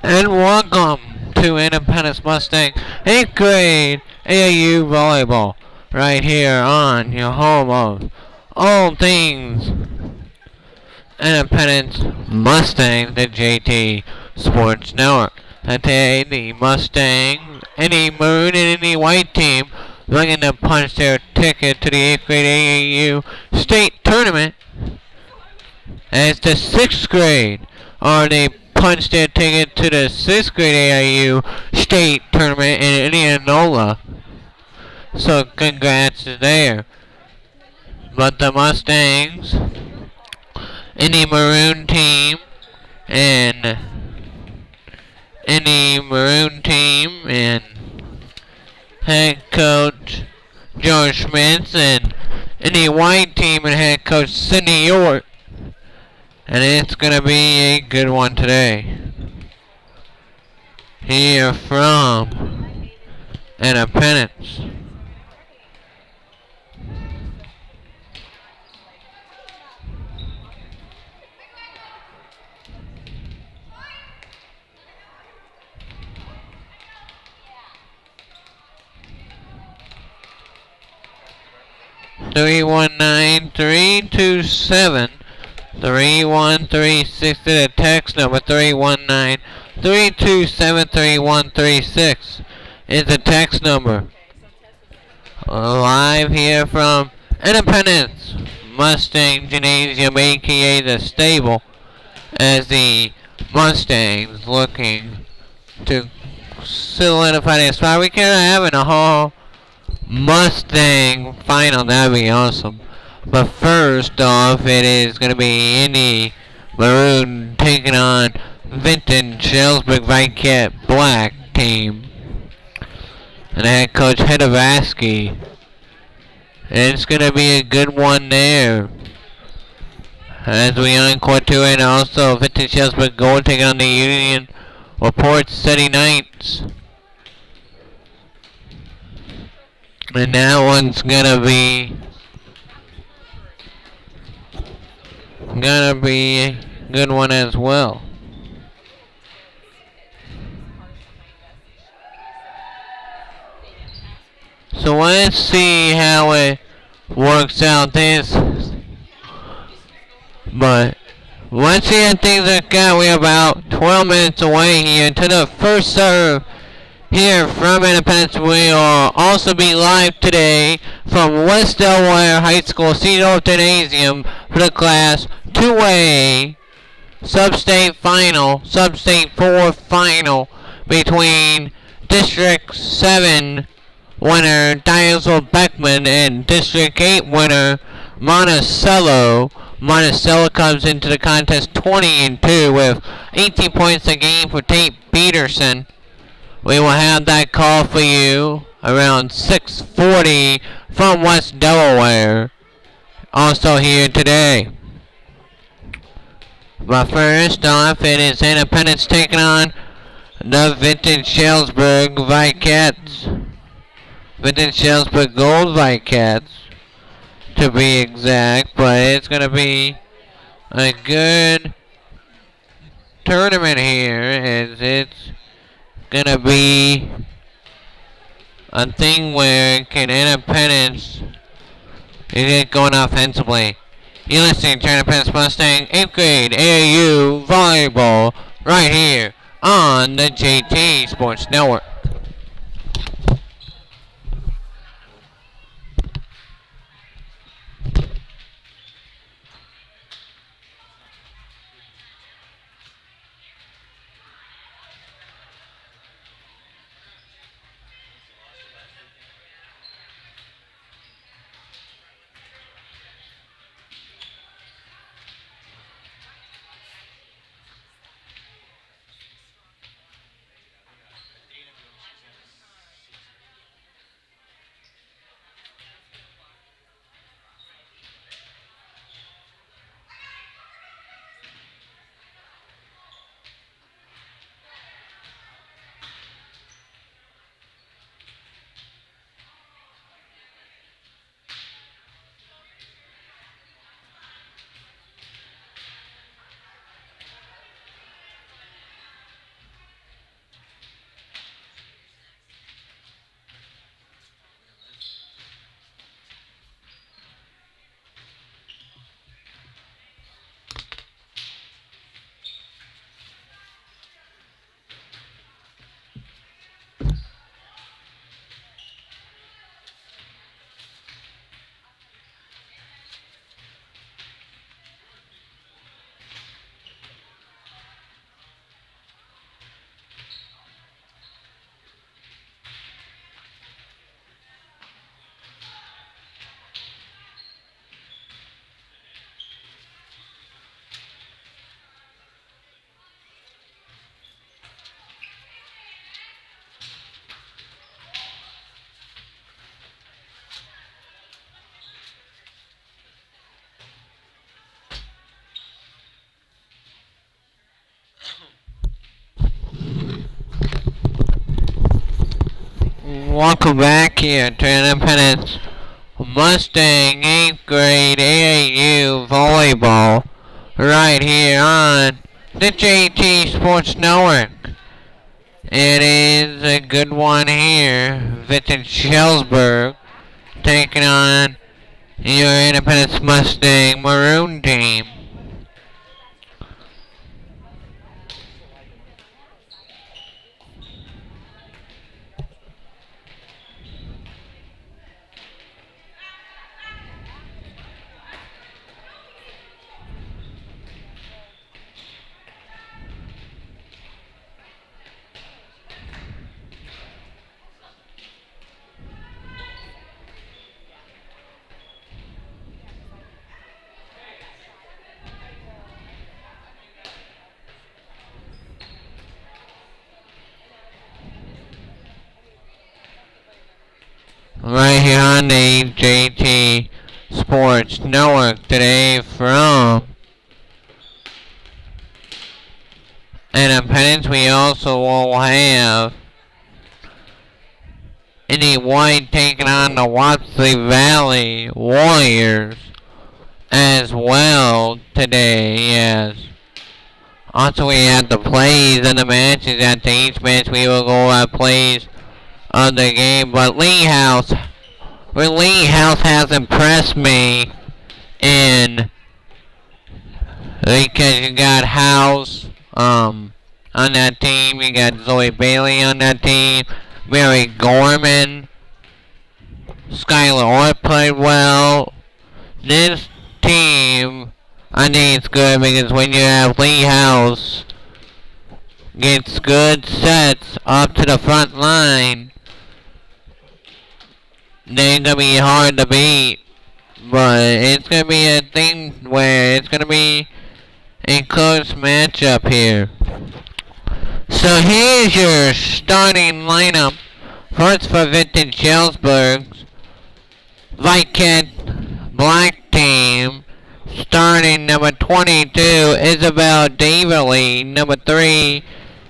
And welcome to Independence Mustang 8th grade AAU volleyball right here on your home of all things Independence Mustang, the JT Sports Network. Today, the Mustang, any maroon and any white team looking to punch their ticket to the 8th grade AAU state tournament. As the 6th grade, or they punched their ticket to the 6th grade AIU state tournament in Indianola. So congrats there. But the Mustangs, any maroon team, and head coach George Schmitz, and any white team and head coach Sidney York. And it's going to be a good one today. Here from Independence. Three 327 3136 to the text number 319-327-3136 is the text number. Live here from Independence Mustang Gymnasium, aka the stable, as the Mustangs looking to solidify their spot. We could have in a whole Mustang final. That'd be awesome. But first off, it is going to be Indy Maroon taking on Vinton Shellsburg Vicat Black team. And head coach Hedavaski. And it's going to be a good one there. As we encore to it, also Vinton Shellsburg Gold taking on the Union Report City Knights. And that one's gonna be a good one as well. So let's see how it works out this. But let's see how things are going. We're about 12 minutes away here to the first serve. Here from Independence, we will also be live today from West Delaware High School Cedar Gymnasium for the Class 2A Sub-State 4 Final between District 7 winner Diesel Beckman and District 8 winner Monticello. Monticello comes into the contest 20-2 with 18 points a game for Tate Peterson. We will have that call for you around 6:40 from West Delaware. Also here today. But first off, it is Independence taking on the Vinton Shellsburg Vicats. Vinton Shellsburg Gold Vicats, to be exact. But it's going to be a good tournament here, as it's gonna be a thing where can Independence get going offensively. You're listening to Independence Mustang 8th grade AAU volleyball right here on the JT Sports Network. welcome back here to Independence Mustang 8th grade AAU volleyball right here on the JT Sports Network. It is a good one here. Vincent Shellsburg taking on your Independence Mustang Maroon team. Right here on the JT Sports Network today from Independence. We also will have Indy White taking on the Wapsie Valley Warriors as well today, yes. Also we have the plays and the matches. After each match we will go at plays of the game, but Lee House has impressed me in because you got House on that team, you got Zoe Bailey on that team, Mary Gorman, Skylar Orr played well. This team, I think it's good because when you have Lee House gets good sets up to the front line, they're going to be hard to beat. But it's going to be a thing where it's going to be a close matchup here. So here's your starting lineup. First for Vintage Shellsburg's Vicat Black team. Starting number 22, Isabel Daverly. Number 3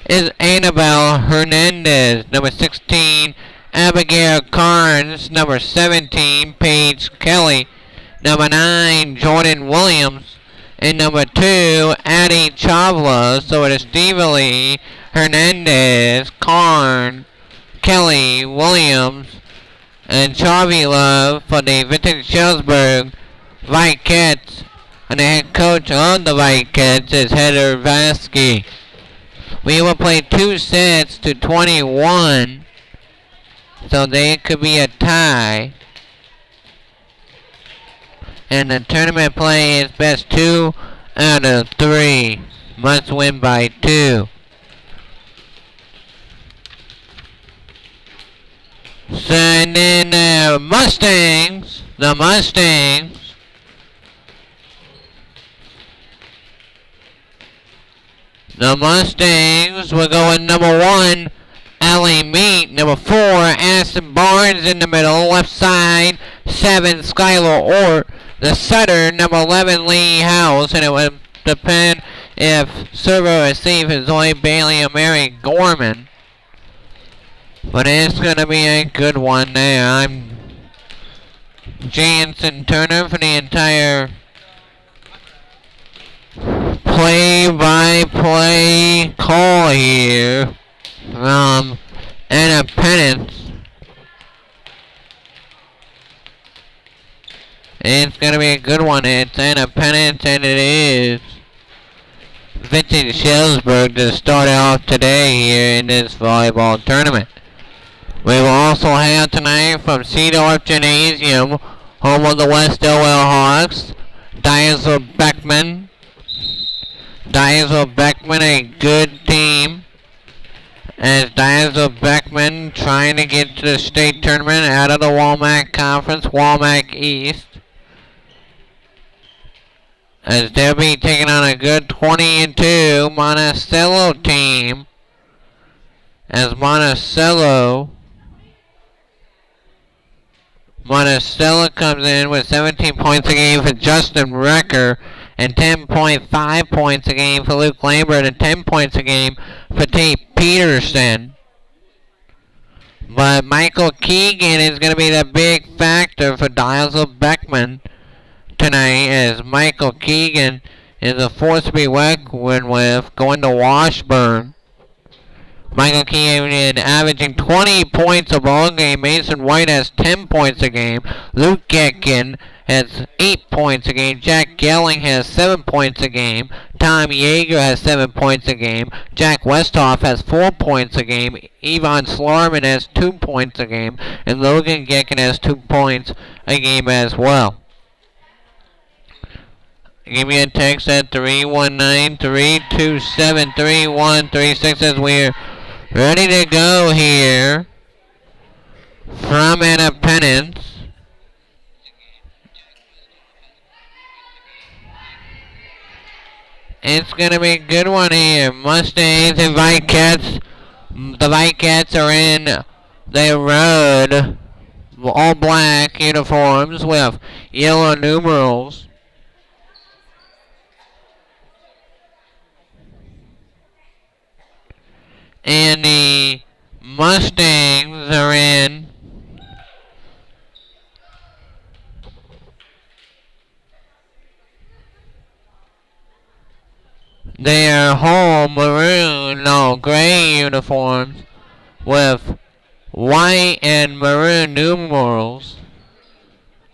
is Annabelle Hernandez. Number 16, Abigail Carnes. Number 17, Paige Kelly. Number 9, Jordan Williams. And number 2, Addie Chavla. So it is Daverly, Hernandez, Carn, Kelly, Williams, and Chavla for the Vintage Shellsburg Vicats. And the head coach of the Vicats is Heather Vasky. We will play 2 sets to 21. So they could be a tie. And the tournament play is best 2 out of 3. Must win by 2. So and then the Mustangs will go in number 1, Allie Meat. Number 4, Aston Barnes in the middle, left side. 7, Skylar Orr. The setter, number 11, Lee House. And it would depend if server receive is Zoe Bailey or Mary Gorman. But it's going to be a good one there. I'm Jansen Turner for the entire play-by-play call here from Independence. It's going to be a good one. It's Independence, and it is Vintage Shellsburg to start off today here in this volleyball tournament. We will also have tonight from Seedorf Gymnasium, home of the West Elwell Hawks, Diesel Beckman. Diesel Beckman, a good team. As Diesel Beckman trying to get to the state tournament out of the Walmack Conference, Walmack East. As they'll be taking on a good 20-2 Monticello team. As Monticello comes in with 17 points a game for Justin Recker and 10.5 points a game for Luke Lambert and 10 points a game for Tate Peterson. But Michael Keegan is going to be the big factor for Dials of Beckman tonight, as Michael Keegan is a force to be reckoned with, going to Washburn. Michael Keegan averaging 20 points a ball game. Mason White has 10 points a game. Luke Getkin has 8 points a game. Jack Gelling has 7 points a game. Tom Yeager has 7 points a game. Jack Westhoff has 4 points a game. Yvonne Slarman has 2 points a game. And Logan Getkin has 2 points a game as well. Give me a text at 319-327-3136 as we're ready to go here from Independence. It's going to be a good one here. Mustangs and Vicats. The Vicats are in their road all black uniforms with yellow numerals. And the Mustangs are in their whole maroon, no, gray uniforms with white and maroon numerals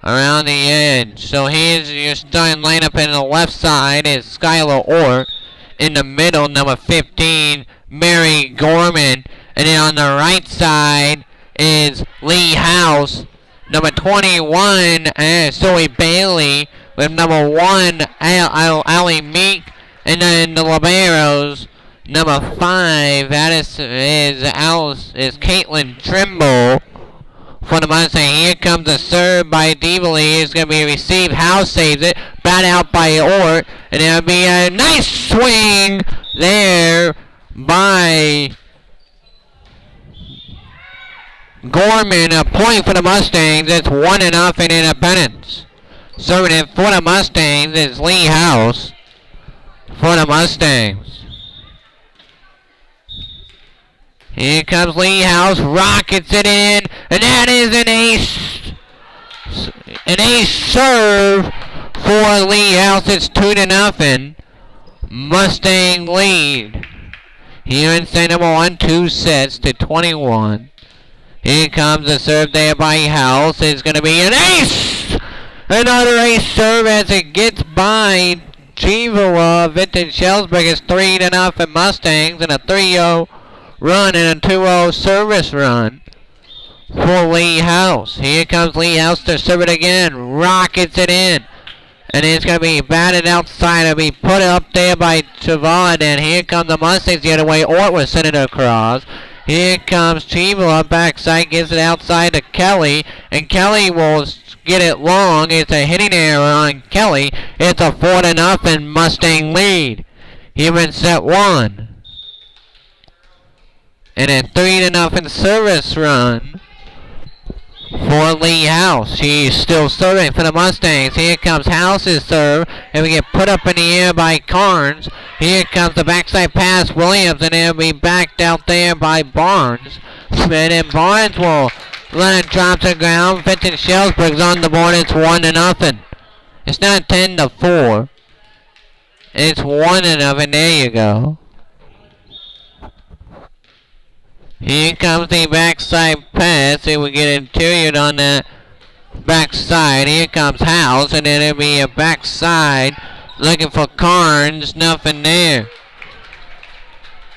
around the edge. So here's your starting lineup. In the left side is Skylar Orr. In the middle, number 15, Mary Gorman. And then on the right side is Lee House. Number 21, Zoe Bailey. With number 1, Allie Meek. And then the liberos, number 5, that is Caitlin Trimble for the Mustang. Here comes a serve by Devely. It's going to be received. House saves it. Bat out by Ort. And it'll be a nice swing there by Gorman. A point for the Mustangs. It's 1-0 Independence. Serving it for the Mustangs is Lee House for the Mustangs. Here comes Lee House, rockets it in, and that is an ace serve for Lee House. It's 2-0. Mustang lead. Here in set number 1, 2 sets to 21. Here comes a serve there by House. It's going to be an ace! Another ace serve as it gets by Chiva. Vintage Shellsburg is 3-0 Mustangs, and a 3-0 run and a 2-0 service run for Lee House. Here comes Lee House to serve it again. Rockets it in. And it's going to be batted outside. It'll be put up there by Chavon. And here come the Mustangs the other way. Ort was sent it across. Here comes Chiva backside. Gives it outside to Kelly. And Kelly will get it long. It's a hitting error on Kelly. It's a 4-0 Mustang lead here in set 1. And a 3-0 service run for Lee House. She's still serving for the Mustangs. Here comes House's serve. And we get put up in the air by Carnes. Here comes the backside pass, Williams, and it'll be backed out there by Barnes. Smith and Barnes will let it drop to the ground. Vintage Shellsburg's on the board. It's 1-0. It's not 10-4. It's 1-0. There you go. Here comes the backside pass. It will get interior on the backside. Here comes House, and then it'll be a backside looking for Carnes. Nothing there.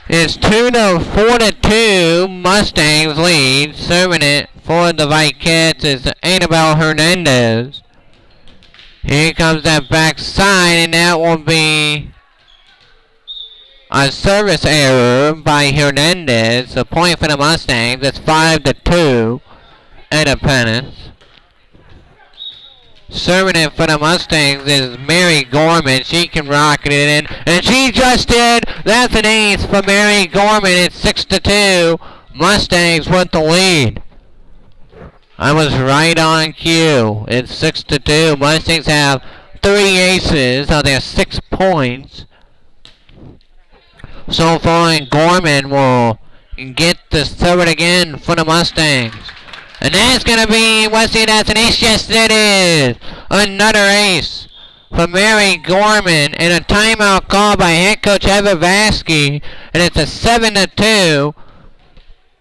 It's 4-2. Mustangs lead. Serving it for the Vicats is Annabelle Hernandez. Here comes that backside, and that will be a service error by Hernandez. A point for the Mustangs. It's 5-2. Independence. Serving it for the Mustangs is Mary Gorman. She can rocket it in. And she just did. That's an ace for Mary Gorman. It's 6-2. Mustangs with the lead. I was right on cue. It's 6-2. Mustangs have 3 aces on their 6 points so far, and Gorman will get to serve it again for the Mustangs. And that's going to be, let's see, that's an ace. Yes, it is. Another ace for Mary Gorman. And a timeout call by head coach Heather Vasky. And it's a 7-2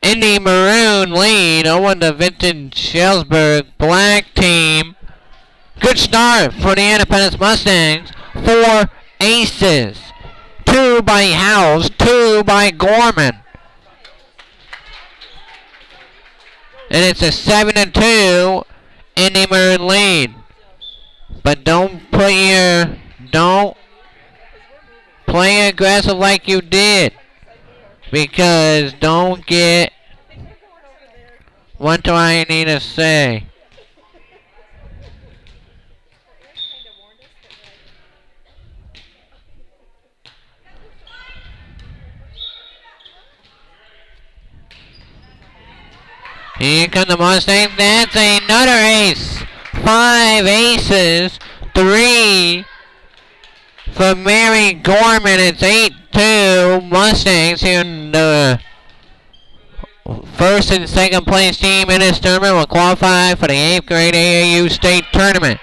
Indy Maroon lead over the Vinton Shellsburg Black team. Good start for the Independence Mustangs. 4 aces. 2 by Howes, 2 by Gorman. And it's a 7-2 Indy Maroon lead. But don't play aggressive like you did. Because don't get, what do I need to say? Here come the Mustangs. That's another ace. 5 aces. 3 for Mary Gorman. It's 8-2 Mustangs here in the first and second place team in this tournament will qualify for the 8th grade AAU state tournament.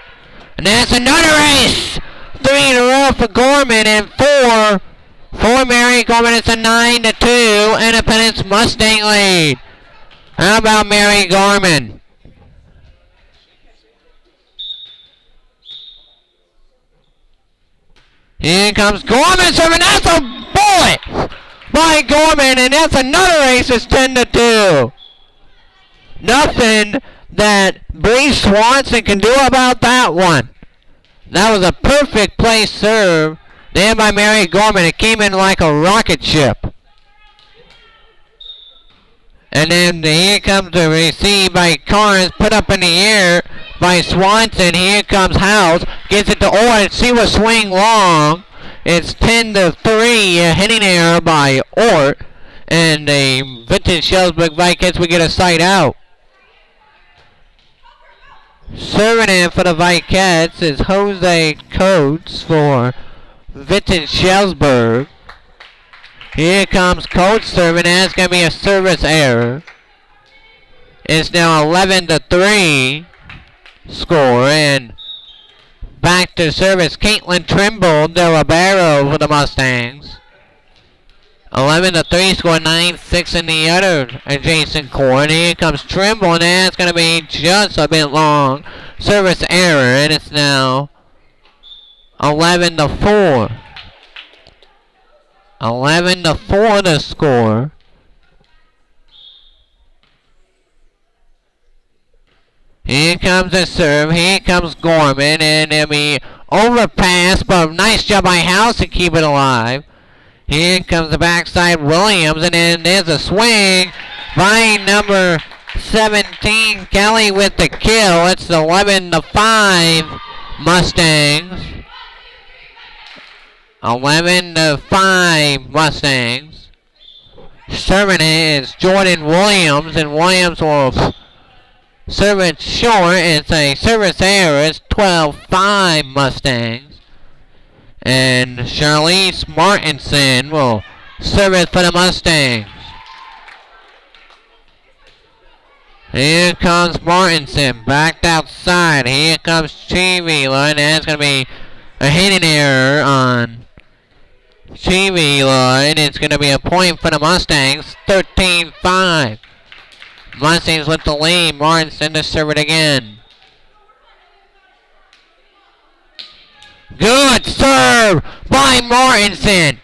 And that's another ace. 3 in a row for Gorman and 4 for Mary Gorman. It's a 9-2 Independence Mustang lead. How about Mary Gorman? Here comes Gorman serving. That's a bullet by Gorman, and that's another ace. It's 10-2. Nothing that Bree Swanson can do about that one. That was a perfect place serve there by Mary Gorman. It came in like a rocket ship. And then here comes the receive by Carnes, put up in the air by Swanson. Here comes House, gets it to Ort. She will swing long. It's 10-3, a hitting error by Ort. And the Vintage Shellsburg Vikings will get a side out. Serving in for the Vikings is Jose Coates for Vintage Shellsburg. Here comes Coates serving. That's going to be a service error. It's now 11-3 score. And back to service. Caitlin Trimble de Libero for the Mustangs. 11-3 score. 9-6 in the other adjacent court. Here comes Trimble. And that's going to be just a bit long. Service error. And it's now 11-4. 11-4 the score. Here comes the serve. Here comes Gorman. And it'll be overpass. But nice job by House to keep it alive. Here comes the backside Williams. And then there's a swing by number 17. Kelly with the kill. It's 11-5 Mustangs. 11-5 Mustangs. Serving it is Jordan Williams, and Williams will serve it short. It's a service error. It's 12-5 Mustangs. And Charlize Martinson will serve it for the Mustangs. Here comes Martinson, backed outside. Here comes Chivila, and that's going to be a hitting error on Chivila, and it's going to be a point for the Mustangs. 13-5. Mustangs with the lead. Martinson to serve it again. Good serve by Martinson.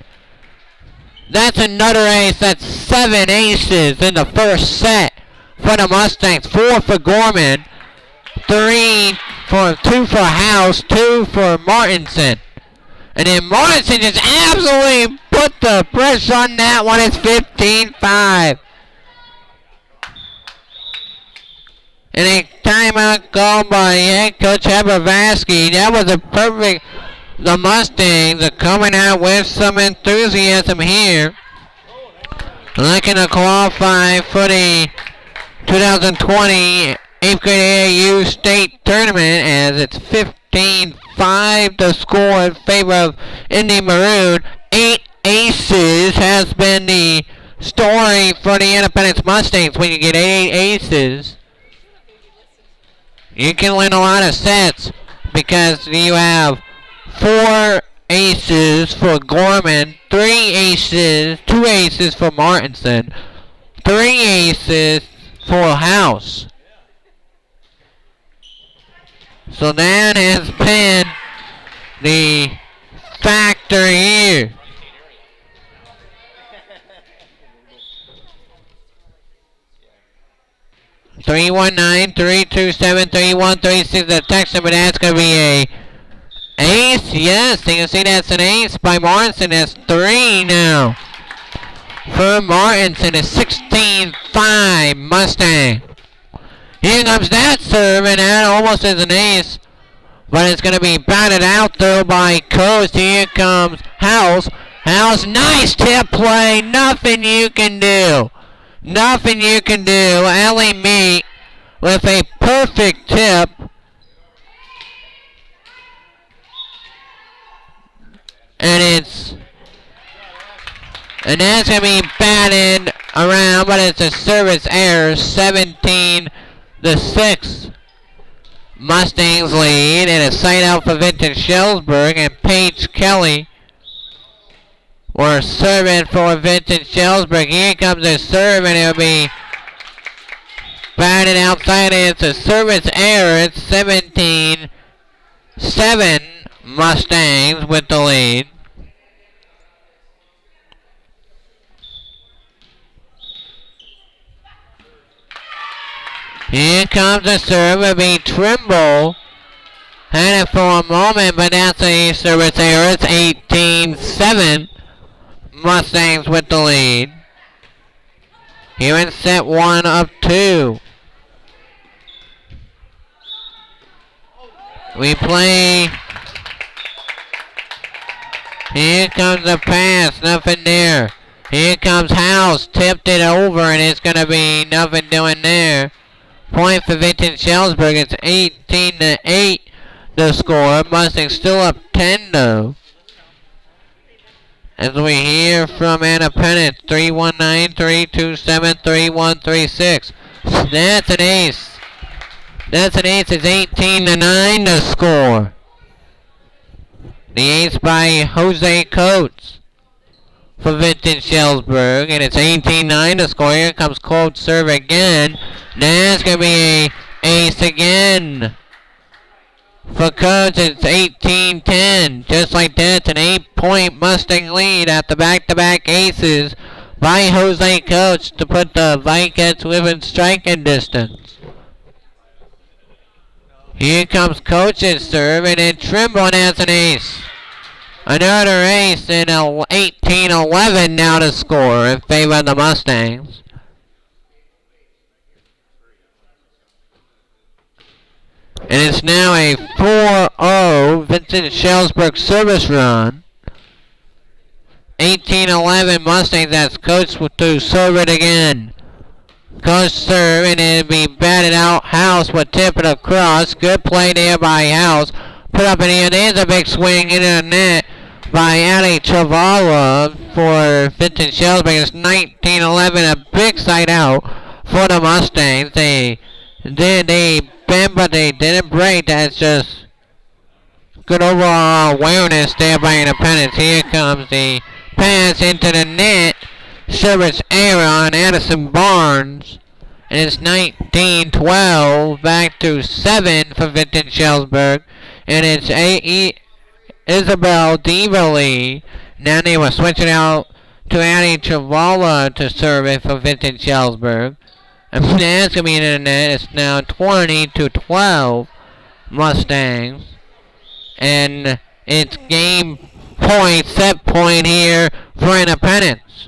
That's another ace. That's 7 aces in the first set for the Mustangs. 4 for Gorman. 2 for House. 2 for Martinson. And then Martinson just absolutely put the pressure on that one. It's 15-5. And a timeout called by head coach Hebavasky. That was a perfect. The Mustangs are coming out with some enthusiasm here. Looking to qualify for the 2020 8th grade AAU state tournament as it's 15-5 to score in favor of Indy Maroon. 8 aces has been the story for the Independence Mustangs when you get 8 aces. You can win a lot of sets because you have 4 aces for Gorman, 3 aces, 2 aces for Martinson, 3 aces for House. So that has been the factor here. Three 327-3136 the text number. That's gonna be a ace. Yes, you can see that's an ace by Martinson. That's 3 now. For Martinson, it's 16-5 Mustang. Here comes that serve, and that almost is an ace. But it's going to be batted out, though, by Coast. Here comes House. House, nice tip play. Nothing you can do. Nothing you can do. Ellie Meat with a perfect tip. And that's going to be batted around, but it's a service error. 17-6. Mustangs lead, and a side out for Vinton Shellsburg, and Paige Kelly were serving for Vinton Shellsburg. Here comes a serve, and it'll be batted outside. It's a service error. It's 17-7 Mustangs with the lead. Here comes the serve. It'll be Trimble. Had it for a moment, but that's a service error. It's 18-7. Mustangs with the lead. Here in set 1 of 2. We play. Here comes the pass. Nothing there. Here comes House. Tipped it over, and it's going to be nothing doing there. Point for Vinton Shellsburg. It's 18-8 the score. Mustangs still up 10 though. As we hear from Independence, 319-327-3136. That's an ace. That's an ace. It's 18-9 the score. The ace by Jose Coates for Vinton Shellsburg, and it's 18-9 to score. Here comes cold serve again. That's going to be a ace again. For Coates, it's 18-10. Just like that, it's an 8-point Mustang lead at the back-to-back aces by Jose Coates to put the Vikings within striking distance. Here comes Coach's serve, and then Trimble, and that's an ace. Another ace, and 18-11 now to score in favor of the Mustangs. And it's now a 4-0 Vincent Shellsburg service run. 18-11 Mustangs. That's Coach to serve it again. Coach serve, and it'll be batted out. House will tip it across. Good play there by House. Put up in the air. There's a big swing into the net by Ali Chavala for Vincent Shellsburg. It's 19-11. A big side out for the Mustangs. They bend, but they didn't break. That's just good overall awareness there by Independence. Here comes the pass into the net. Service error on Addison Barnes. And it's 19-12. Back to 7 for Vinton Shellsburg. And it's Isabel Devely. Now they will switch it out to Annie Chavala to serve it for Vinton Shellsburg. And that's going to be in the net. It's now 20-12 Mustangs. And it's game point, set point here for Independence.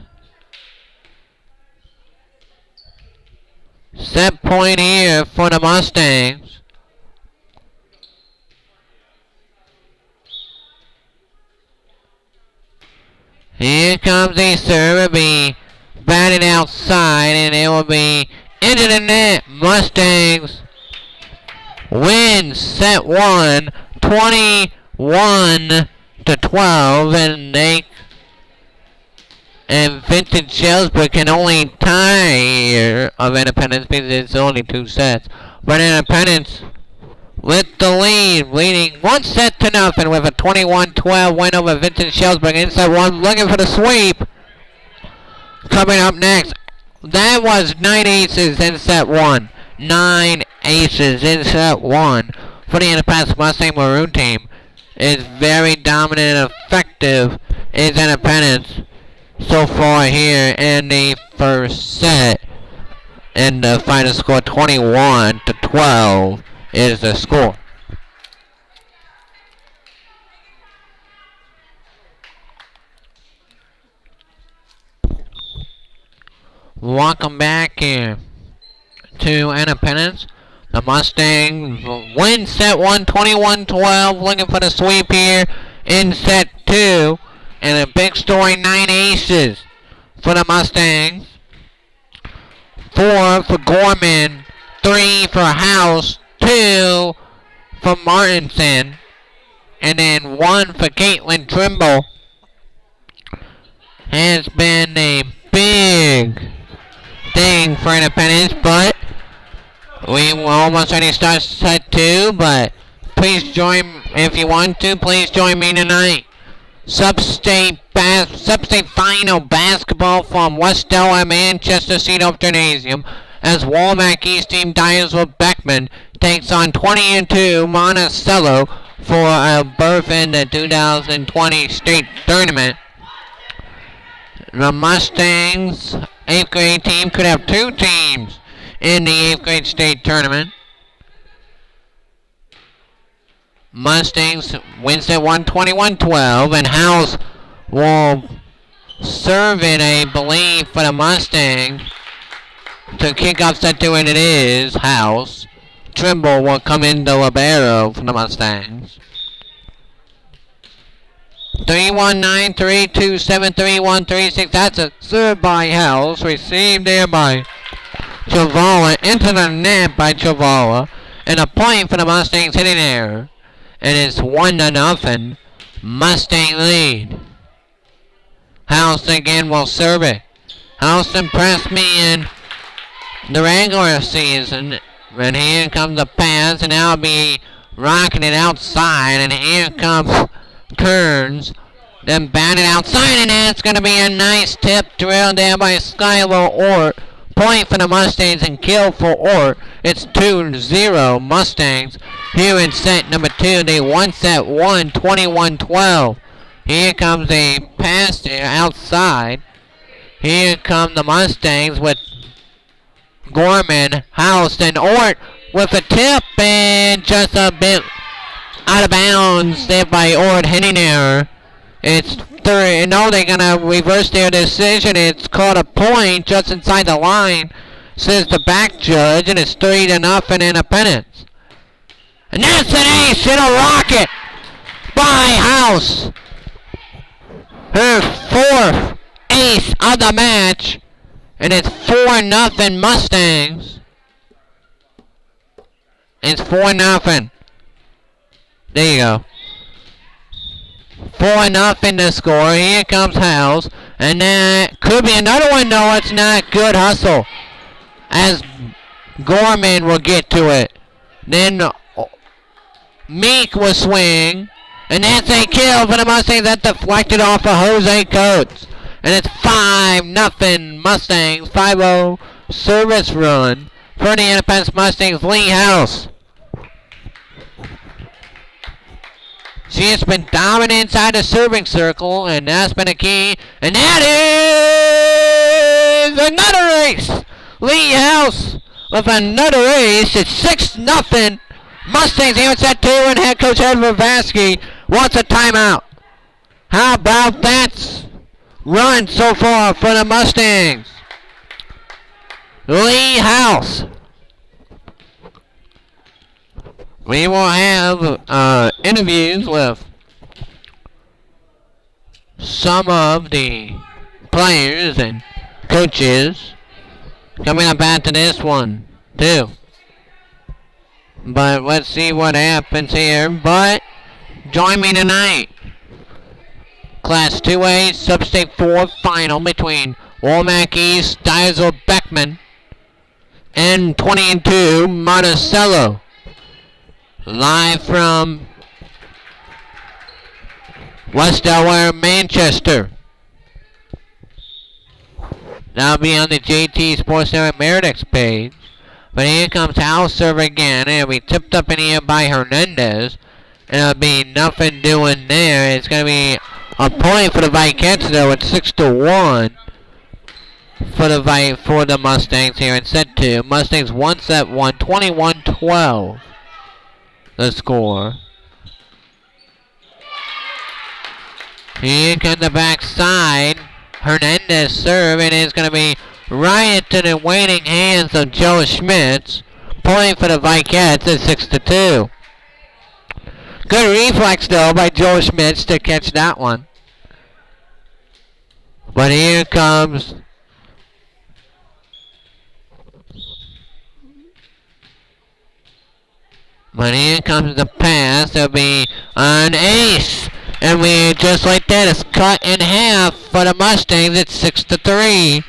Set point here for the Mustangs. Here comes the serve. It will be batted outside, and it will be into the net. Mustangs win set 1, 21-12, And Vincent Shellsburg can only tie here of Independence because it's only 2 sets. But Independence with the lead, leading 1-0 with a 21-12 win over Vincent Shellsburg. Inside one, looking for the sweep. Coming up next, that was 9 aces in set 1. 9 aces in set 1 for the Independence Mustang Maroon team. Is very dominant and effective is Independence so far here in the first set. And the final score 21-12 is the score. Welcome back here to Independence. The Mustangs win set 1, 21-12. Looking for the sweep here in set 2. And a big story, 9 aces for the Mustangs. 4 for Gorman. 3 for House. 2 for Martinson. And then 1 for Caitlin Trimble. Has been a big thing for Independence, but we will almost ready to start set 2, but please join, if you want to, please join me tonight. Sub-state final basketball from West Delaware Manchester Cedar Gymnasium as Walmart East team Dyersville Beckman takes on 20-2 Monticello for a berth in the 2020 state tournament. The Mustangs 8th grade team could have 2 teams in the 8th grade state tournament. Mustangs wins at 121-12, and House will serve it, I believe, for the Mustangs to kick off set 2, and it is House. Trimble will come into libero for the Mustangs. 319, 327, 3136. That's a serve by House. Received there by Chavala. Into the net by Chavala. And a point for the Mustangs hitting there. And it's 1-0. Mustang lead. House again will serve it. House impressed me in the regular season. And here comes the pass. And now be rocking it outside. And here comes Kearns, then batted outside, and that's going to be a nice tip drilled there by Skylar Ort. Point for the Mustangs and kill for Ort. It's 2-0 Mustangs. Here in set number 2, they won set 1, 21-12. Here comes a pass there outside. Here come the Mustangs with Gorman, House, and Ort with a tip, and just a bit out of bounds there by Ord, hitting error. It's 3. No, they're gonna reverse their decision. It's called a point just inside the line, says the back judge, and it's 3-0 Independence. And that's an ace in a rocket by House. Her 4th ace of the match, and it's 4-0 Mustangs. It's 4-0. There you go. 4-0 the score. Here comes House. And that could be another one. No, it's not. Good hustle. As Gorman will get to it. Then Meek will swing. And that's a kill for the Mustangs. That deflected off of Jose Coates. And it's 5-0 Mustangs. 5-0 service run for the Independence Mustangs. Lee House. She has been dominant inside the serving circle, and that's been a key. And that is another ace. Lee House with another ace. It's 6-0 Mustangs here in set 2, and head coach Edward Vasky wants a timeout. How about that run so far for the Mustangs? Lee House. We will have interviews with some of the players and coaches coming up after this one, too. But let's see what happens here. But join me tonight Class 2A Sub-State 4 final between Womack East, Diesel Beckman, and 20-2 Monticello. Live from West Delaware, Manchester. That'll be on the JT Sports Network Meritex page. But here comes house serve again. It'll be tipped up in here by Hernandez. And it'll be nothing doing there. It's going to be a point for the Vikings though. It's 6-1 for the Mustangs here in set 2. Mustangs won set 1, 21-12. The score. Here comes the backside. Hernandez serve, and it's going to be right into the waiting hands of Joe Schmitz. Point for the Vikings at 6-2. Good reflex though by Joe Schmitz to catch that one. But here comes the pass. It'll be an ace. And we, just like that, it's cut in half for the Mustangs. It's 6-3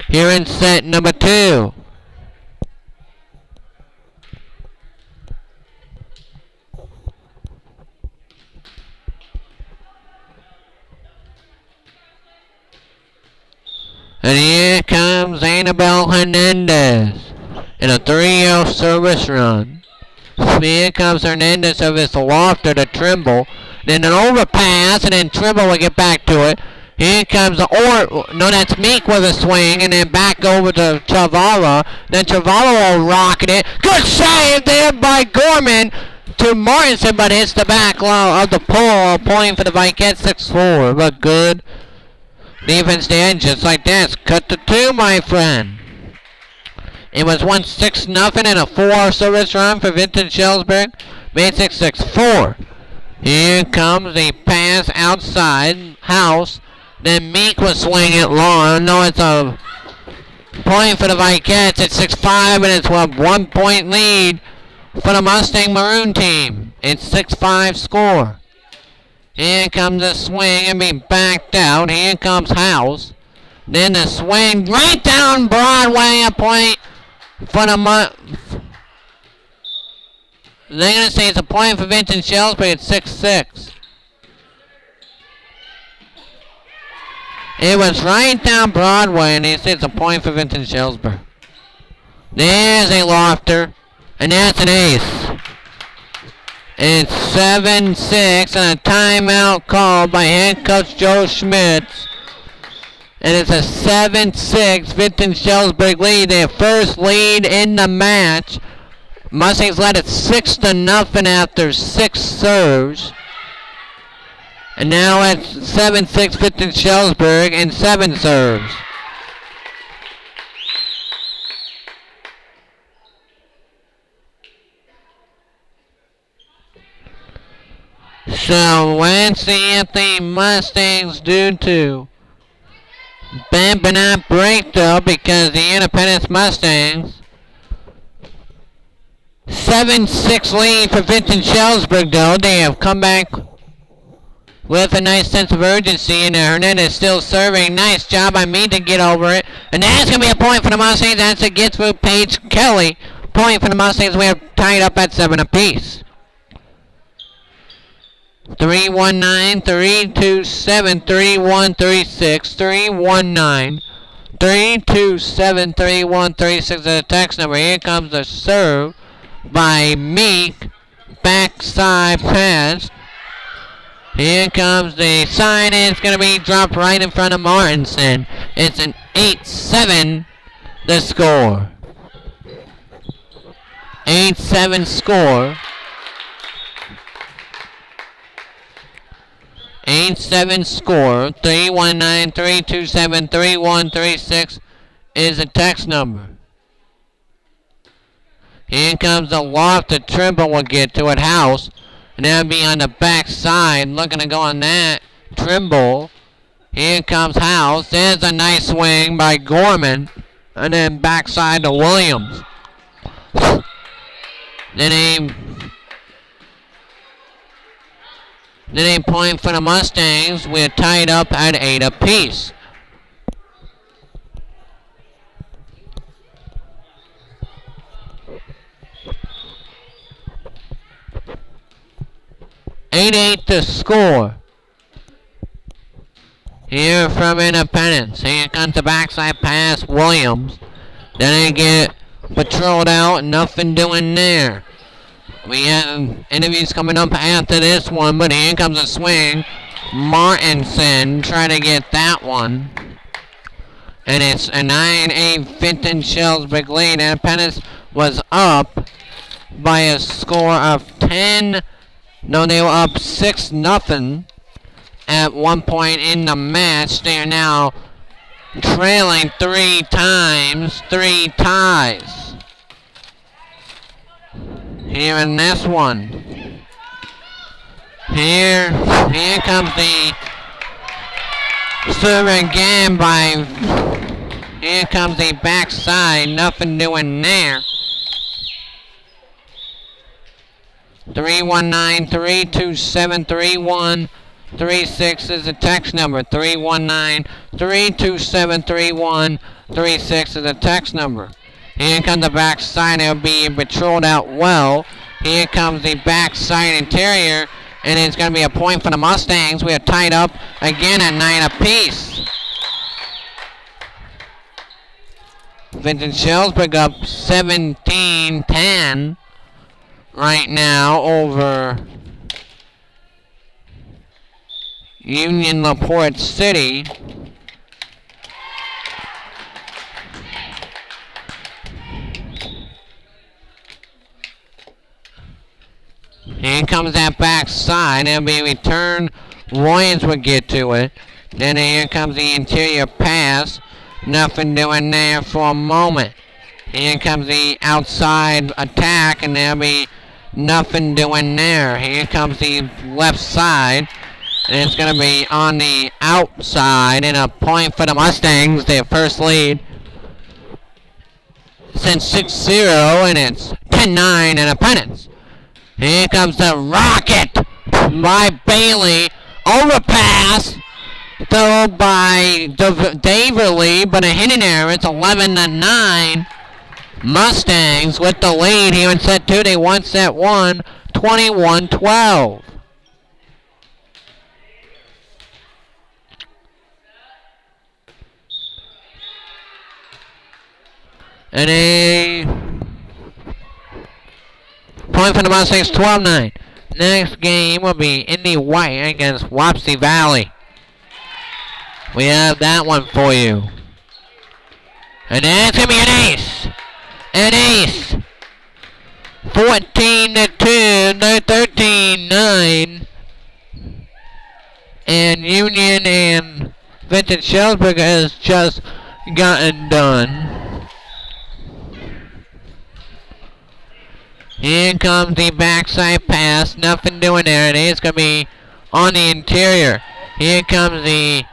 here in set number 2. And here comes Annabelle Hernandez in a 3-0 service run. Here comes Hernandez of his lofter to Trimble. Then an overpass, and then Trimble will get back to it. Here comes that's Meek with a swing, and then back over to Chavala. Then Chavala will rocket it. Good save there by Gorman to Martinson, but hits the back low of the pole. Point for the Vikings, 6-4. But good defense there, and just like that, it's cut to 2, my friend. It was 1-6-0 and a 4 service run for Vintage Shellsburg. Made 6-4. Here comes the pass outside. House. Then Meek will swing it long. No, it's a point for the Vikings at 6-5, and it's a 1-point lead for the Mustang Maroon team. It's 6-5 score. Here comes the swing and be backed out. Here comes House. Then the swing right down Broadway. A point for the They're going to say it's a point for Vincent Shells, but it's 6-6. It was right down Broadway, and they say it's a point for Vincent Shellsburg. There's a lofter, and that's an ace. It's 7-6, and a timeout called by head coach Joe Schmitz. And it's a 7-6 Vincent Shellsburg lead, their first lead in the match. Mustangs led it 6-0 after 6 serves. And now it's 7-6 Vincent Shellsburg and 7 serves. So let's see if the Mustangs do too. Bend but not break though, because the Independence Mustangs 7-6 lead for Vincent Shellsburg though. They have come back with a nice sense of urgency, and Hernandez still serving. Nice job by me to get over it. And that's going to be a point for the Mustangs. That's a get through Paige Kelly. Point for the Mustangs. We have tied up at 7 apiece. 319, 327, 3136, 319, 327, 3136 is the text number. Here comes the serve by Meek. Backside pass. Here comes the sign, and it's going to be dropped right in front of Martinson. It's an 8-7, the score. 8-7 score. 8-7 score. 319-327-3136 is the text number. Here comes the loft that Trimble will get to at House. And that'll be on the back side. Looking to go on that. Trimble. Here comes House. There's a nice swing by Gorman. And then backside to Williams. Then Then a point for the Mustangs. We're tied up at 8 apiece. Eight to score. Here from Independence. Here comes the backside pass, Williams. Then they get patrolled out, nothing doing there. We have interviews coming up after this one, but here comes a swing. Martinson trying to get that one. And it's a 9-8 Vinton Shellsburg lead. Independence was up by a score of 10. No, they were up 6-0 at one point in the match. They are now trailing 3 times, 3 ties. Here in this one. Here comes the serve again by, here comes the backside, nothing doing there. 319-327-3136 is the text number. 319-327-3136 is the text number. Here comes the backside. It'll be patrolled out well. Here comes the backside interior. And it's going to be a point for the Mustangs. We are tied up again at 9 apiece. Vinton Shellsburg up 17-10 right now over Union LaPorte City. Here comes that backside. It'll be a return. Royans would get to it. Then here comes the interior pass. Nothing doing there for a moment. Here comes the outside attack, and there'll be nothing doing there. Here comes the left side. And it's going to be on the outside, and a point for the Mustangs, their first lead since 6-0, and it's 10-9 Independence. Here comes the rocket by Bailey. Overpass. Throw by Daverly, but a hitting error. It's 11-9. Mustangs with the lead here in set 2. They won set 1, 21-12. And a point for the Mustangs, 12-9. Next game will be Indy White against Wapsie Valley. We have that one for you. And that's going to be an ace. An ace. 14-2, 13-9. And Union and Vinton Shellsburg has just gotten done. Here comes the backside pass. Nothing doing there. And it's going to be on the interior. Here comes the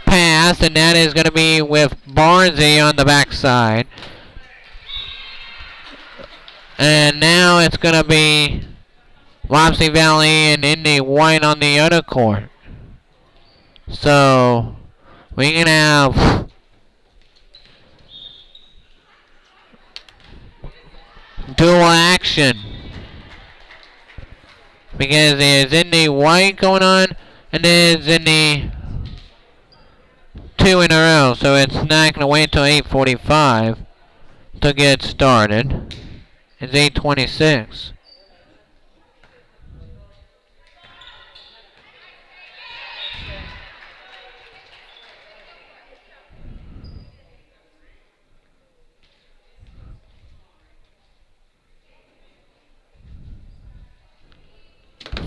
pass, and that is going to be with Barnesy on the backside. And now it's going to be Wapsie Valley and Indy White on the other court. So we can have dual action, because there's Indy White going on and there's Indy 2 in a row, so it's not going to wait until 8:45 to get started. It's 8:26.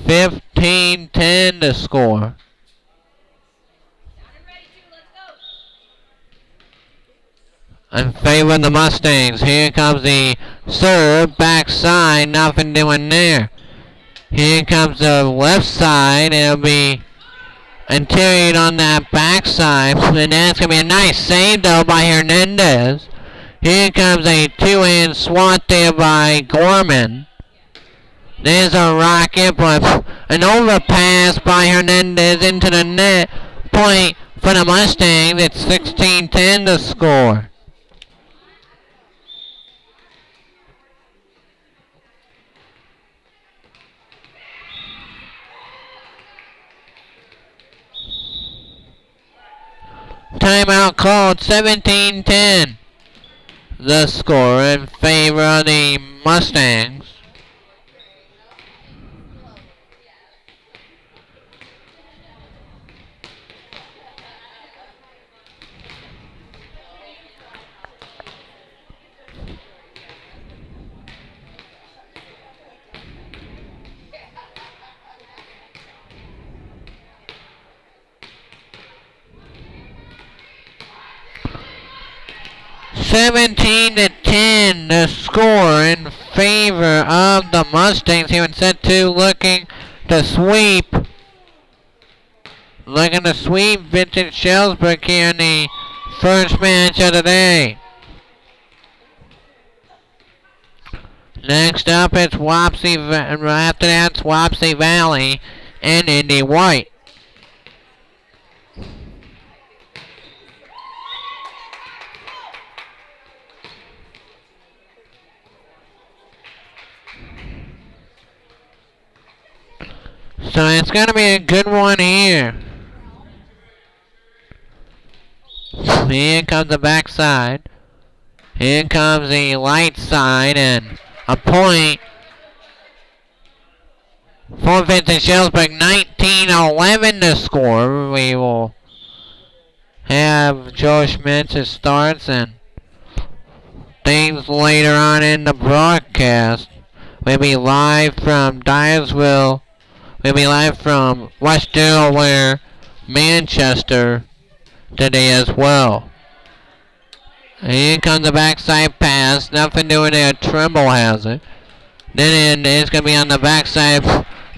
$15-10 to score. In favor of the Mustangs. Here comes the serve. Backside. Nothing doing there. Here comes the left side. It'll be interior on that backside. And that's going to be a nice save, though, by Hernandez. Here comes a two-hand swat there by Gorman. There's a rocket, but an overpass by Hernandez into the net. Point for the Mustangs. It's 16-10 to score. Timeout called. 17-10. The score in favor of the Mustangs. Seventeen to 10, the score in favor of the Mustangs here in set 2, looking to sweep. Looking to sweep Vincent Shellsburg here in the first match of the day. Next up, it's Wapsie. After that, it's Wapsie Valley and Indy White. So it's going to be a good one here. Here comes the backside. Here comes the light side, and a point for Vincent Shellsburg. 19-11 to score. We will have Joe Schmitz's starts and things later on in the broadcast. We'll be live from Dyersville. We'll be live from West Delaware, Manchester today as well. Here comes the backside pass. Nothing doing there. Trimble has it. Then it's going to be on the backside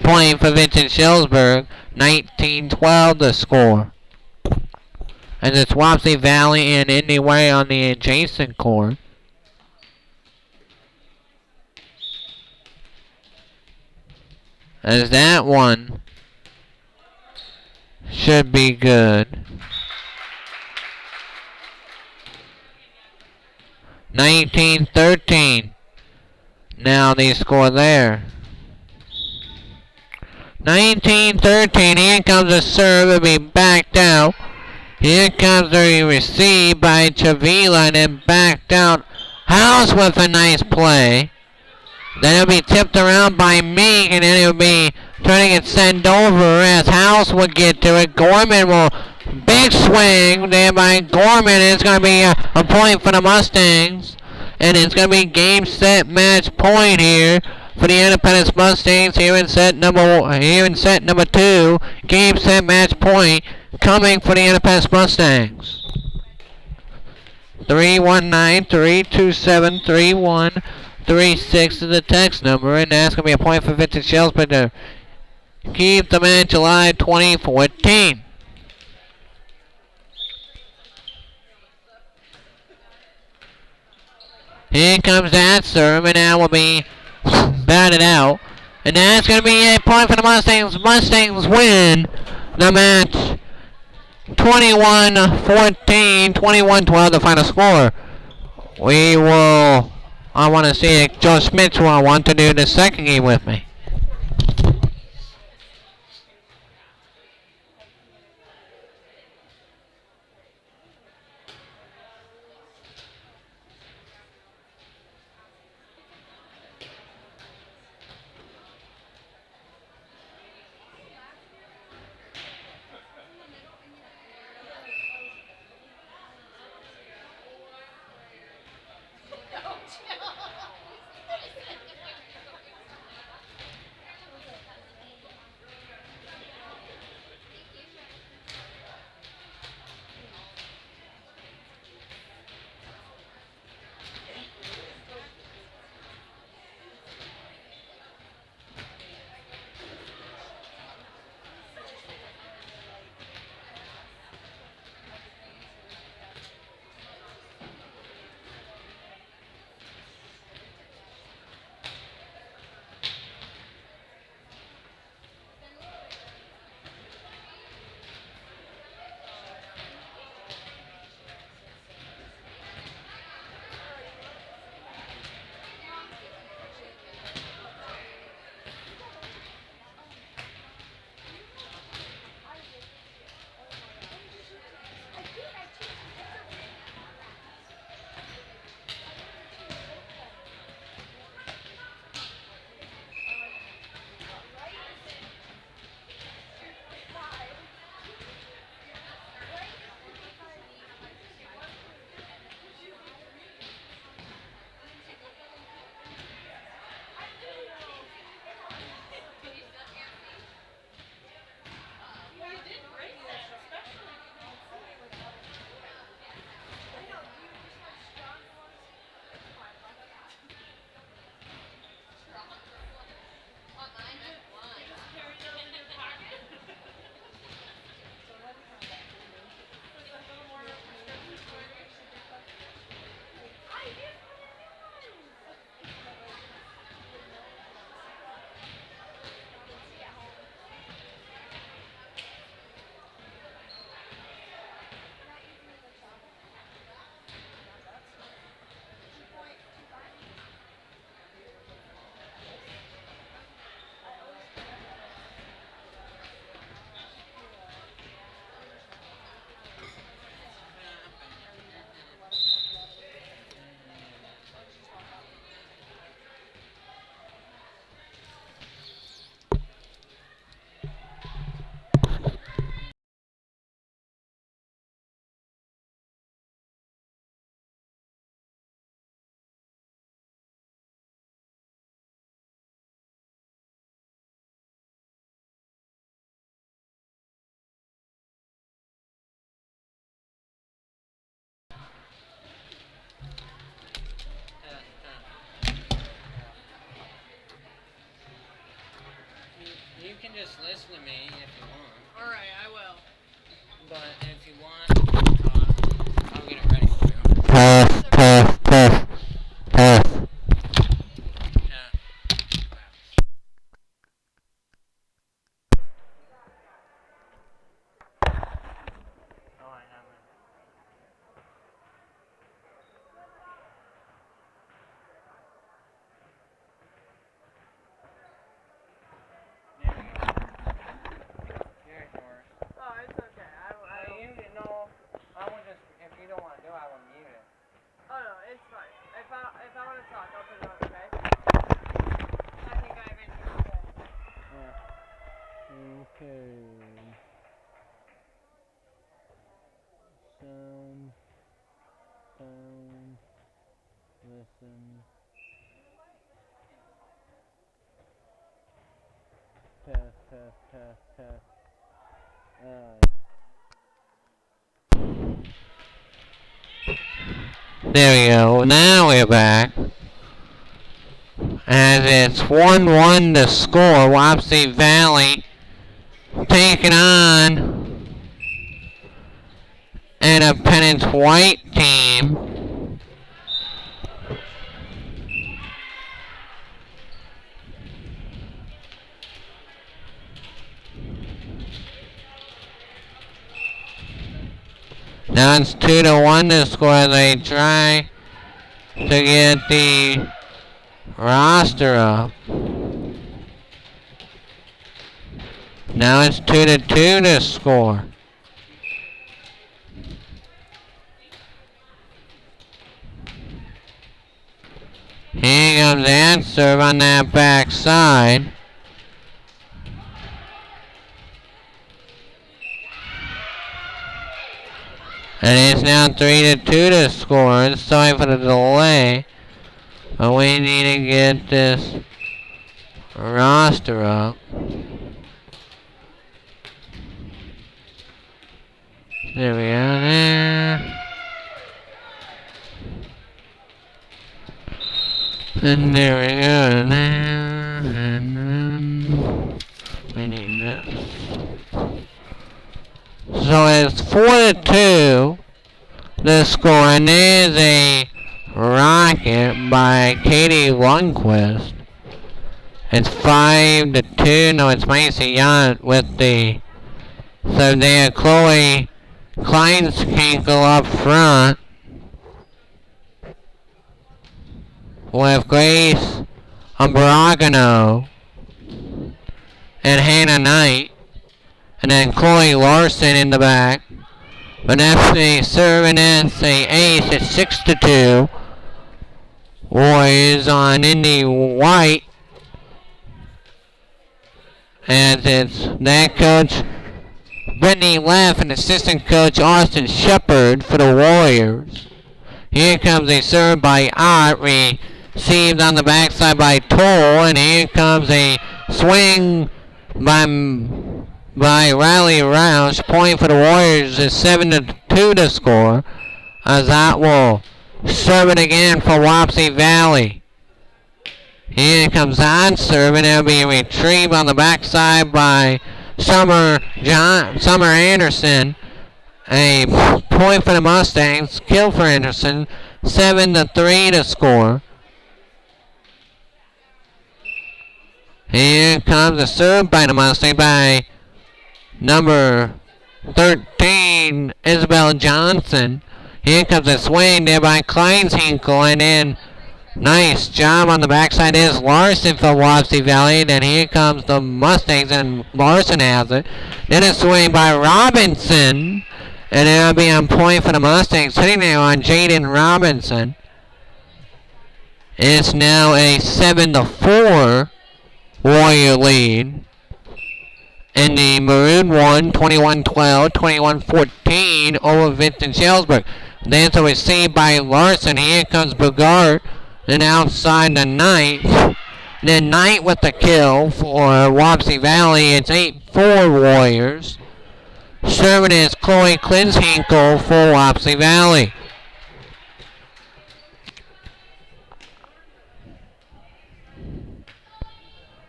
point for Vincent Shellsburg. 19-12 the score. As it's Wapsie Valley and Indy Way on the adjacent court. As that one should be good. 19-13. Now the score there. 19-13. Here comes a serve. It'll be backed out. Here comes the receive by Chavila and then backed out. House with a nice play. Then it'll be tipped around by Meek, and then it'll be trying to get sent over as House will get to it. Gorman will big swing there by Gorman. It's going to be a point for the Mustangs, and it's going to be game, set, match point here for the Independence Mustangs here in set number 2. Game, set, match point coming for the Independence Mustangs. 319-327-3136 is the text number, and that's going to be a point for Vincent Shellsburg to keep the match alive. 2014. Here comes that serve, and that will be batted out. And that's going to be a point for the Mustangs. Mustangs win the match 21-14, 21-12, the final score. I want to see if Joe Smith will want to do the second game with me. Okay. Sound, listen, test. There we go. Now we're back. As it's 1-1 to score. Wapsie Valley taking on Independence White team. Now it's 2-1 to score. They try to get the roster up. Now it's 2-2 to score. Here comes that serve on that backside. And it's now 3-2 to score. Sorry for the delay. But we need to get this roster up. There we go. There. And there we go. There. And then we need this. So it's 4-2 the score, and there's a rocket by Katie Lundquist. It's 5-2. No, it's Macy Yount with the. So there, Chloe Kleinskinkle up front with Grace Ambrogano and Hannah Knight. And then Chloe Larson in the back. But that's a serve, and that's a ace at 6-2. Warriors on Indy White. As it's that coach Brittany Leff and assistant coach Austin Shepard for the Warriors. Here comes a serve by Ott, received on the backside by Toll, and here comes a swing by Riley Roush. Point for the Warriors is 7-2 to score, as that will serve it again for Wapsie Valley. Here comes on serve, and it'll be retrieved on the backside by Summer Anderson. A point for the Mustangs. Kill for Anderson. 7-3 to score. Here comes a serve by the Mustangs by number 13, Isabel Johnson. Here comes a swing there by Kleinskinkle, and then nice job on the backside is Larson for Wapsie Valley. Then here comes the Mustangs, and Larson has it. Then a swing by Robinson, and it'll be on point for the Mustangs, hitting there on Jaden Robinson. It's now a 7-4 Warrior lead. And the Maroon won 21-12, 21-14 over Vincent Shellsburg. Then a receive by Larson. Here comes Bogart. Then outside the Knight. Then Knight with the kill for Wapsie Valley. It's 8-4 Warriors. Serving is Chloe Kleinskinkle for Wapsie Valley.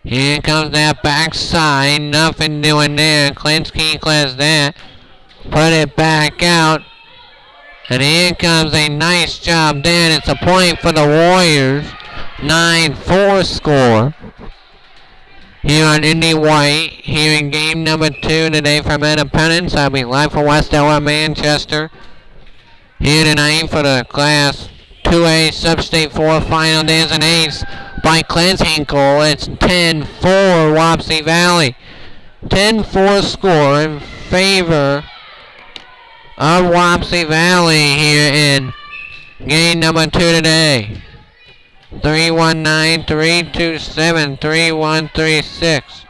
Here comes that backside. Nothing doing there. Kleinskinkle has that. Put it back out. And here comes a nice job there. It's a point for the Warriors. 9-4 score. Here on Indy White. Here in game number 2 today from Independence. I'll be live for West Ella, Manchester. Here tonight for the Class 2A Sub-State 4 final. There's an ace by Kleinskinkle. It's 10-4 Wapsie Valley. 10-4 score in favor of Wapsie Valley here in game number 2 today. 319-327-3136.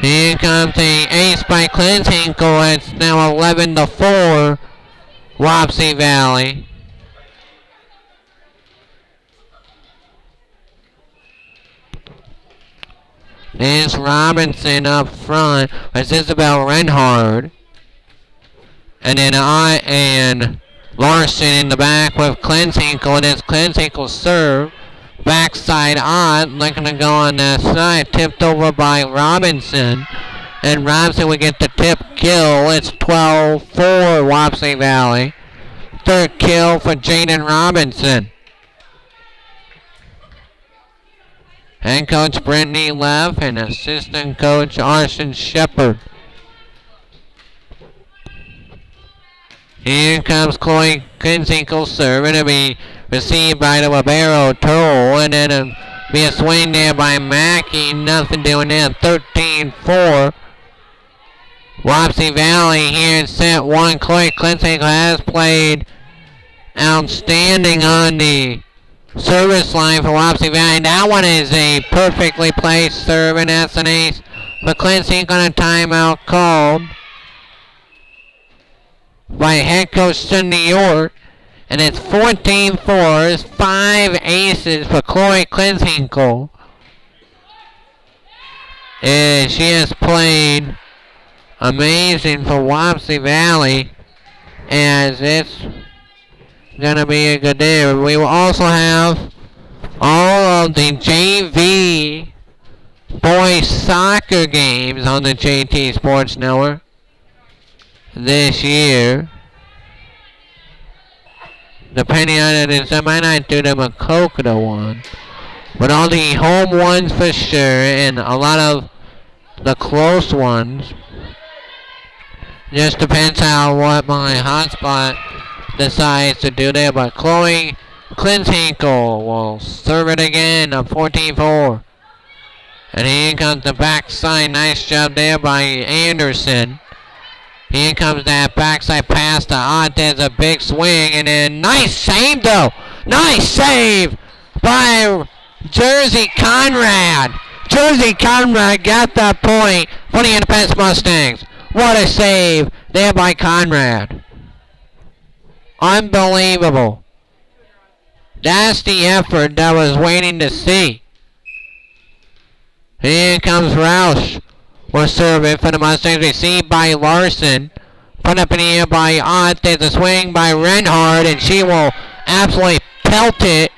Here comes the ace by Clintinkle. It's now 11-4. Wapsie Valley. There's Robinson up front. It's Isabel Renhard. And then and Larson in the back with Clintinkle. And it's Clintinkle's serve. Backside on, looking to go on that side. Tipped over by Robinson. And Robinson would get the tip kill. It's 12-4 Wapsie Valley. Third kill for Jaden Robinson. Head coach Brittany Leff and assistant coach Arson Shepard. Here comes Chloe Clintinkle serving to be received by the Libero Toll, and then it'll be a swing there by Mackey. Nothing doing there. 13-4. Wapsie Valley here in set one. Chloe Clintinkle has played outstanding on the service line for Wapsie Valley. That one is a perfectly placed serve, and that's an ace. But Clintinkle on a timeout called by head coach Cindy York. And it's 14-4. It's 5 aces for Chloe Clintinkle. And she has played amazing for Wapsie Valley, as it's gonna be a good day. We will also have all of the JV boys soccer games on the JT Sports Network this year. Depending on it, I might not do them a Kokoda one, but all the home ones for sure, and a lot of the close ones. Just depends on what my hotspot decides to do there. But Chloe Clintinkle will serve it again. Up 14-4. And here comes the backside. Nice job there by Anderson. Here comes that backside pass to Ott. There's a big swing. And then nice save though. Nice save by Jersey Conrad. Jersey Conrad got that point for the Independence Mustangs. What a save there by Conrad. Unbelievable. That's the effort that I was waiting to see. Here comes Roush. Will serve it for the Mustangs. Received by Larson. Put up in the air by Ott. There's a swing by Renhard, and she will absolutely pelt it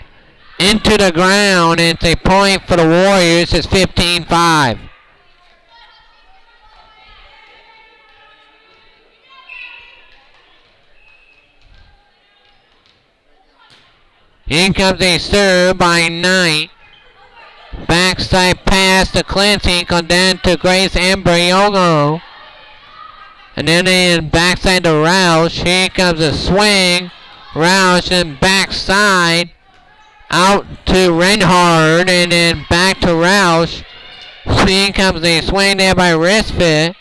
into the ground. It's a point for the Warriors. It's 15-5. Here comes a serve by Knight. Backside pass to Clintinkle, then to Grace Embriono. And then in backside to Roush. Here comes a swing. Roush and backside out to Renhard, and then back to Roush. So here comes a swing there by Wristfit.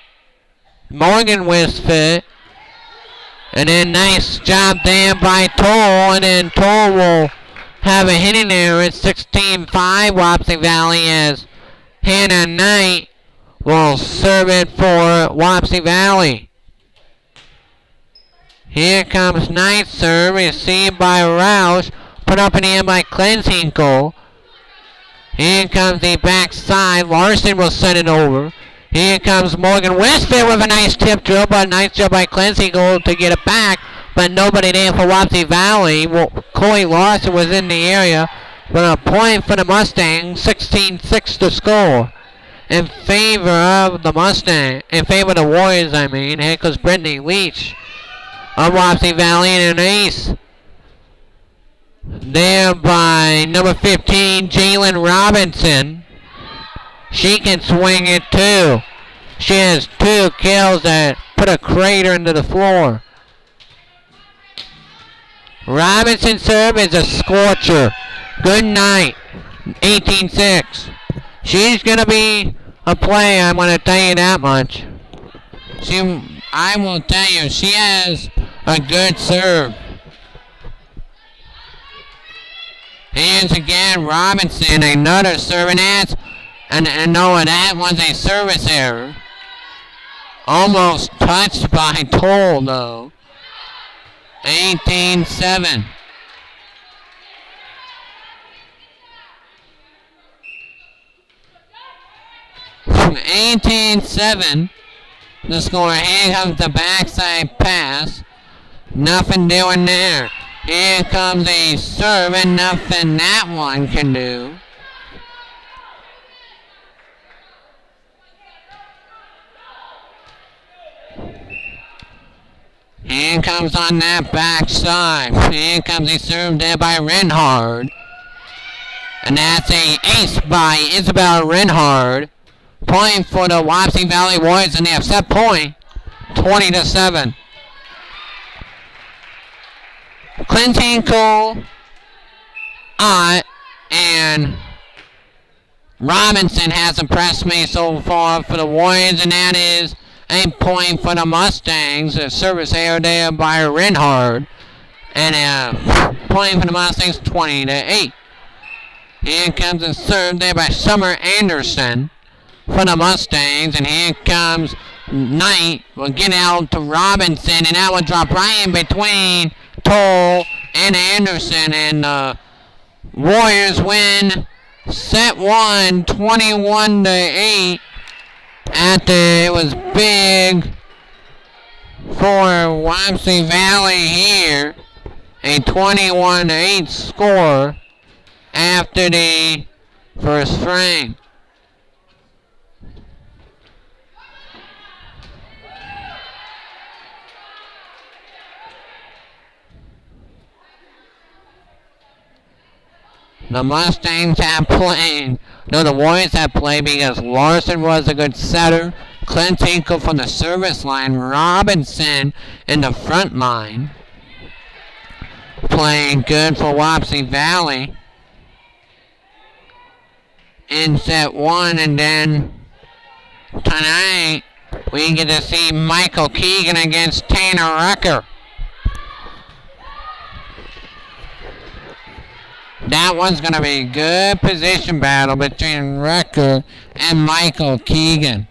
Morgan Wristfit. And then nice job there by Toll, and then Toll will have a hitting there at 16-5 Wapsie Valley, as Hannah Knight will serve it for Wapsie Valley. Here comes Knight's serve, received by Roush, put up in the air by Clintinkle. Here comes the backside. Larson will send it over. Here comes Morgan Westfield with a nice tip drill, but a nice job by Clintinkle to get it back. But nobody there for Wapsie Valley. Well, Chloe Larson was in the area. But a point for the Mustangs. 16-6 to score. In favor of the Mustangs. In favor of the Warriors, I mean. Here goes Brittany Leach of Wapsie Valley, and an ace there by number 15, Jalen Robinson. She can swing it too. She has 2 kills that put a crater into the floor. Robinson serve is a scorcher. Good night. 18-6. She's going to be a player, I'm going to tell you that much. I will tell you, she has a good serve. Here's again Robinson, another serve, and that's And no, that was a service error. Almost touched by Toll, though. 18-7. From 18-7, the score. Here comes the backside pass. Nothing doing there. Here comes a serve, and nothing that one can do. Here comes on that backside. Here comes a serve there by Renhard. And that's a ace by Isabel Renhard. Point for the Wapsie Valley Warriors, and they have set point 20-7. Clinton Cole and Robinson has impressed me so far for the Warriors, and that is a point for the Mustangs. A service error there by Renhard, and a point for the Mustangs, 20-8. Here comes a serve there by Summer Anderson for the Mustangs, and here comes Knight. Will get out to Robinson, and that will drop right in between Toll and Anderson, and the Warriors win set 1, 21-8. After it was big for Wapsie Valley here, a 21-8 score after the first frame. The Mustangs have played. No, the Warriors have played because Larson was a good setter. Clint Tinkle from the service line. Robinson in the front line. Playing good for Wapsie Valley in set 1, and then tonight we get to see Michael Keegan against Tanner Rucker. That one's going to be a good position battle between Rucker and Michael Keegan.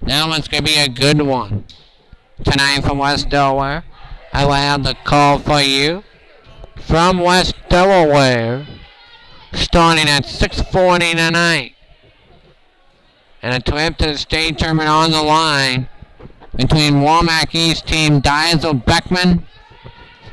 That one's going to be a good one. Tonight from West Delaware, I will have the call for you from West Delaware, starting at 6:40 tonight. And a trip to the state tournament on the line between Womack East team Diesel Beckman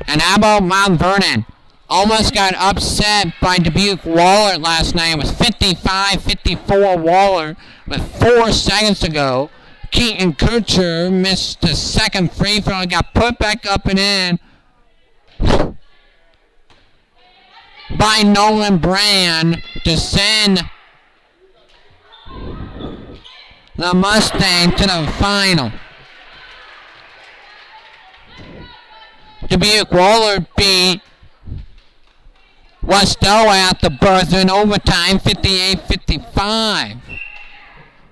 and how about Mount Vernon? Almost got upset by Dubuque Waller last night. It was 55-54 Waller with 4 seconds to go. Keaton Kutcher missed the second free throw and got put back up and in by Nolan Brand to send the Mustang to the final. Dubuque Waller beat West Delaware at the buzzer in overtime, 58-55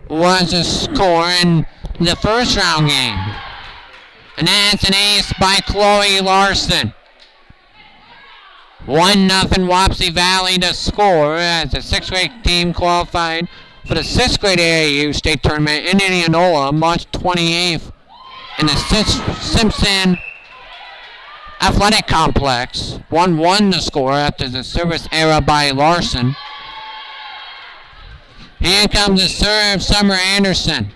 was the score in the first round game. And that's an ace by Chloe Larson. 1-0 Wapsie Valley to score as the 6th grade team qualified for the 6th grade AAU state tournament in Indianola March 28th in the Simpson Athletic Complex. 1-1 to score after the service error by Larson. Here comes the serve, Summer Anderson.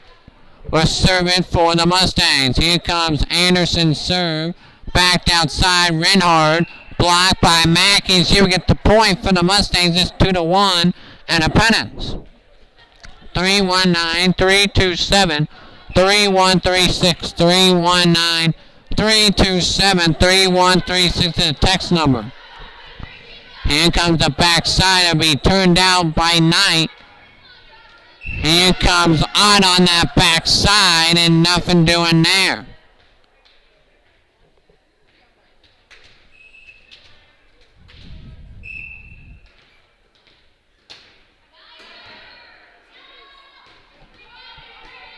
We're serving for the Mustangs. Here comes Anderson's serve. Backed outside, Renhard. Blocked by Mackey. Here we get the point for the Mustangs. It's 2-1 and a pennant. 319, 327, 3136, 319. 327-3136 is the text number. Here comes the backside. It'll be turned down by Knight. Here comes Ott on that backside, and nothing doing there.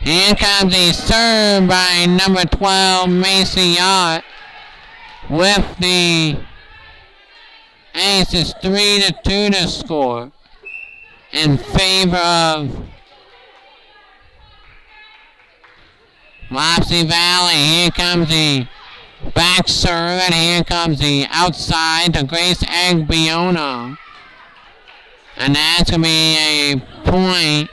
Here comes a serve by number 12, Macy Yacht, with the ace. It's 3-2 to score in favor of Wapsie Valley. Here comes the back serve, and here comes the outside to Grace Agbiono. And that's going to be a point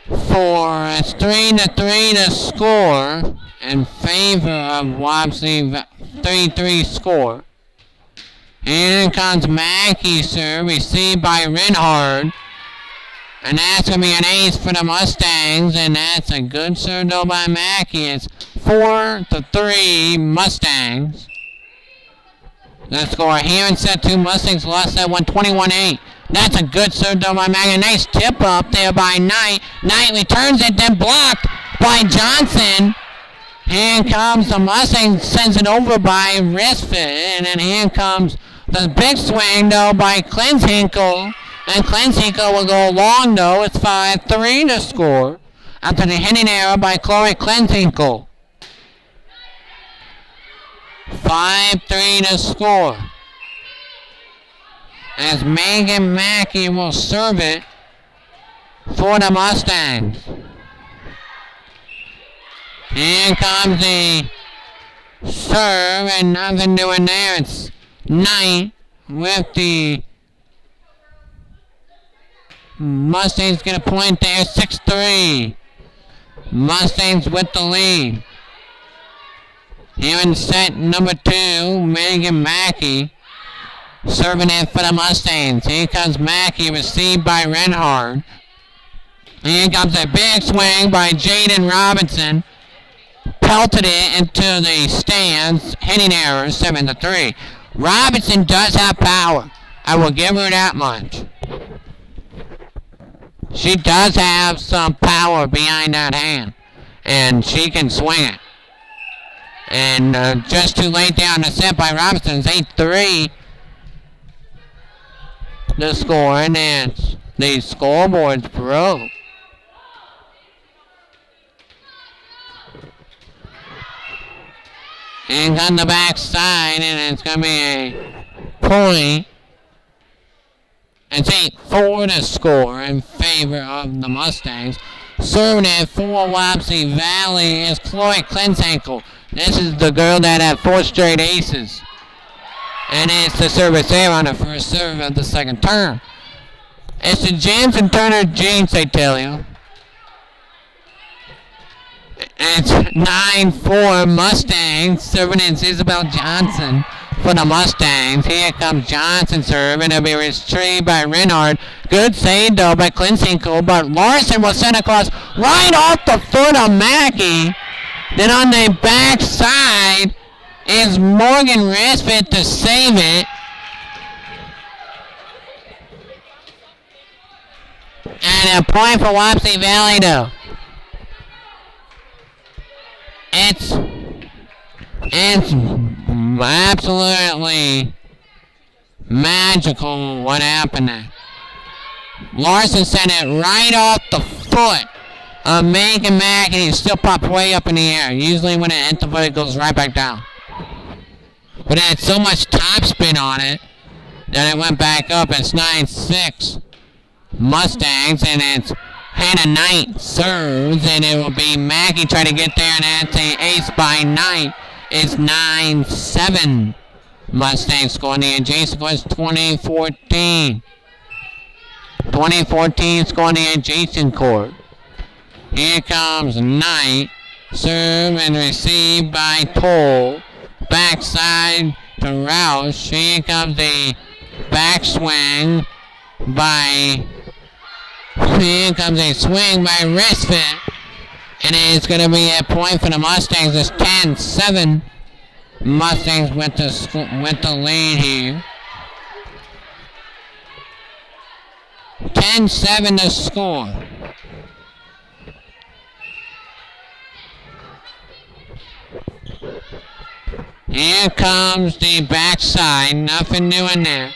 for it's 3-3 to score in favor of Wapsie 3-3 score. Here comes Mackey's serve, received by Reinhardt. And that's going to be an ace for the Mustangs, and that's a good serve though by Mackey. It's 4-3 Mustangs. The score here in set 2, Mustangs lost that one 21-8. That's a good serve though by Mackey. A nice tip up there by Knight. Knight returns it, then blocked by Johnson. Here comes the Mustangs, sends it over by Risford. And then here comes the big swing though by Klenshinkle. And Klenshinkle will go long though. It's 5-3 to score after the hitting error by Chloe Klenshinkle. 5-3 to score. As Megan Mackey will serve it for the Mustangs. Here comes the serve, and nothing doing there. It's Knight with the Mustangs get a point there, 6-3. Mustangs with the lead. Here in set number 2, Megan Mackey serving it for the Mustangs. Here comes Mackey, received by Reinhardt. Here comes a big swing by Jaden Robinson. Pelted it into the stands. Hitting error, 7-3. Robinson does have power. I will give her that much. She does have some power behind that hand. And she can swing it. And just too late down the set by Robinson. It's 8-3. The score, and it's the scoreboard's broke. And on the back side, and it's going to be a point. It's 8-4 to score in favor of the Mustangs. Serving it for Wapsie Valley is Chloe Klenshinkle. This is the girl that had 4 straight aces. And it's the service there on the first serve of the second term. It's the James and Turner Jeans, I tell you. It's 9-4 Mustangs. Serving it is Isabel Johnson for the Mustangs. Here comes Johnson serving. It'll be retrieved by Reinhardt. Good save though by Klenshinkle, but Larson will send across right off the foot of Mackey. Then on the back side is Morgan Risford to save it. And a point for Wapsie Valley though. It's absolutely magical what happened there. Larson sent it right off the foot of Megan Mackey. It still popped way up in the air. Usually when it hits the foot, it goes right back down. But it had so much topspin on it that it went back up. It's 9-6 Mustangs, and it's Hannah Knight serves, and it will be Mackey trying to get there, and that's an ace by Knight. It's 9-7 Mustangs scoring. The adjacent was 2014. 2014 scoring the adjacent court. Here comes Knight. Serve and receive by Toll. Backside to Roush. Here comes the backswing by... Here comes a swing by Risford. And it's going to be a point for the Mustangs. It's 10-7. Mustangs with the lead here. 10-7 to score. Here comes the backside. Nothing new in there.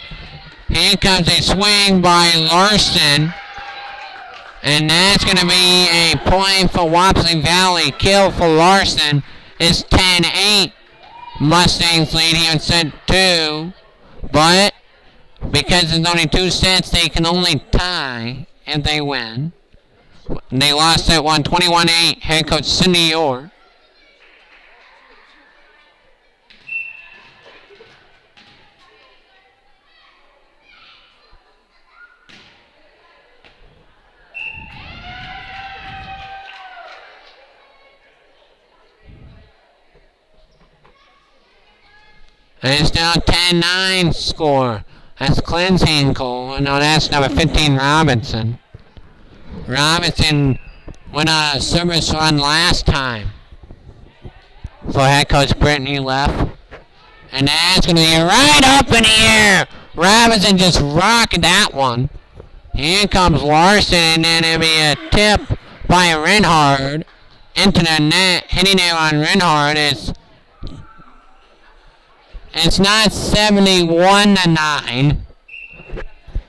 Here comes a swing by Larson. And that's going to be a point for Wapsie Valley. Kill for Larson. It's 10-8. Mustangs lead here in set 2. But Because there's only 2 sets, they can only tie if they win. They lost at 21-8. Head coach Cindy Orr. And it's now 10-9 score. That's Clinton. No, that's number 15, Robinson. Robinson went on a service run last time for head coach Brittany Leff. And that's going to be right up in the air. Robinson just rocked that one. Here comes Larson, and then it'll be a tip by Renhard into the net. Hitting it on Renhard. It's not 71-9.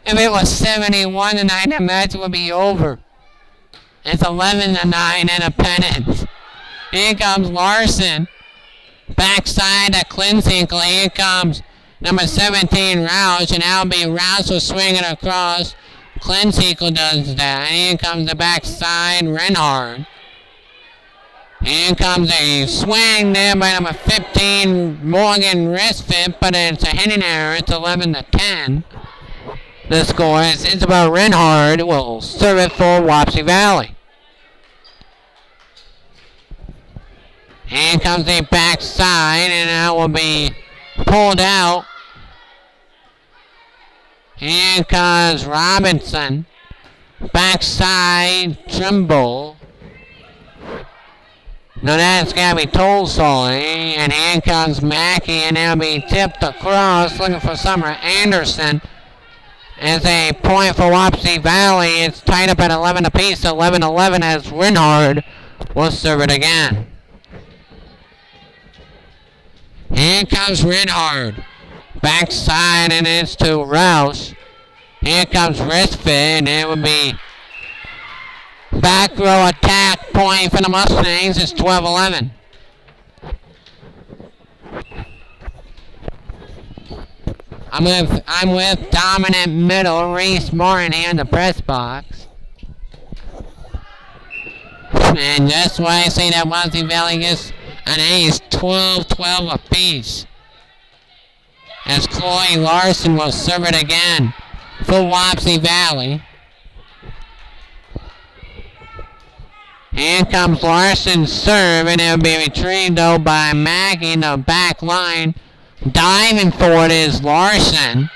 If it was 71-9, the match would be over. It's 11-9 and a pennant. Here comes Larson. Backside to Clinton. Here comes number 17, Roush, and that'll be Roush will swing it across. Clinton does that. And here comes the backside, Renhard. Here comes a swing there by number 15, Morgan Risfit, but it's a hitting error. It's 11-10. The score is Isabel Renhard will serve it for Wapsie Valley. Here comes the backside, and that will be pulled out. Here comes Robinson. Backside, Trimble. No, that's got to be Tolstoy. And here comes Mackey, and that'll be tipped across, looking for Summer Anderson. As a point for Wapsie Valley, it's tied up at 11 apiece, 11-11 as Renhard will serve it again. Here comes Renhard. Backside, and it's to Rouse. Here comes Risfit, and it will be back row attack point for the Mustangs. It's 12-11. I'm with dominant middle, Reese Martin here in the press box. And that's why I say that Wapsie Valley gets an ace, 12-12 apiece. As Chloe Larson will serve it again for Wapsie Valley. Here comes Larson's serve, and it'll be retrieved though by Maggie in the back line. Diving for it is Larson.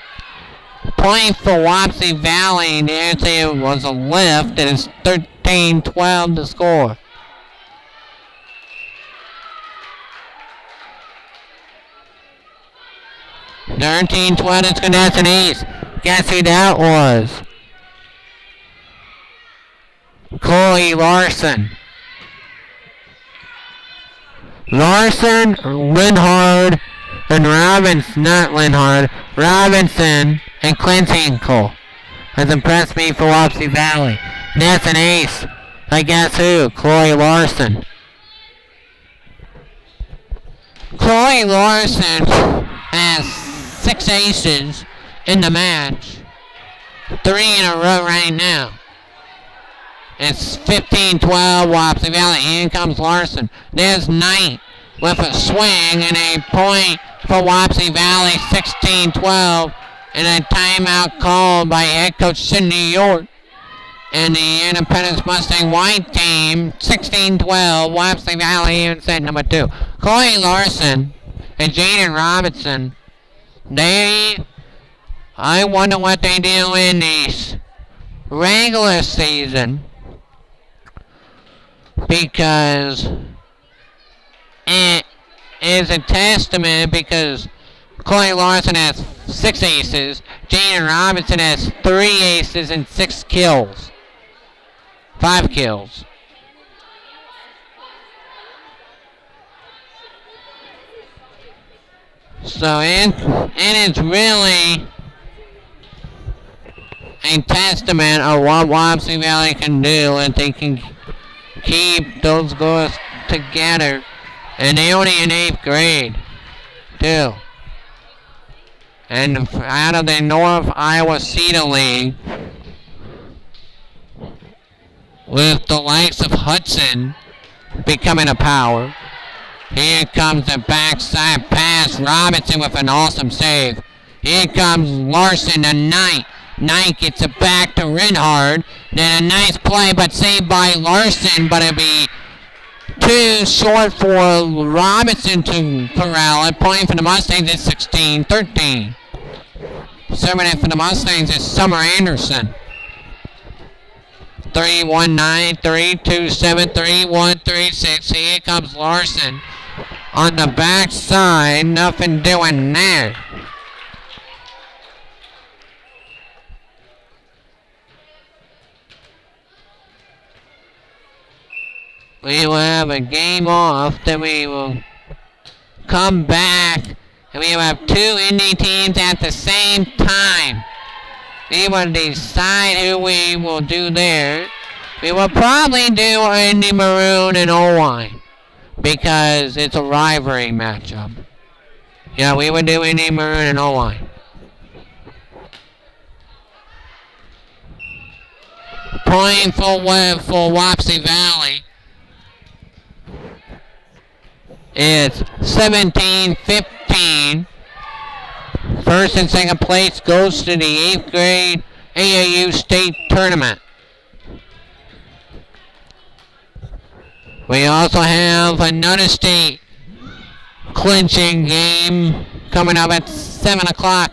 Point for Wapsie Valley. There was a lift, and it's 13-12 to score. That's an ace. Guess who that was? Chloe Larson. Larson, Renhard, and Robinson, not Renhard, Robinson and Clinton has impressed me for Wapsie Valley. That's an ace. I guess who? Chloe Larson. Chloe Larson has 6 aces in the match. 3 in a row right now. It's 15-12 Wapsie Valley. In comes Larson. There's Knight with a swing and a point for Wapsie Valley. 16-12. And a timeout called by head coach Cindy York. And the Independence Mustang White team. 16-12 Wapsie Valley in set number 2. Chloe Larson and Jaden Robinson. I wonder what they do in the regular season, because it is a testament, because Chloe Larson has 6 aces, Jaden Robinson has 3 aces and 6 kills. 5 kills. So it is really a testament of what Wapsie Valley can do if they can keep those girls together. And they only in 8th grade, too. And out of the North Iowa Cedar League, with the likes of Hudson becoming a power. Here comes the backside pass. Robinson with an awesome save. Here comes Larson to Knight. Knight gets it back to Rinhard. Then a nice play, but saved by Larson. But it'll be too short for Robinson to corral it. Point for the Mustangs is 16-13. Serving it for the Mustangs is Summer Anderson. 3-1-9, 3-2-7, 3-1-3-6. Here comes Larson on the backside. Nothing doing there. We will have a game off. Then we will come back. And we will have two Indy teams at the same time. We will decide who we will do there. We will probably do Indy Maroon and Owine because it's a rivalry matchup. Yeah, we would do Indy Maroon and Owine. Point for Wapsie Valley. It's 17-15. First and second place goes to the 8th grade AAU state tournament. We also have another state clinching game coming up at 7 o'clock.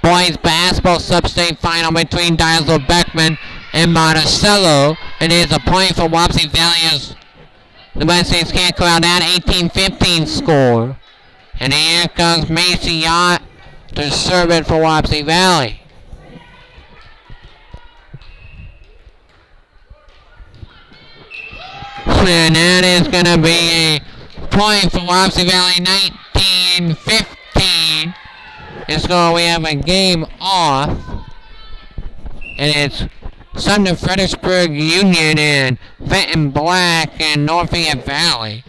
Boys basketball sub-state final between Dysel Beckman and Monticello. And it is a point for Wapsie Valley as the Mustangs can't go out that 18-15 score. And here comes Macy Yacht to serve it for Wapsie Valley. And that is going to be a point for Wapsie Valley, 19-15. And so we have a game off. And it's Sumner Fredericksburg Union and Fenton Black and Norfolk Valley.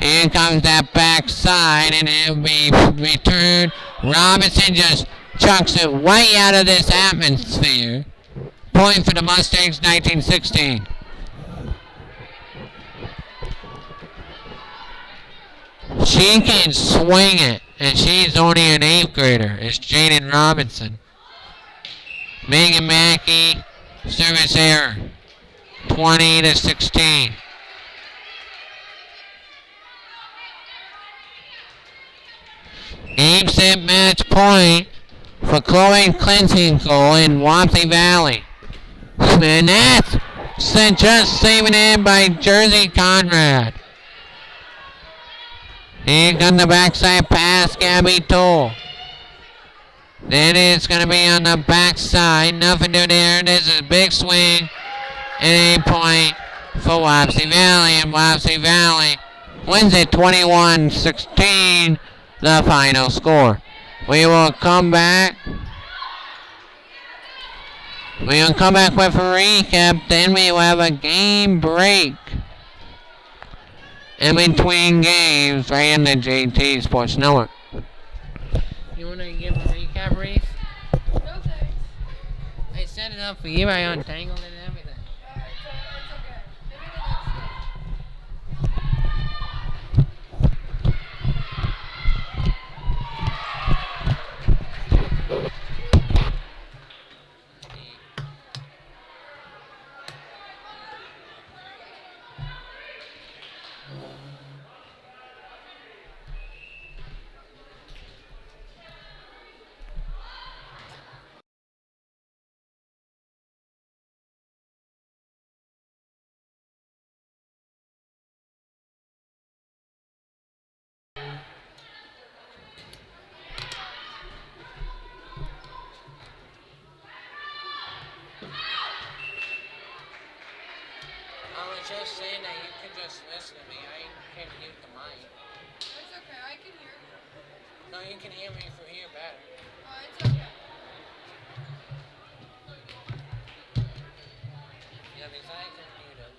Here comes that backside, and it'll be returned. Robinson just chucks it way out of this atmosphere. Point for the Mustangs, 19-16. She can swing it, and she's only an 8th grader. It's Jaden Robinson. Megan Mackey, service error, 20-16. Game, set, match point for Chloe Clinton-Cole in Wapsie Valley. And that's just saving it by Jersey Conrad. Here comes the backside pass, Gabby Toll. Then it's going to be on the backside. Nothing to do there. This is a big swing. And a point for Wapsie Valley. And Wapsie Valley wins it 21-16. The final score. We will come back. We will come back with a recap. Then we will have a game break in between games right in the JT Sports Network. You want to give a recap, Reese? No thanks. I set it up for you. I untangled it and everything. It's okay. Maybe the next game. I was just saying that you can just listen to me. I can't mute the mic. It's okay. I can hear you. No, you can hear me from here better. It's okay. Yeah, because I can mute it.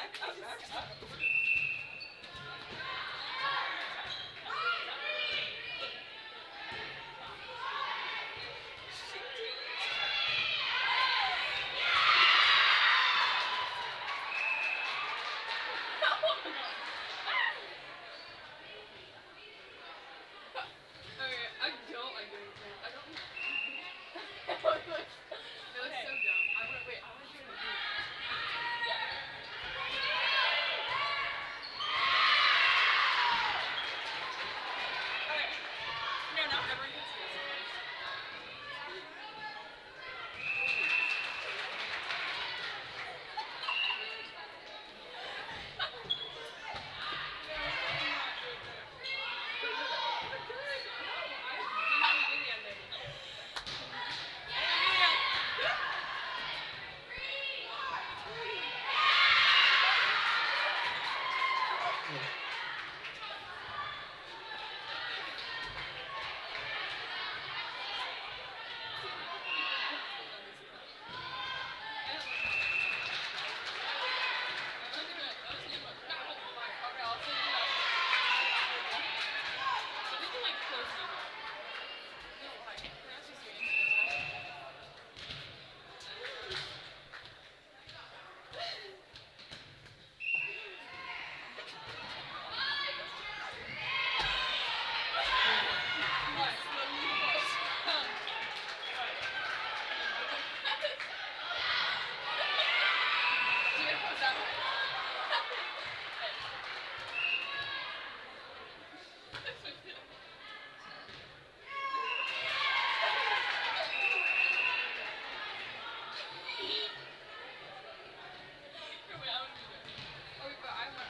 Okay, I don't like doing this. I don't. It looks so dumb. I want to wait. I want to do it in a group. Okay. No, not everyone can see us.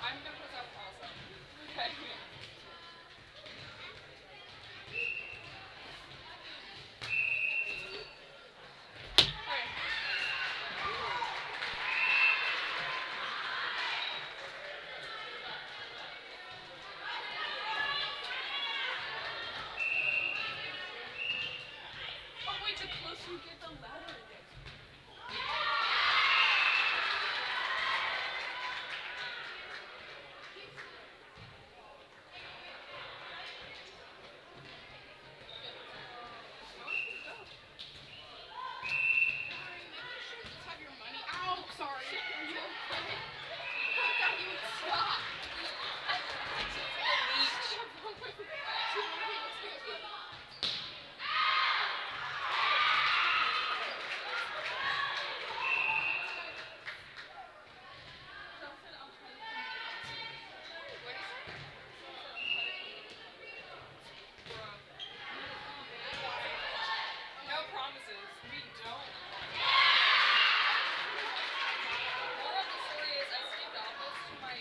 I'm gonna put that also. Okay. Oh wait, the closer you get, the louder it gets. Have your money. Ow, sorry. Are you okay? I thought you would stop. No promises. We don't. Moral of the story is I saved almost to my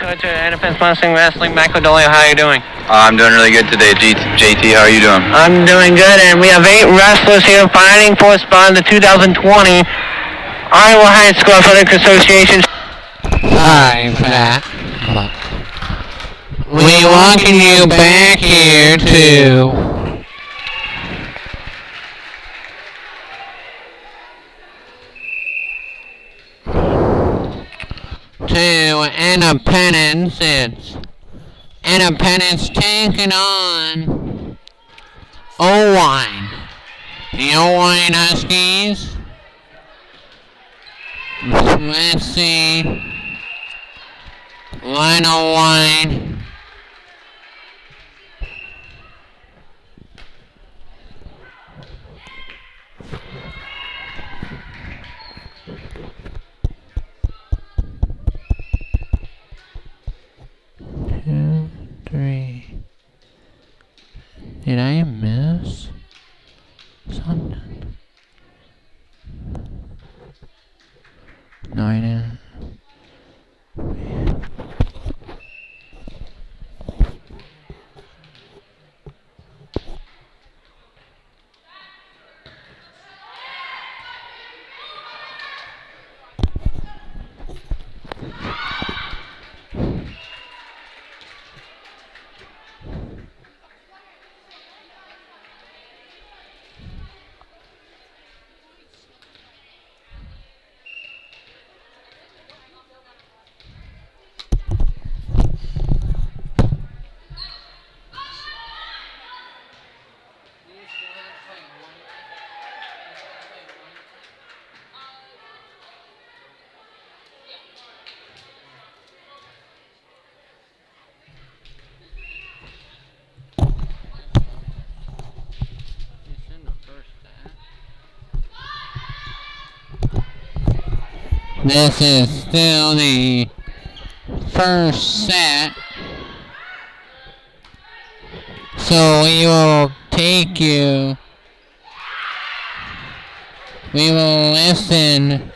Coach at Independence Wrestling, Michael Dolio. How are you doing? I'm doing really good today, JT. How are you doing? I'm doing good, and we have 8 wrestlers here fighting for a spot in the 2020 Iowa High School Athletic Association. Sorry for that. We welcome you back here to Independence. It's Independence taking on Owine. The Owine Huskies. Let's see. Line Owine. Did I miss something? No, I didn't. This is still the first set. So we will listen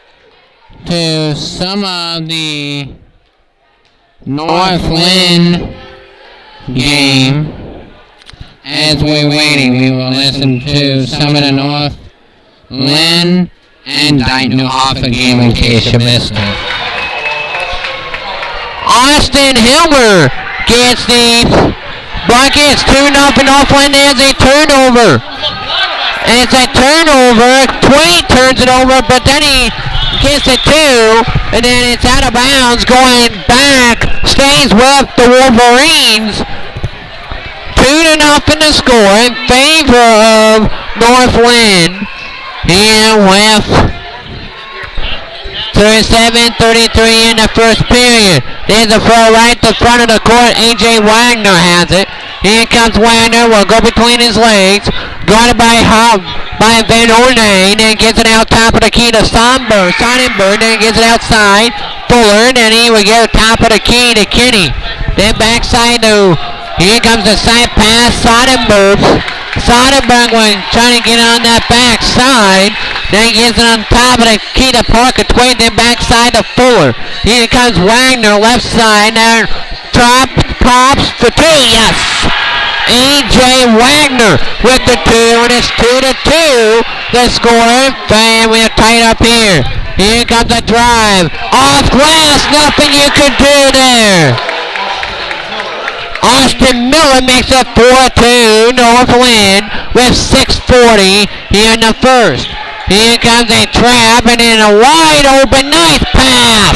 to some of the Northland game. As we're waiting, we will listen to some of the Northland and Dayton New Hoffa game in case you missed it. Austin Hilmer gets the buckets, 2-0 Northland. There's a turnover. And it's a turnover. Twain turns it over, but then he gets it 2, and then it's out of bounds, going back, stays with the Wolverines. 2-0 the score in favor of Northland. Here with 37-33 in the first period. There's a throw right to front of the court. A.J. Wagner has it. Here comes Wagner. Will go between his legs. Guarded by Van Ornay. Then gets it out top of the key to Sonnenberg. Then gets it outside. Fuller. Then he will go top of the key to Kinney. Then backside to... Here comes the side pass. Sonnenberg was trying to get on that backside. Then gets it on top of the key to Parker Twain. Then backside to Fuller. Here comes Wagner, left side. There, pops for 2. Yes! A.J. Wagner with the 2, and it's 2-2. The score, and we're tight up here. Here comes the drive. Off glass, nothing you could do there. Austin Miller makes it 4-2 Northland with 6:40 here in the first. Here comes a trap and then a wide open nice pass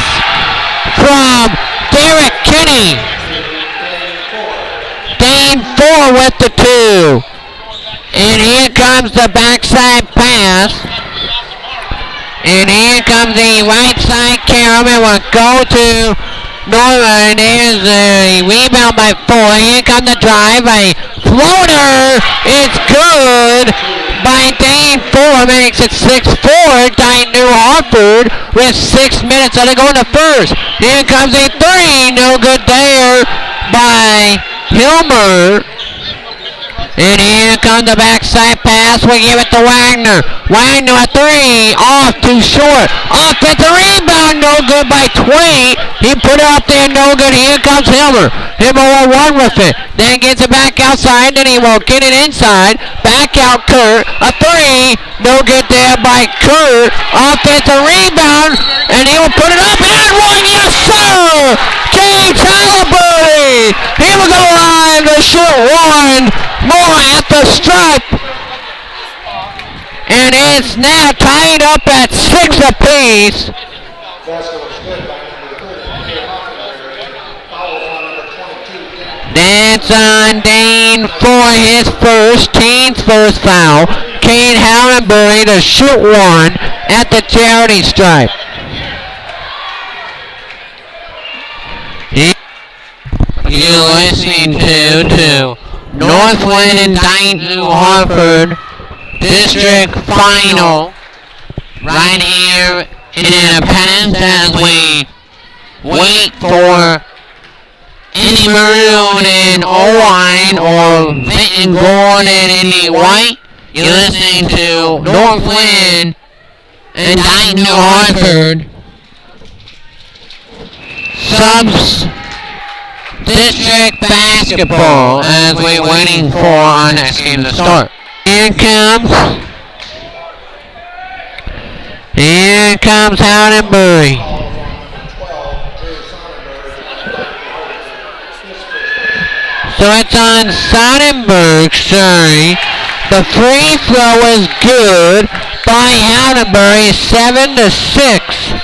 from Derek Kinney. Game 4 with the 2. And here comes the backside pass. And here comes the right side carry. Will go to Northern. There's a rebound by Fuller. Here comes the drive. A floater. It's good by Dane Fuller. Makes it 6-4. Dayton New Hartford with 6 minutes to go in the first. Here comes a 3. No good there by Hilmer. And here comes the backside pass. We give it to Wagner. Wagner a 3. Off too short. Offensive rebound. no good by Twait. He put it up there, no good. Here comes Hilmer. Hilmer will run with it. Then gets it back outside. Then he will get it inside. Back out Kurt. A three. No good there by Kurt. Offensive rebound. And he will put it up and one. Yes, sir. James Halliburton. He will go line to shoot one more at the stripe. And it's now tied up at 6 apiece. That's on Dane for his team's first foul. Kane Hallenberry to shoot one at the charity stripe. You're listening to Northland and Dayton New Hartford District Final right here in Independence as we wait for Indy Maroon and Owine or Vinton Gold and Indy White. You're listening to Northland and Dayton New Hartford Subs District Basketball as we're waiting for our next game to start. Here comes Hallenberry. So it's on Sonnenberg, sorry. The free throw is good by Hallenberry, 7-6.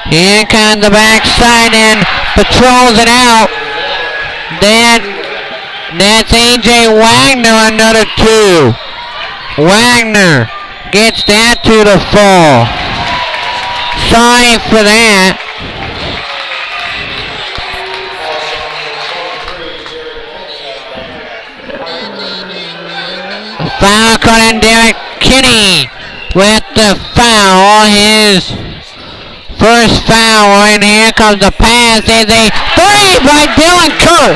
Here comes the backside and patrols it out. That's A.J. Wagner, another two. Wagner gets that to the fall. Sorry for that. Foul caught in Derek Kinney with the foul. His first foul, and here comes the pass. There's a three by Dylan Kurt.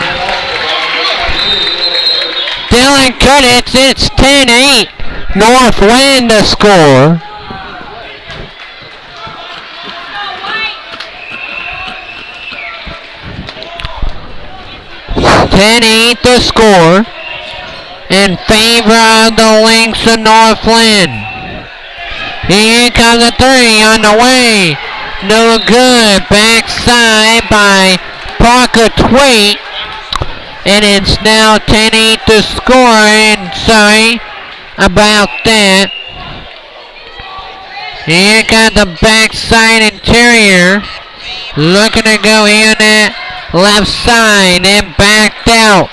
Dylan Kurt, it's 10-8. Northland to score. To score in favor of the Lynx of Northland. Here comes a three on the way. No good. Backside by Parker Twait. And it's now 10-8 to score. And sorry about that. Here comes the backside interior. Looking to go here on that left side and backed out.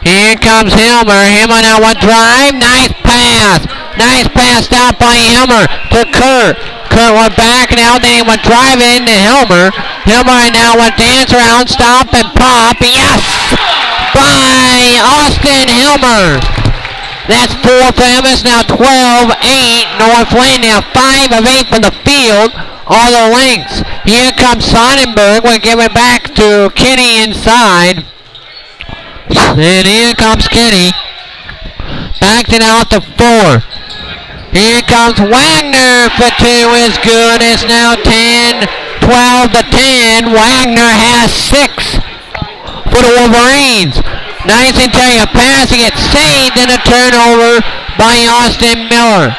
Here comes Hilmer. Hilmer now one drive. Nice pass. Nice pass out by Hilmer to Kurt. Kurt went back now. Then he went driving to Hilmer. Hilmer now went dance around, stop and pop. Yes! By Austin Hilmer. That's 4 for him. It's now 12-8. Northland now 5 of 8 from the field. All the lengths. Here comes Sonnenberg. We'll give it back to Kenny inside. And here comes Kenny. Backs it out to 4. Here comes Wagner for 2 is good. It's now 12-10. Wagner has 6 for the Wolverines. Nice interior pass. He gets saved and a turnover by Austin Miller.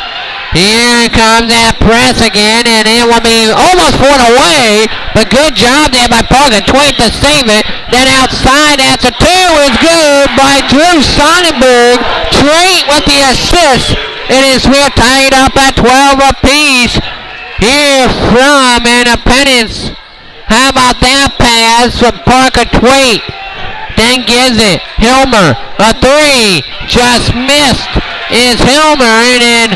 Here comes that press again, and it will be almost put away, but good job there by Parker Twait to save it. Then outside, that's a 2 is good by Drew Sonnenberg. Twait with the assist. It is we're tied up at 12 apiece. Here from Independence. How about that pass from Parker Twait? Then gives it. Hilmer, a 3, just missed. Is Hilmer, and then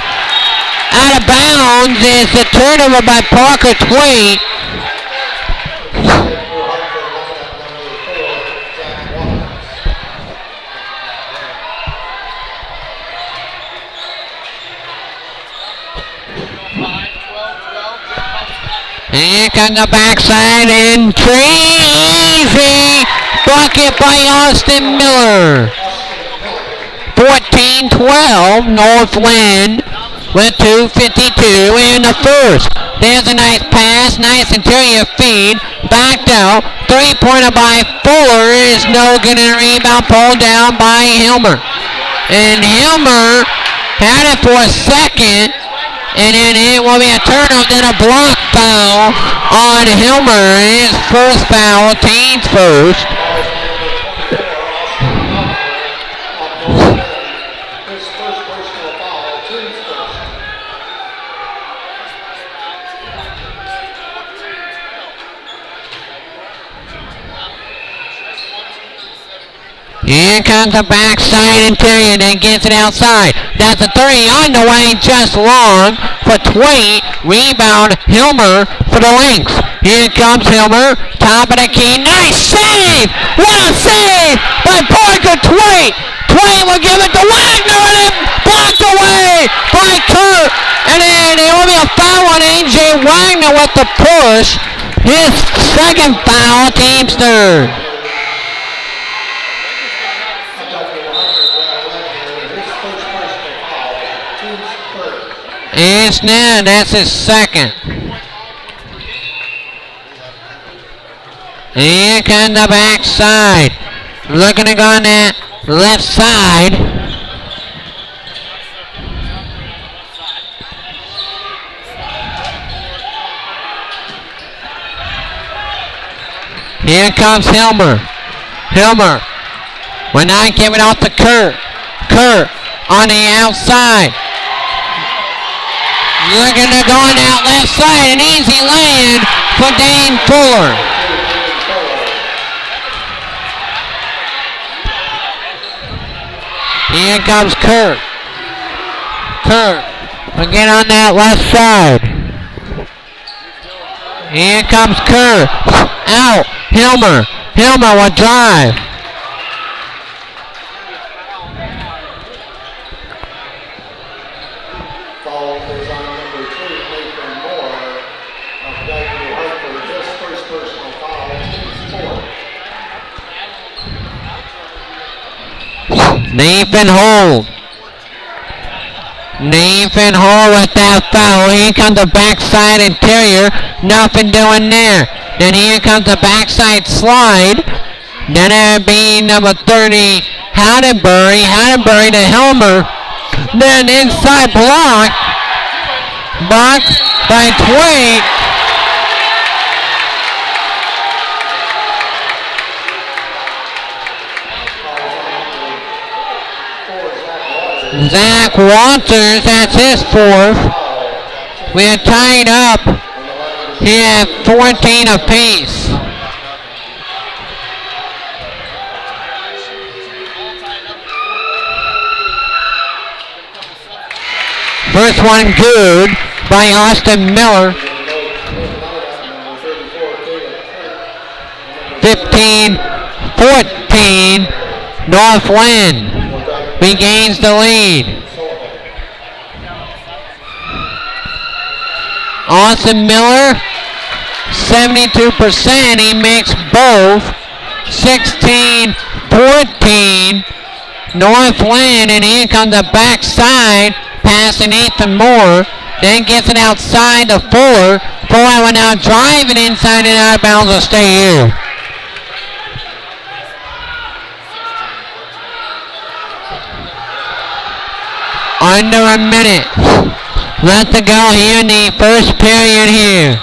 out of bounds is the turnover by Parker Twait. Here comes the backside and easy bucket by Austin Miller. 14-12, Northland with 2:52 in the first. There's a nice pass, nice interior feed, backed out. Three-pointer by Fuller is no good, and a rebound pulled down by Hilmer. And Hilmer had it for a second, and then it will be a turnover, then a block foul on Hilmer. His first foul, team's first. Here comes the backside interior, then gets it outside. That's a three on the way, just long for Twait. Rebound, Hilmer for the Lynx. Here comes Hilmer, top of the key. Nice save! What a save by Parker Twait! Twait will give it to Wagner, and then blocked away by Kurt. And then there will be a foul on A.J. Wagner with the push. His second foul, team's third. It's now, that's his second. Here comes the backside. Looking to go on that left side. Here comes Hilmer. Hilmer will not give it off to Kurt. Kurt on the outside. Looking to go on that left side, an easy land for Dane Fuller. Here comes Kurt. Kurt will get on that left side. Here comes Kurt. Out. Hilmer. Hilmer will drive. Nathan Hall. Nathan Hall with that foul. Here comes the backside interior. Nothing doing there. Then here comes the backside slide. Then it'll be number 30, Hadenbury. Hadenbury to Hilmer. Then inside block. Blocked by Twait. Zach Walters, that's his fourth. We're tied up here at 14 apiece. First one good by Austin Miller. 15-14, Northland regains the lead. Austin Miller, 72%. He makes both. 16-14, Northland, and here comes the backside, passing Nathan Moore. Then gets it outside to Fuller. Fuller will now drive it inside and out of bounds will stay here. Under a minute left to go here in the first period here.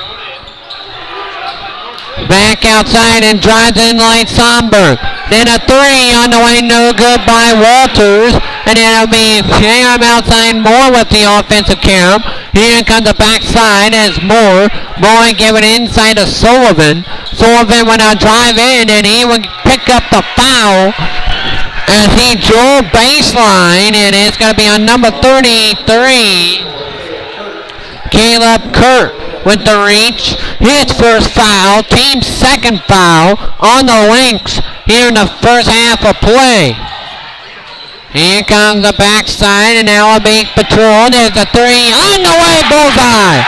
Back outside and drives in like Somberg. Then a three on the way, no good by Walters. And then it'll be Carum outside Moore with the offensive carom. Here comes the backside as Moore. Moore give it inside to Sullivan. Sullivan will now drive in and he will pick up the foul as he drove baseline, and it's going to be on number 33, Caleb Kurt with the reach. His first foul, team's second foul on the Lynx here in the first half of play. Here comes the backside, and now a big patrol. There's a three on the way, bullseye.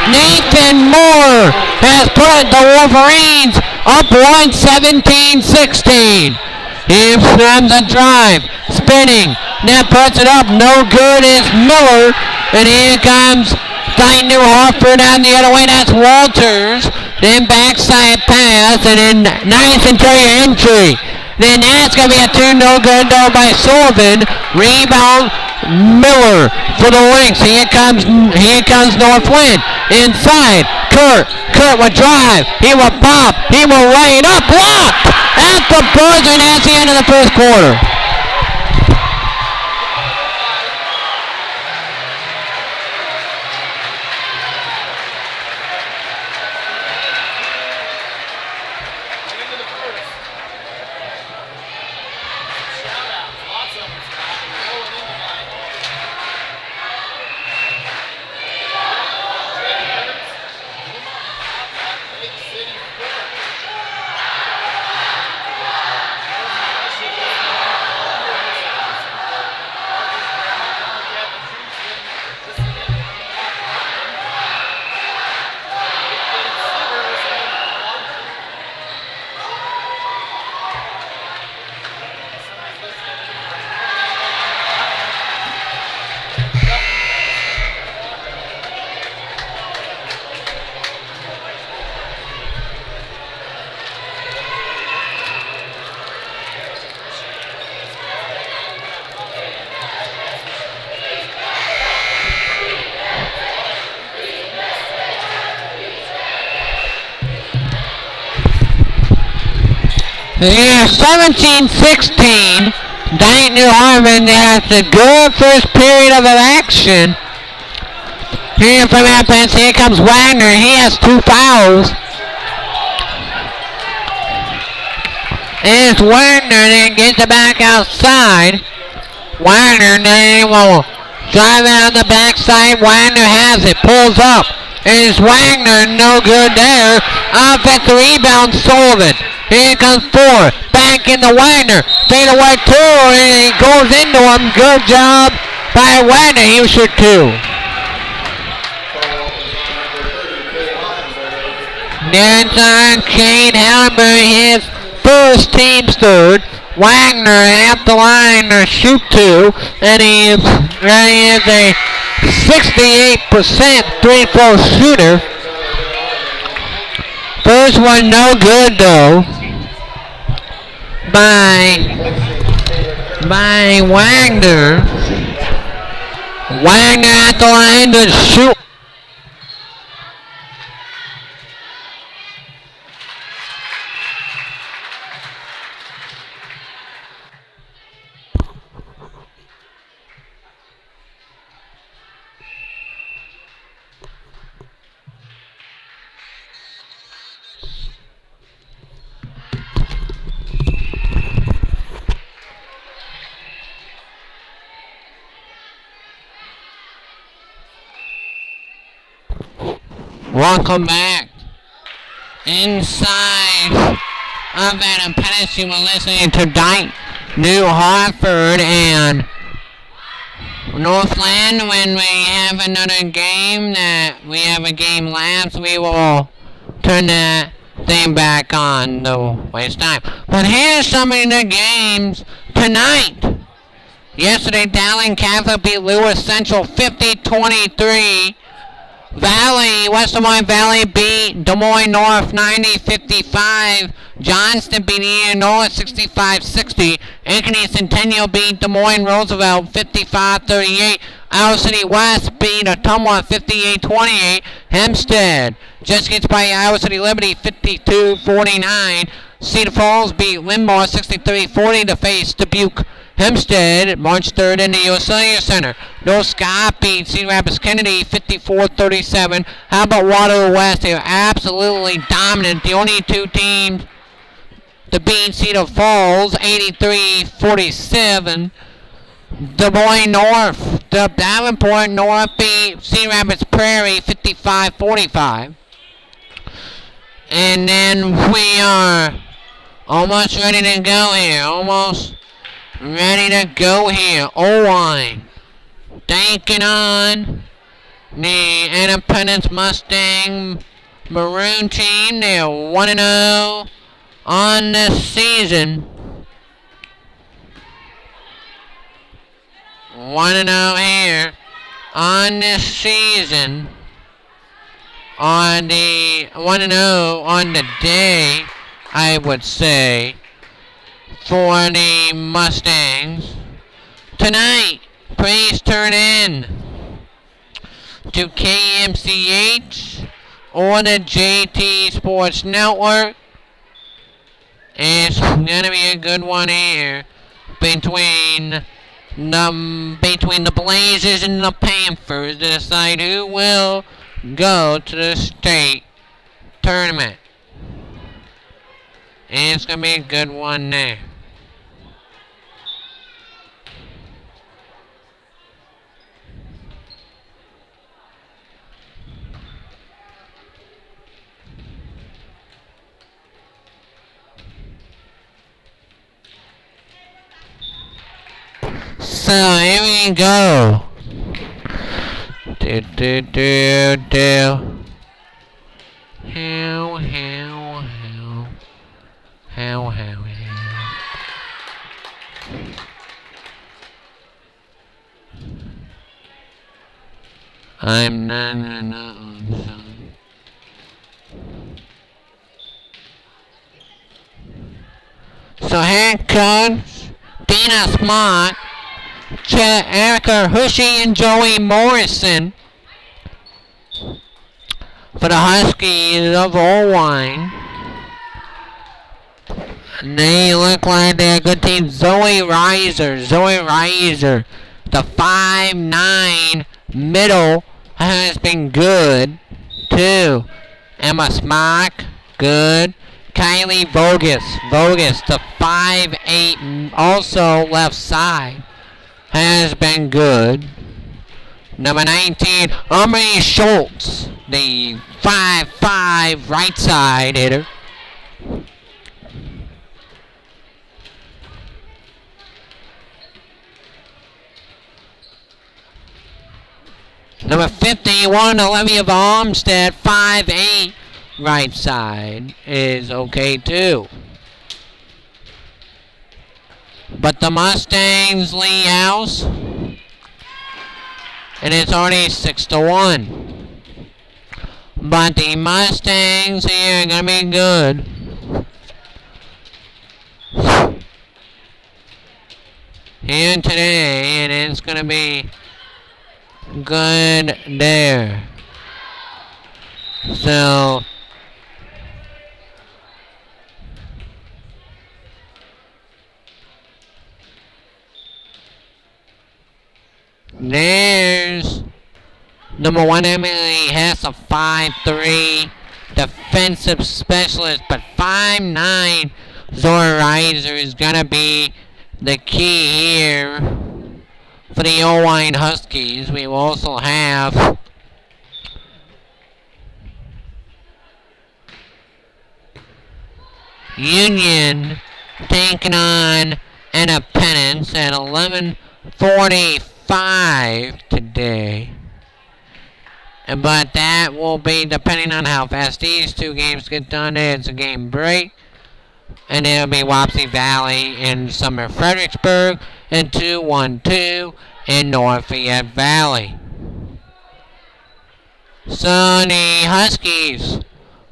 Nathan Moore has put the Wolverines up 117-16. Here comes a drive, spinning. Now puts it up, no good is Miller. And here comes Dyke New Hartford on the other way, that's Walters. Then backside pass, and then nice interior entry. Then that's going to be a 2 no good though by Sullivan. Rebound Miller for the Lynx. Here comes Northwind. Inside. Kurt will drive. He will pop. He will lay it up. Blocked at the buzzer, and that's the end of the first quarter. Yeah, 17-16. Dyke New Hartford has a good first period of action. Here from offense, here comes Wagner. He has 2 fouls. It's Wagner that gets it back outside. Wagner then will drive it on the backside. Wagner has it, pulls up. It's Wagner, no good there. Offensive rebound, Sullivan. Here comes 4. Back into Wagner. Fade away 2, and he goes into him. Good job by Wagner. He will shoot 2. That's on Kane Halber, his first, team's third. Wagner at the line to shoot 2, and he is a 68% 3-point shooter. First one no good though by Wagner. Wagner at the line to shoot. Welcome back. Inside of Independence, you were listening to Dyke New Hartford and Northland. When we have another game that we have a game lapse, we will turn that thing back on. No waste time. But here's some of the games tonight. Yesterday, Dowling Catholic beat Lewis Central 50-23. West Des Moines Valley beat Des Moines North 90-55. Johnston beat Indiana North 65-60. Ankeny Centennial beat Des Moines Roosevelt 55-38. Iowa City West beat Ottumwa 58-28. Hempstead just gets by Iowa City Liberty 52-49. Cedar Falls beat Limball 63-40 to face Dubuque. Hempstead, March 3rd in the U.S. Cellular Center. North Scott beat Cedar Rapids Kennedy 54-37. How about Waterloo West? They are absolutely dominant. The only two teams to beat Cedar Falls 83-47. Des Moines North, the Davenport North beat Cedar Rapids Prairie 55-45. And then we are almost ready to go here. Ready to go here. O-line. Taking on The Independence Mustang Maroon team, they're 1-0 on this season. 1-0 here on this season. On the 1-0 on the day, I would say, for the Mustangs. Tonight, please turn in to KMCH or the JT Sports Network. It's gonna be a good one here between the Blazers and the Panthers to decide who will go to the state tournament. And it's gonna be a good one there. So here we go. How. I'm not son. So here comes Dina Smart, Erica Hushy, and Joey Morrison for the Huskies of Irvine. They look like they're a good team. Zoe Reiser, the 5'9" middle has been good too. Emma Smock, good. Kylie Vogus, the 5'8", also left side, has been good. Number 19, Omri Schultz, the 5'5" right side hitter. Number 51, Olivia Armstead, 5'8", right side, is okay too. But the Mustangs lead house, and it's already 6-1. But the Mustangs here are gonna be good. Here today, and it's gonna be good there. So there's number 1 Emily Hess, a 5'3" defensive specialist, but 5'9" Zora Reiser is gonna be the key here for the Irvine Huskies. We will also have Union taking on Independence at 11:45 today. But that will be depending on how fast these two games get done. It's a game break. And it'll be Wapsie Valley in Summer Fredericksburg and 2-1-2 in North Fayette Valley. So the Huskies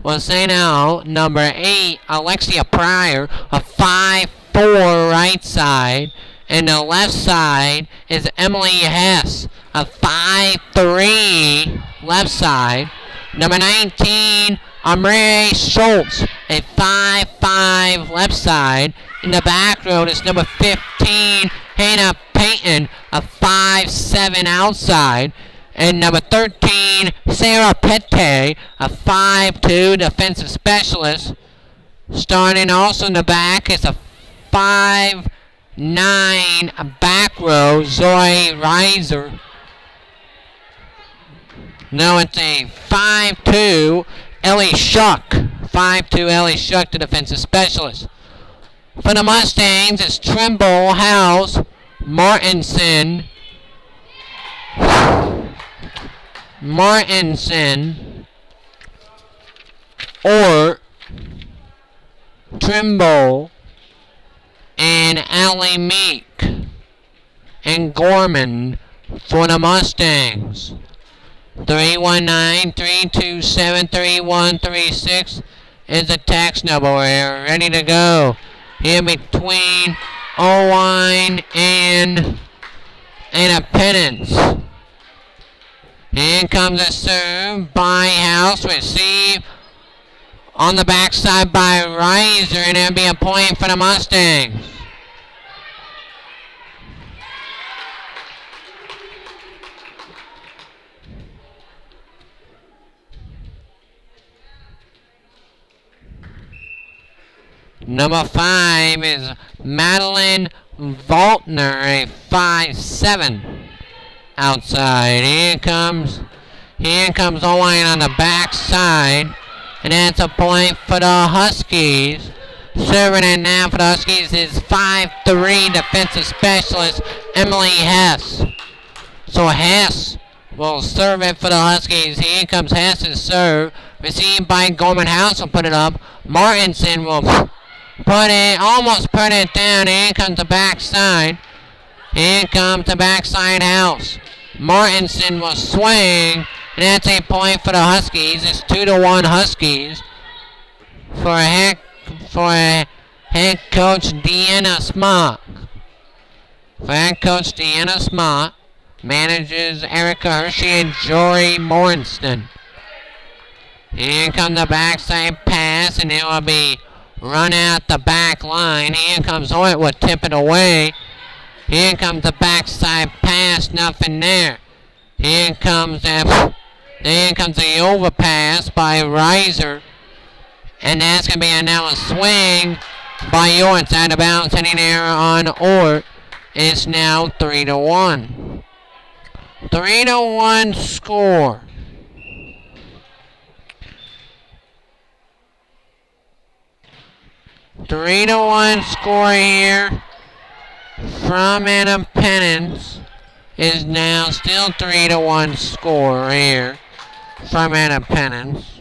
will send out number 8, Alexia Pryor, a 5'4" right side. And the left side is Emily Hess, a 5'3" left side. Number 19, Amre Schultz, a 5'5" left side. In the back row is number 15, Hannah Payton, a 5'7" outside. And number 13, Sarah Pette, a 5'2" defensive specialist. Starting also in the back is a 5'9" back row, Zoe Reiser. No, it's a 5'2" Ellie Shuck. 5'2" Ellie Shuck, the defensive specialist. For the Mustangs, it's Trimble, House, Martinson, Martinson, or Trimble, and Allie Meek, and Gorman for the Mustangs. 319-327-3136 is the tax number. We're ready to go. Here between Owine and Independence. Here comes a serve by House. Receive on the backside by Reiser, and that'll be a point for the Mustangs. Number 5 is Madeline Valtner, a 5'7" outside. Here comes Owen on the backside, and that's a point for the Huskies. Serving it now for the Huskies is 5'3" defensive specialist Emily Hess. So Hess will serve it for the Huskies. Here comes Hess's serve. Received by Gorman. House will put it up. Martinson will almost put it down. Here comes the backside. Here comes the backside House. Martinson will swing, and that's a point for the Huskies. It's 2-1 Huskies for head coach Deanna Smock. For head coach Deanna Smock, managers Erica Hershey and Jory Morenston. Here comes the backside pass, and it will be run out the back line. Here comes Hoyt, will tip it away. Here comes the backside pass, nothing there. Here comes the overpass by Reiser. And that's going to be now a swing by York out of bounds, heading there on Ort. It's now 3-1. 3-1 score. Three to one score here from Independence is now still 3-1 score here from Independence.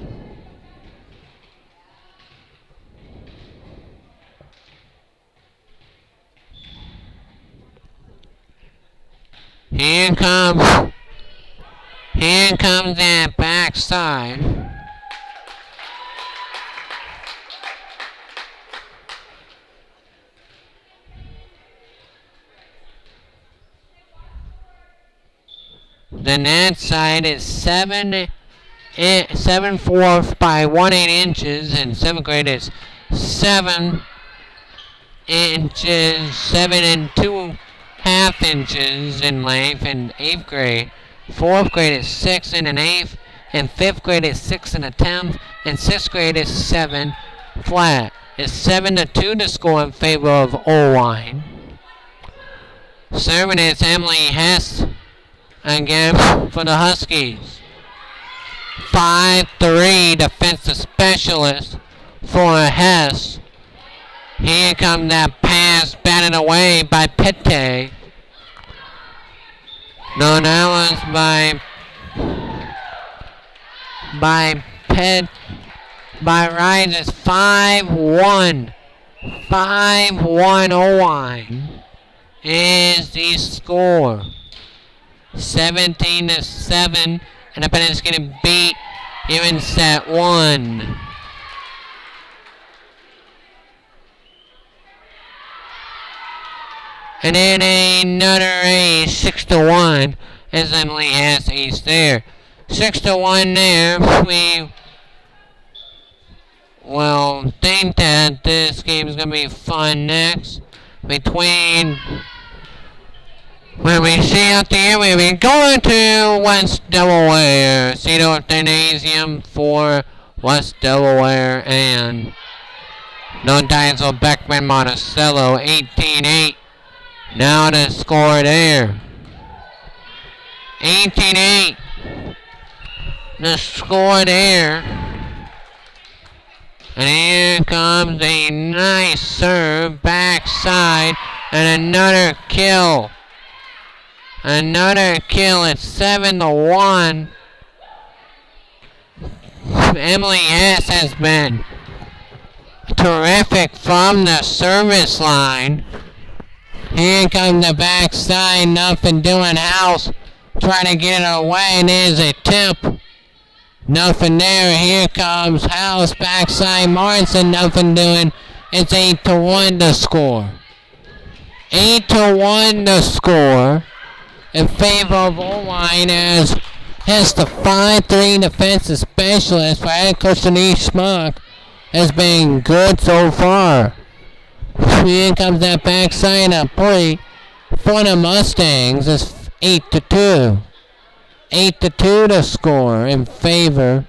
Here comes that backside. The net side is 7'4" by 1/8 inches, and 7th grade is 7 inches, 7 2.5 inches in length, and 8th grade. 4th grade is 6 1/8, and 5th grade is 6 1/10, and 6th grade is 7 flat. It's 7-2 to score in favor of Owine. Serving is Emily Hess. Again for the Huskies. 5'3" defensive specialist for Hess. Here comes that pass batted away by Pitte. No, that was by Ryan. It's 5-1. 5-1 Owine is the score. 17-7, and Independence getting beat here in set 1. And then another 6-1 as Emily has ace there. 6-1 there. We will think that this game is going to be fun next between. When we see out there, we'll be going to West Delaware. Cedar Gymnasium for West Delaware, and no ties of Beckman Monticello, 18-8. Now the score there. 18-8. The score there. And here comes a nice serve backside, and another kill. Another kill. It's 7-1 Emily S. has been terrific from the service line. Here comes the backside, nothing doing. House trying to get it away, and there's a tip. Nothing there. Here comes House backside. Martin, nothing doing. It's 8-1 to score. 8-1 to score in favor of O-line as the 5-3 defensive specialist for head coach Denise Schmuck has been good so far. Here comes that backside up point for the Mustangs. It's 8-2. 8-2 to score in favor.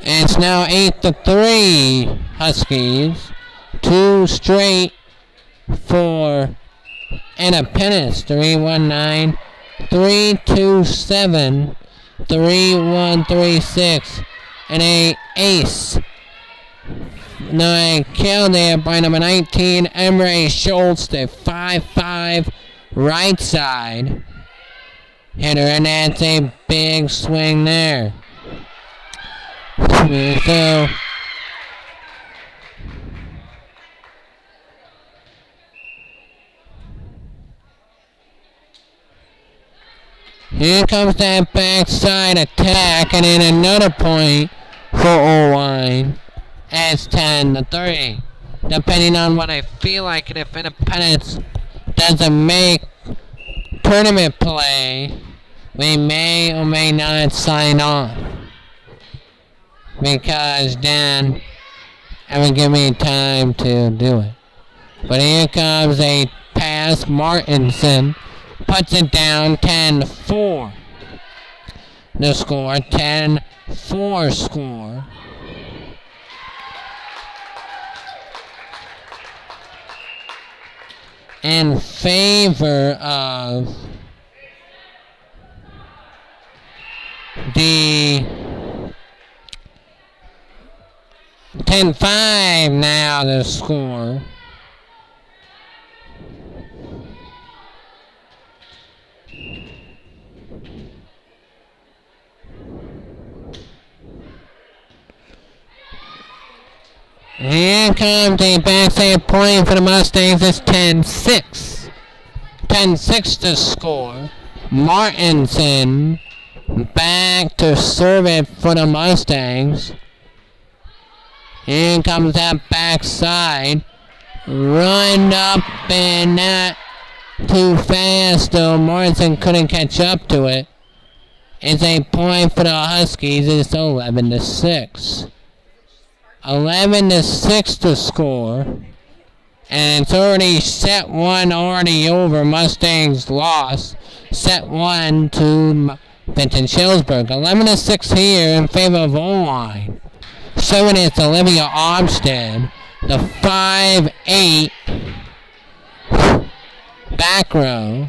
It's now 8-3 Huskies. 2 straight for Independence. 3-1-9, 3-2-7, 3-1-3-6, and a ace. No, kill there by number 19, Emery Schultz, the 5-5 right side hitter, and that's a big swing there. So here comes that backside attack, and then another point for O-line. It's 10-3. Depending on what I feel like, and if Independence doesn't make tournament play, we may or may not sign on. Because then it would give me time to do it. But here comes a pass. Martinson puts it down. 10-4. The score. 10-4 score. In favor of the 10-5 now the score. Here comes a backside point for the Mustangs. It's 10-6. 10-6 to score. Martinson back to serve it for the Mustangs. Here comes that backside. Run up and not too fast though. Martinson couldn't catch up to it. It's a point for the Huskies. It's 11-6. 11-6 to score. And it's already set one already over. Mustangs lost. Set one to Benton Shellsburg. 11-6 here in favor of O-line. 7 is Olivia Armstead. The 5'8 back row.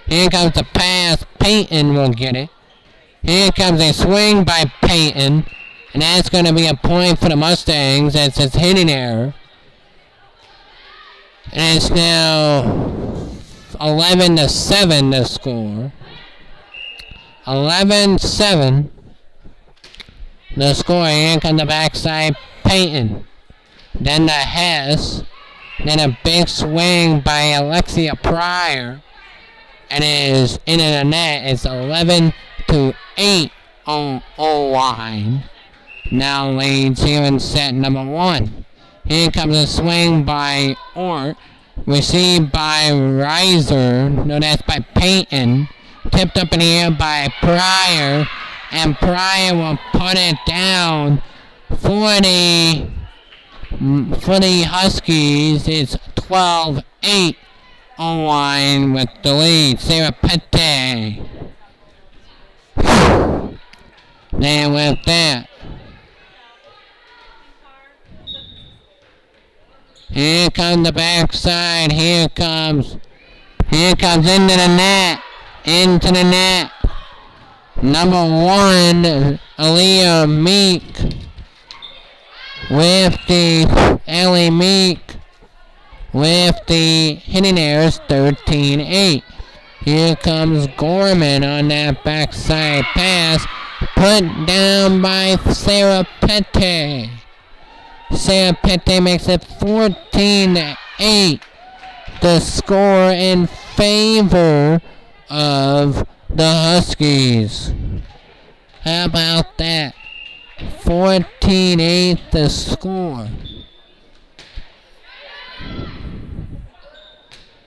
Here comes the pass. Peyton will get it. Here comes a swing by Peyton. And that's going to be a point for the Mustangs. That's his hitting error. And it's now 11-7 to score. 11-7. The score. Here comes the backside. Peyton. Then the Hess. Then a big swing by Alexia Pryor. And it is in the net. It's 11-8 on O-line. Now leads here in set number 1. Here comes a swing by Ort. Received by Reiser. No, that's by Peyton. Tipped up in the air by Pryor. And Pryor will put it down for the Huskies. It's 12-8 O-line with the lead. Sarah Pette. There with that. Here comes the backside. Here comes into the net. Into the net. Number 1, Aaliyah Meek. with the Ellie Meek with the hitting errors 13-8. Here comes Gorman on that backside pass, put down by Sarah Pette. Sarah Pette makes it 14-8. The score in favor of the Huskies. How about that? 14-8 the score.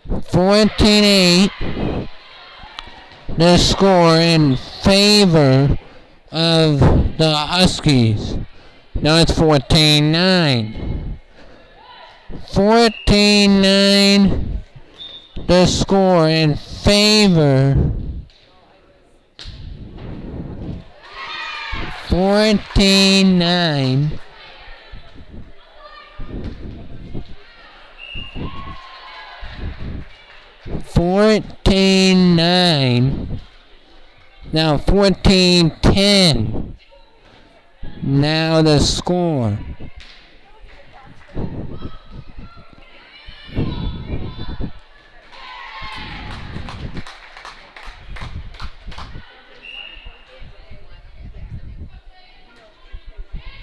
14-8 the score in favor of the Huskies. No, it's 14-9. 14-9 the score in favor. 14-9. 14-9. Now 14-10. Now the score.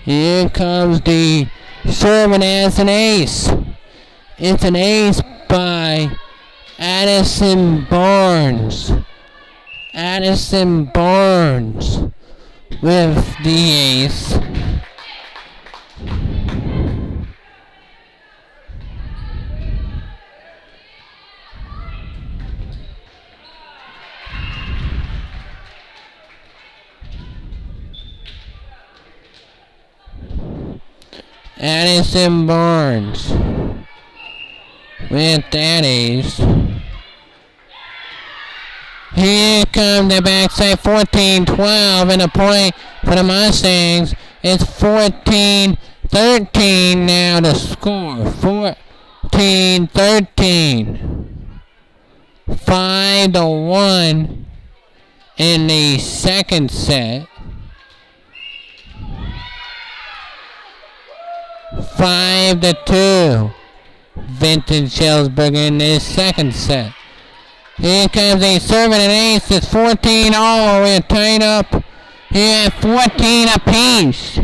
Here comes the serving as an ace. It's an ace by Addison Barnes. Addison Barnes with the ace. Addison Barnes with that ace. Here comes the backside 14-12 and a point for the Mustangs. It's 14-13 now to score. 14-13. 5-1 in the second set. 5-2. Vintage Schellsburg in this second set. Here comes a serving and ace. It's 14-all. We're tied up here at 14 apiece.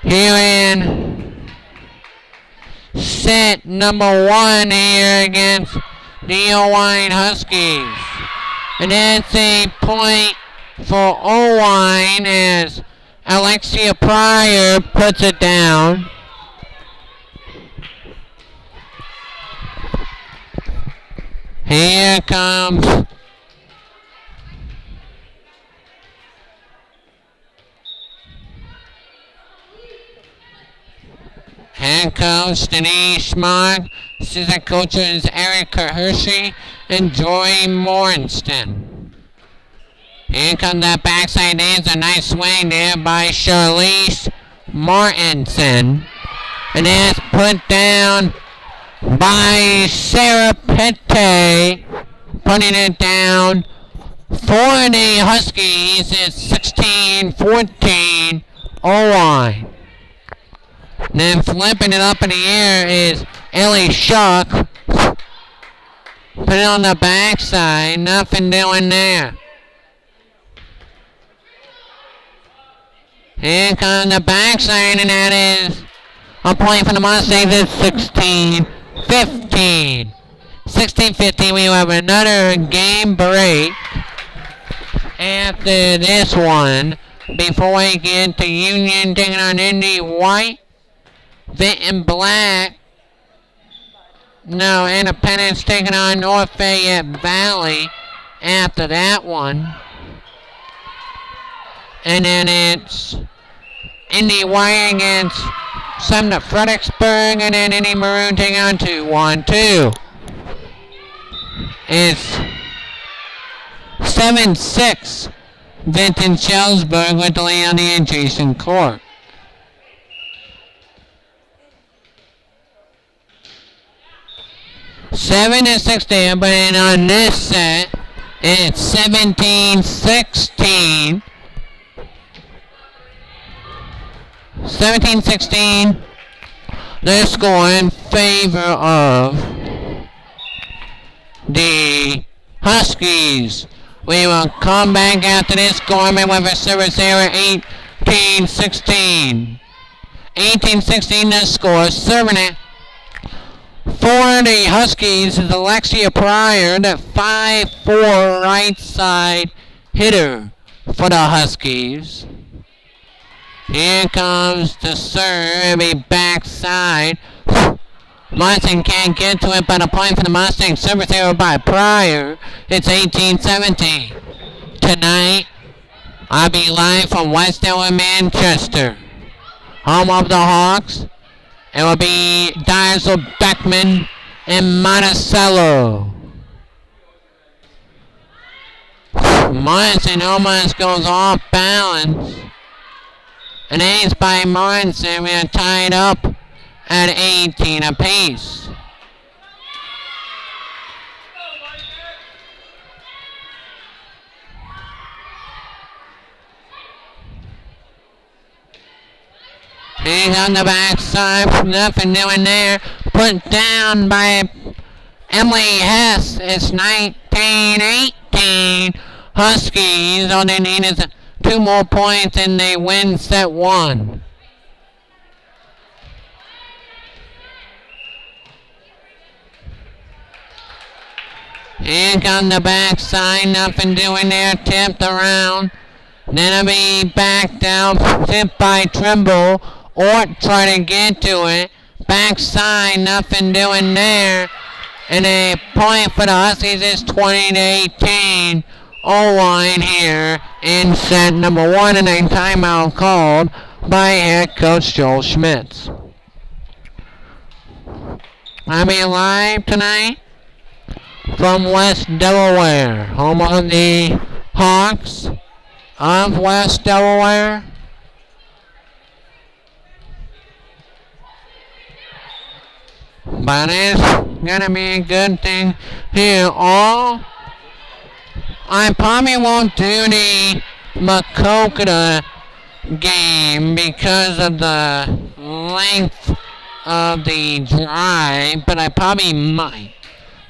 Here in set number 1 here against the Owine Huskies. And that's a point for Owine as Alexia Pryor puts it down. Here comes head coach Denise Schmark. Assistant coaches Erica Hershey and Joy Morenston. Here comes that backside. There's a nice swing there by Charlize Martinson. And that's put down by Sarah Pette, putting it down for the Huskies. It's 16-14 Owine. Then flipping it up in the air is Ellie Shuck. Put it on the backside, nothing doing there. Here comes the backside, and that is a point for the Mustangs. It's 16-15. 16-15, we have another game break after this one. Before we get to Union taking on Indy White, Vinton Black. No, Independence taking on North Fayette Valley after that one. And then it's Indy White against Sumner Fredericksburg, and then Indy Maroon taking on 2-1-2. It's 7-6. Vinton Schellsburg with the lead on the adjacent court. Seven to 6 there, but on this set, it's 17-16. 17-16. The score in favor of the Huskies. We will come back after this Gorman with a service error. 18-16. 18-16 the score. Serving it for the Huskies is Alexia Pryor, the 5'4" right side hitter for the Huskies. Here comes the serve, a backside. Munson can't get to it, but a point for the Mustangs. Service error by Pryor. It's 18-17. Tonight, I'll be live from West Delaware, Manchester. Home of the Hawks. It will be Diesel, Beckman, and Monticello. Munson almost goes off balance. An ace by Munson. We are tied up at 18 apiece. He's on the backside, nothing doing there. Put down by Emily Hess. It's 19-18. Huskies, all they need is 2 more points and they win set 1. Here comes the backside, nothing doing there, tipped around. Then it'll be backed out, tipped by Trimble. Ort trying to get to it. Backside, nothing doing there. And a point for the Huskies is 20-18. O-line here in set number 1, and a timeout called by head coach Joel Schmitz. I'll be live tonight from West Delaware, home of the Hawks of West Delaware. But it's gonna be a good thing here. I probably won't do the Maquoketa game because of the length of the drive, but I probably might.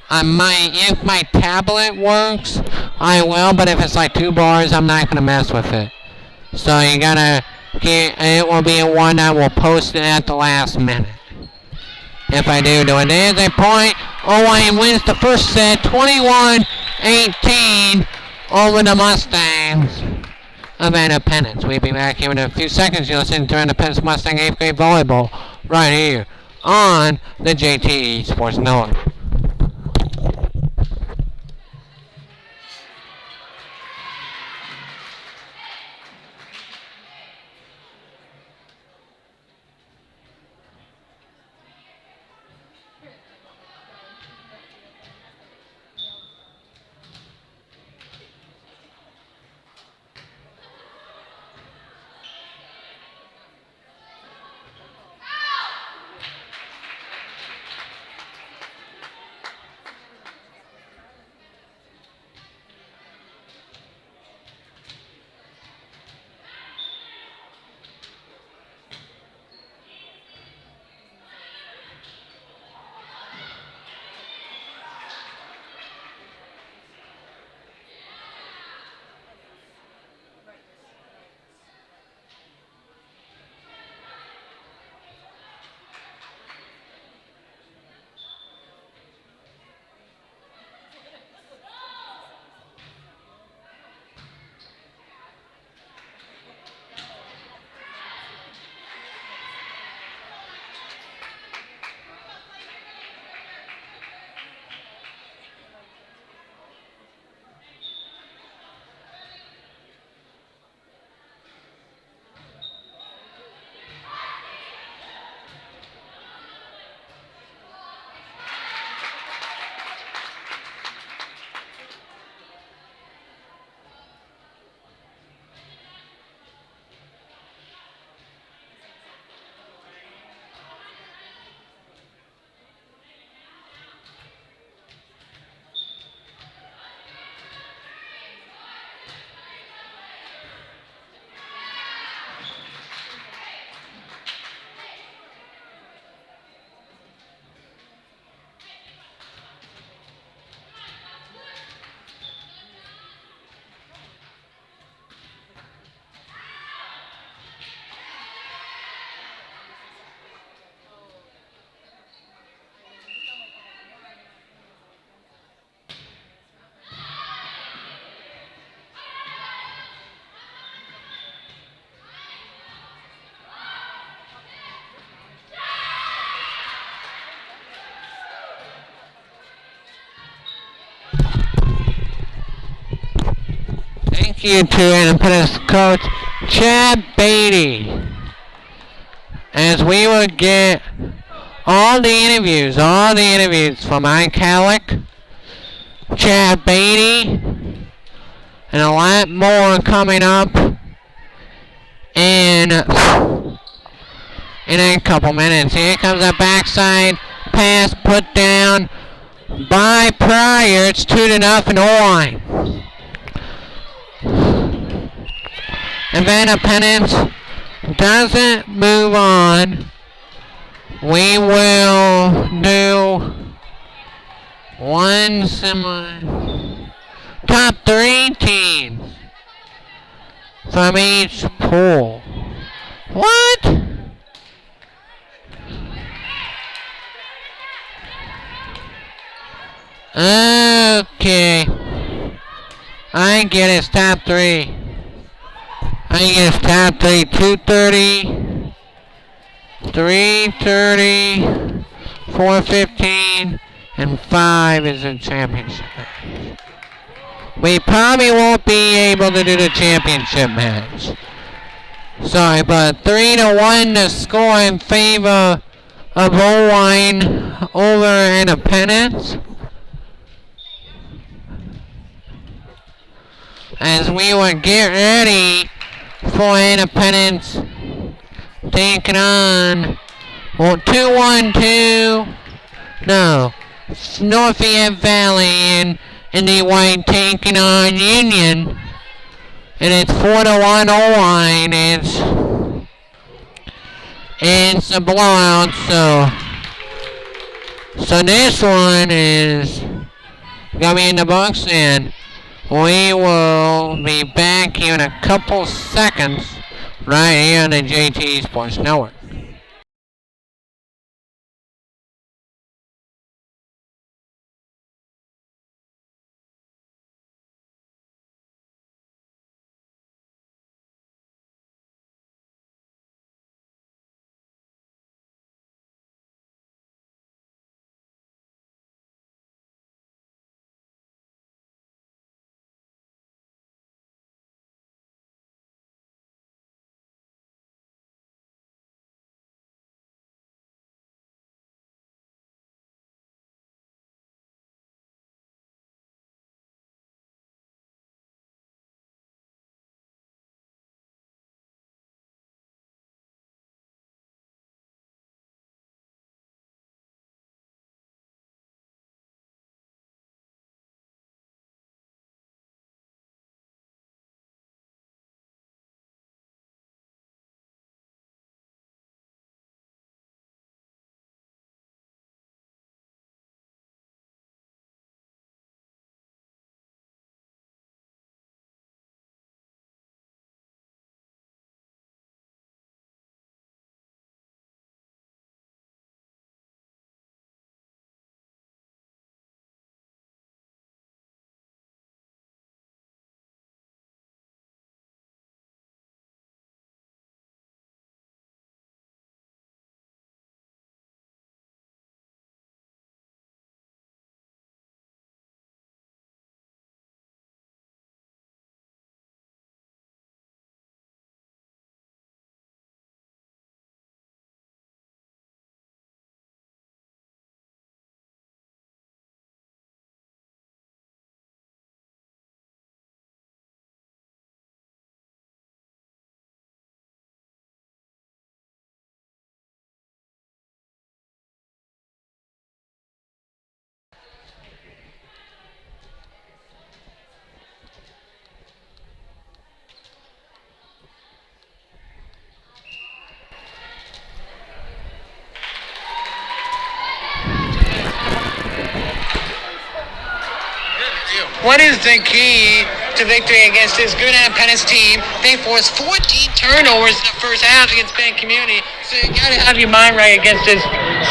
I might, if my tablet works, I will, but if it's like 2 bars, I'm not gonna mess with it. So you gotta, it will be a one I will post it at the last minute. If I do it, there's a point. Owain wins the first set, 21-18 over the Mustangs of Independence. We'll be back here in a few seconds. You're listening to Independence Mustang 8th grade volleyball right here on the JT Sports Network. thank you to Independence coach Chad Beatty, as we will get all the interviews from Ike Halleck, Chad Beatty, and a lot more coming up in a couple minutes. Here comes a backside pass put down by Pryor. It's 2-0 O-line. If Independence doesn't move on, we will do one top 3 teams from each pool. What? Okay. I get it's top 3. I get it's top 3. 230, 330, 415, and 5 is a championship match. We probably won't be able to do the championship match. Sorry, but 3-1 to score in favor of O-line over Independence. As we would get ready for Independence taking on 2-1-2. No, Northfield Valley in the white taking on Union. And it's 4-1 O-line. It's a blowout, so this one is gonna be in the books, and we will be back here in a couple seconds right here on the JT Sports Network. What is the key to victory against this good Independence team? They forced 14 turnovers in the first half against Bend Community. you got to have your mind right against this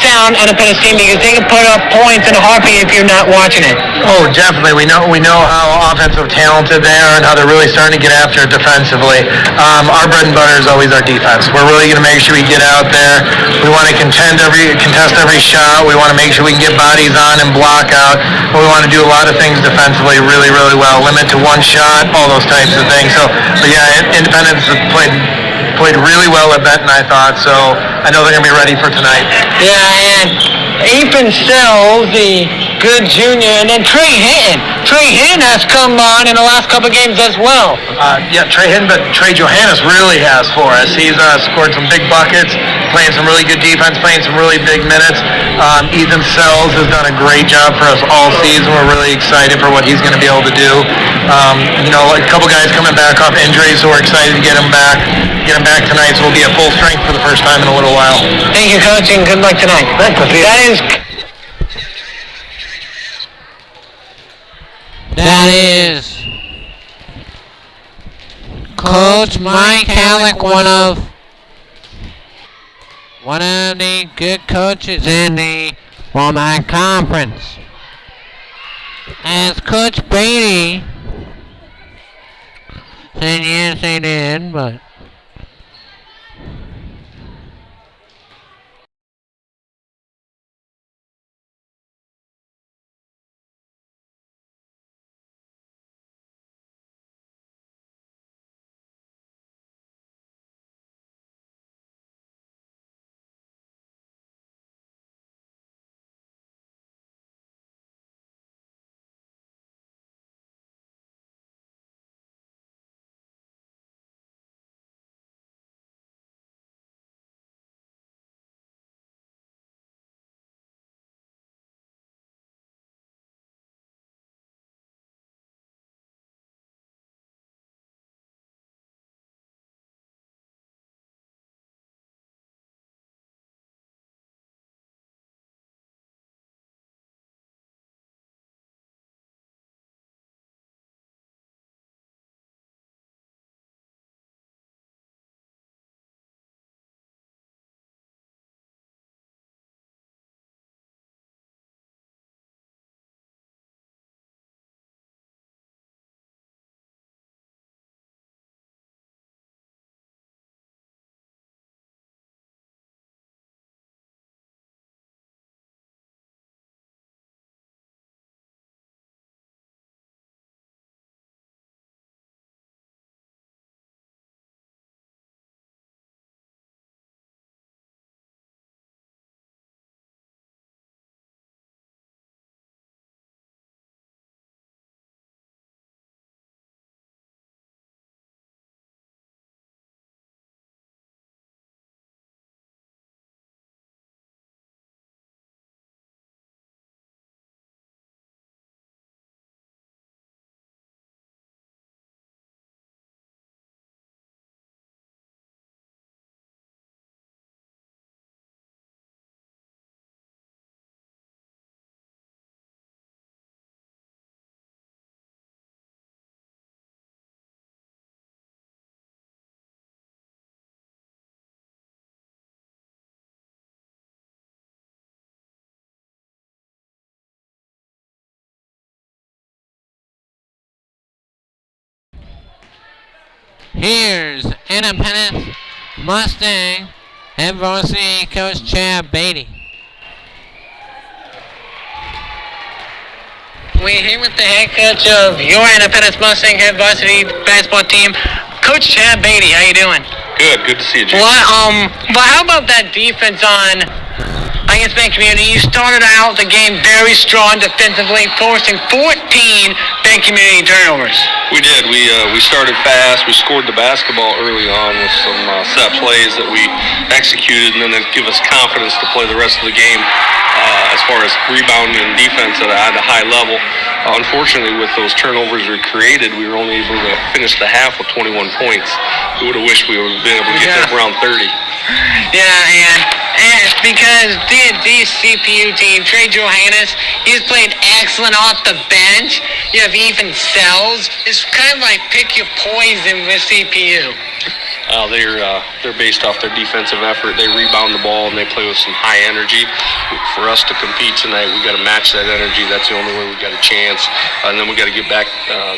sound Independence team because they can put up points in a heartbeat if you're not watching it. Oh, definitely. We know how offensive talented they are and how they're really starting to get after it defensively. Our bread and butter is always our defense. We're really going to make sure we get out there. We want to contest every shot. We want to make sure we can get bodies on and block out. But we want to do a lot of things defensively really, really well. Limit to one shot, all those types of things. So, but yeah, Independence has played really well at Benton, I thought. So I know they're going to be ready for tonight. Yeah, and Ethan Sells, the good junior, and then Trey Hinton. Trey Hinton has come on in the last couple of games as well. Yeah, Trey Hinton, but Trey Johannes really has for us. He's scored some big buckets, playing some really good defense, playing some really big minutes. Ethan Sells has done a great job for us all season. We're really excited for what he's going to be able to do. A couple guys coming back off injuries, so we're excited to get him back tonight, so we'll be at full strength for the first time in a little while. Thank you, Coach, and good luck tonight. That is Coach Mike Halleck, one of the good coaches in the Walmart Conference. As Coach Beatty said yes they did, but here's Independence Mustang and varsity coach Chad Beatty. We're here with the head coach of your Independence Mustang head varsity basketball team, Coach Chad Beatty. How you doing? Good to see you, Jay. But how about that defense on against Bank Community? You started out the game very strong defensively, forcing 14 Bank Community turnovers. We did. We started fast. We scored the basketball early on with some set plays that we executed, and then it gave us confidence to play the rest of the game as far as rebounding and defense at a high level. Unfortunately, with those turnovers we created, we were only able to finish the half with 21 points. We would have wished we would have been able to get to around 30. Yeah, and because the CPU team, Trey Johannes, he's played excellent off the bench. You have Ethan Sells. It's kind of like pick your poison with CPU. They're based off their defensive effort. They rebound the ball and they play with some high energy. For us to compete tonight, we got to match that energy. That's the only way we got a chance. And then we got to get back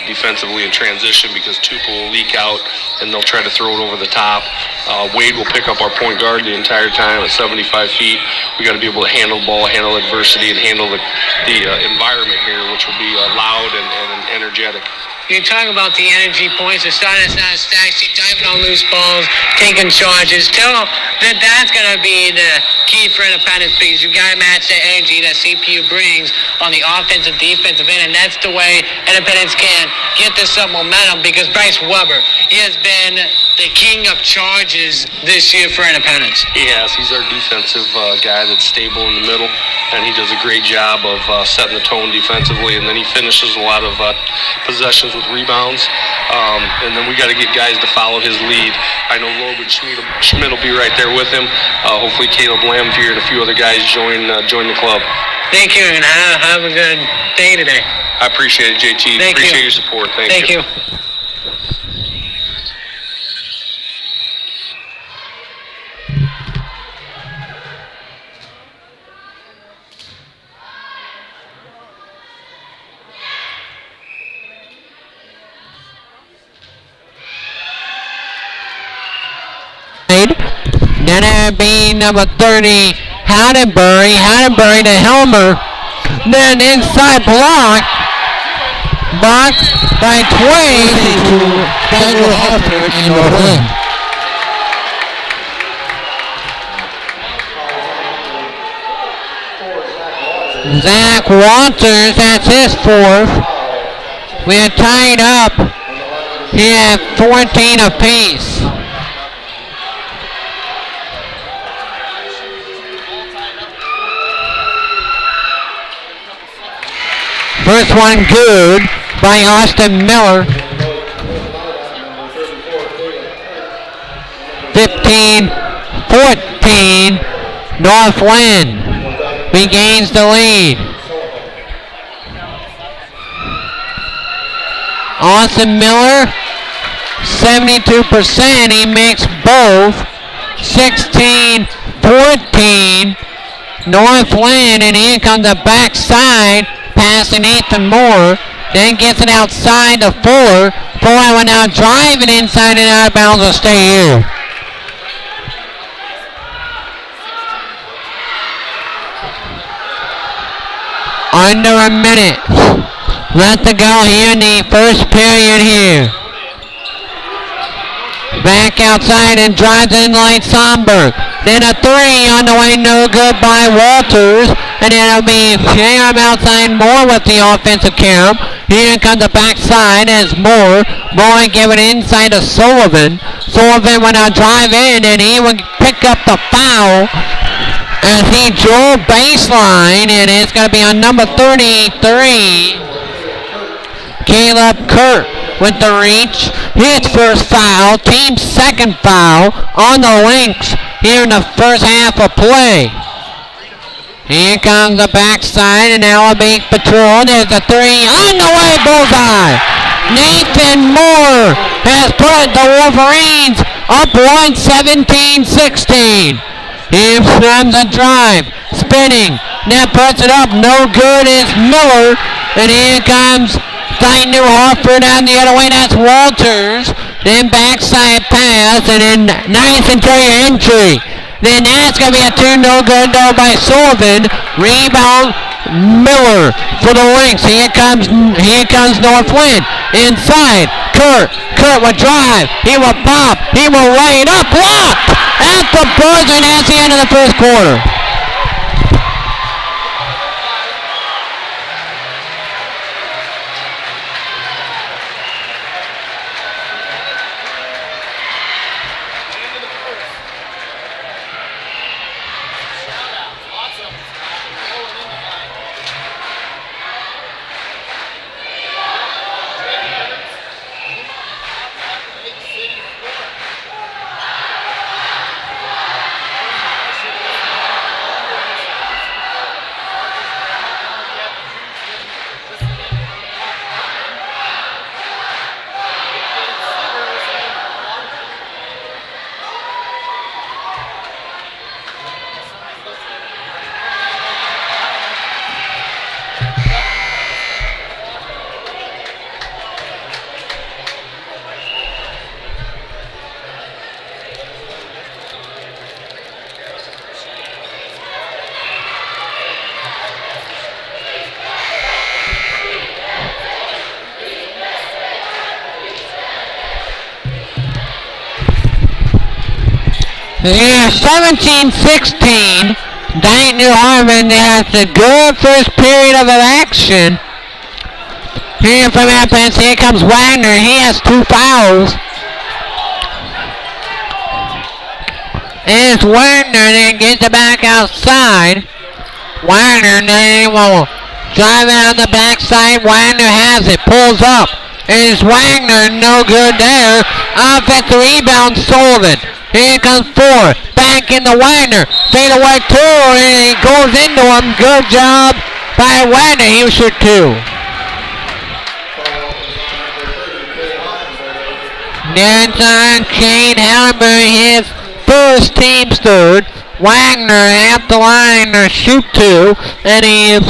defensively in transition because Tupa will leak out and they'll try to throw it over the top. Wade will pick up our point guard the entire time at 75 feet. We got to be able to handle the ball, handle adversity, and handle the environment here, which will be loud and energetic. You talk about the energy points, the starting out stacks, you diving on loose balls, taking charges. Tell that that's going to be the key for Independence because you got to match the energy that CPU brings on the offensive, defensive end, and that's the way Independence can get this up momentum because Bryce Weber, he has been the king of charges this year for Independence. He has. He's our defensive guy that's stable in the middle, and he does a great job of setting the tone defensively, and then he finishes a lot of possessions with rebounds, and then we got to get guys to follow his lead. I know Logan Schmidt will be right there with him. Hopefully Caleb Lampier and a few other guys join the club. Thank you, and have a good day today. I appreciate it, JT. Appreciate your support. Thank you. Then it would be number 30, Hadenbury. Hadenbury to Helmer. Then inside block. Blocked by Twain to Daniel Harper in Northland. Zach Walters, that's his fourth. We are tied up here at 14 apiece. First one good by Austin Miller. 15-14, Northland regains the lead. Austin Miller, 72%, he makes both. 16-14, Northland, and here comes the backside. Pass to Nathan Moore, then gets it outside to Fuller. Fuller went out driving inside and out of bounds will stay here. Under a minute left to go here in the first period here. Back outside and drives in like Sonberg. Then a three on the way, no good by Walters. And then it'll be Carum outside Moore with the offensive carom. Here comes the backside as Moore. Moore give it inside to Sullivan. Sullivan went out drive in and he would pick up the foul as he drove baseline. And it's going to be on number 33, Caleb Kurt with the reach. His first foul, team's second foul on the Lynx here in the first half of play. Here comes the backside and now a big patrol. There's the three on the way, bullseye. Nathan Moore has put the Wolverines up 17-16. Here comes the drive, spinning. Now puts it up, no good is Miller. And here comes Dyke New Hartford on the other way, that's Walters. Then backside pass and then nice interior entry. Then that's going to be a two no good though by Sullivan. Rebound Miller for the Lynx. Here comes Northwind. Inside. Kurt will drive. He will pop. He will lay it up. Blocked at the buzzer. And that's the end of the first quarter. Yeah, 17-16. Dayton New Harmon has a good first period of action. Here from Independence, here comes Wagner. He has 2 fouls. And it's Wagner that gets it back outside. Wagner then will drive out the backside. Wagner has it, pulls up. It's Wagner, no good there. Offensive rebound, Sullivan. Here comes 4. Back into Wagner. Fade away 2, and he goes into him. Good job by Wagner. He will shoot 2. That's on Kane Halberry, his first team's third. Wagner at the line to shoot 2, and he is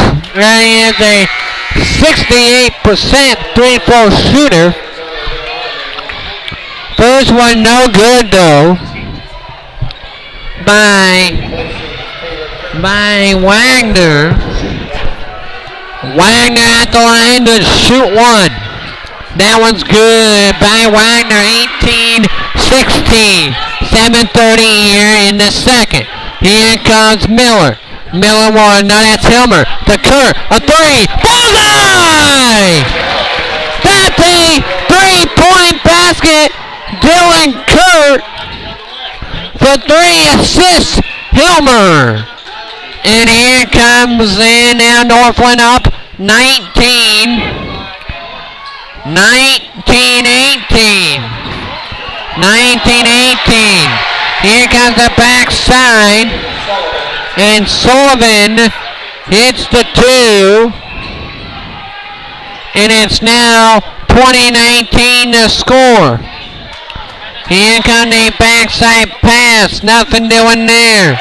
a 68% 3-4 shooter. First one no good though by Wagner. Wagner at the line to shoot 1. That one's good by Wagner, 18-16. 7:30 here in the second. Here comes Miller. Miller won. Now that's Hilmer. To Kerr. A 3. Bullseye! That's a 3-point basket. Dylan Kerr for 3 assists. Hilmer. And here comes in now Northland up 19-18. 19-18. Here comes the backside. And Sullivan hits the 2. And it's now 20-19 to score. Here comes the backside pass. Nothing doing there.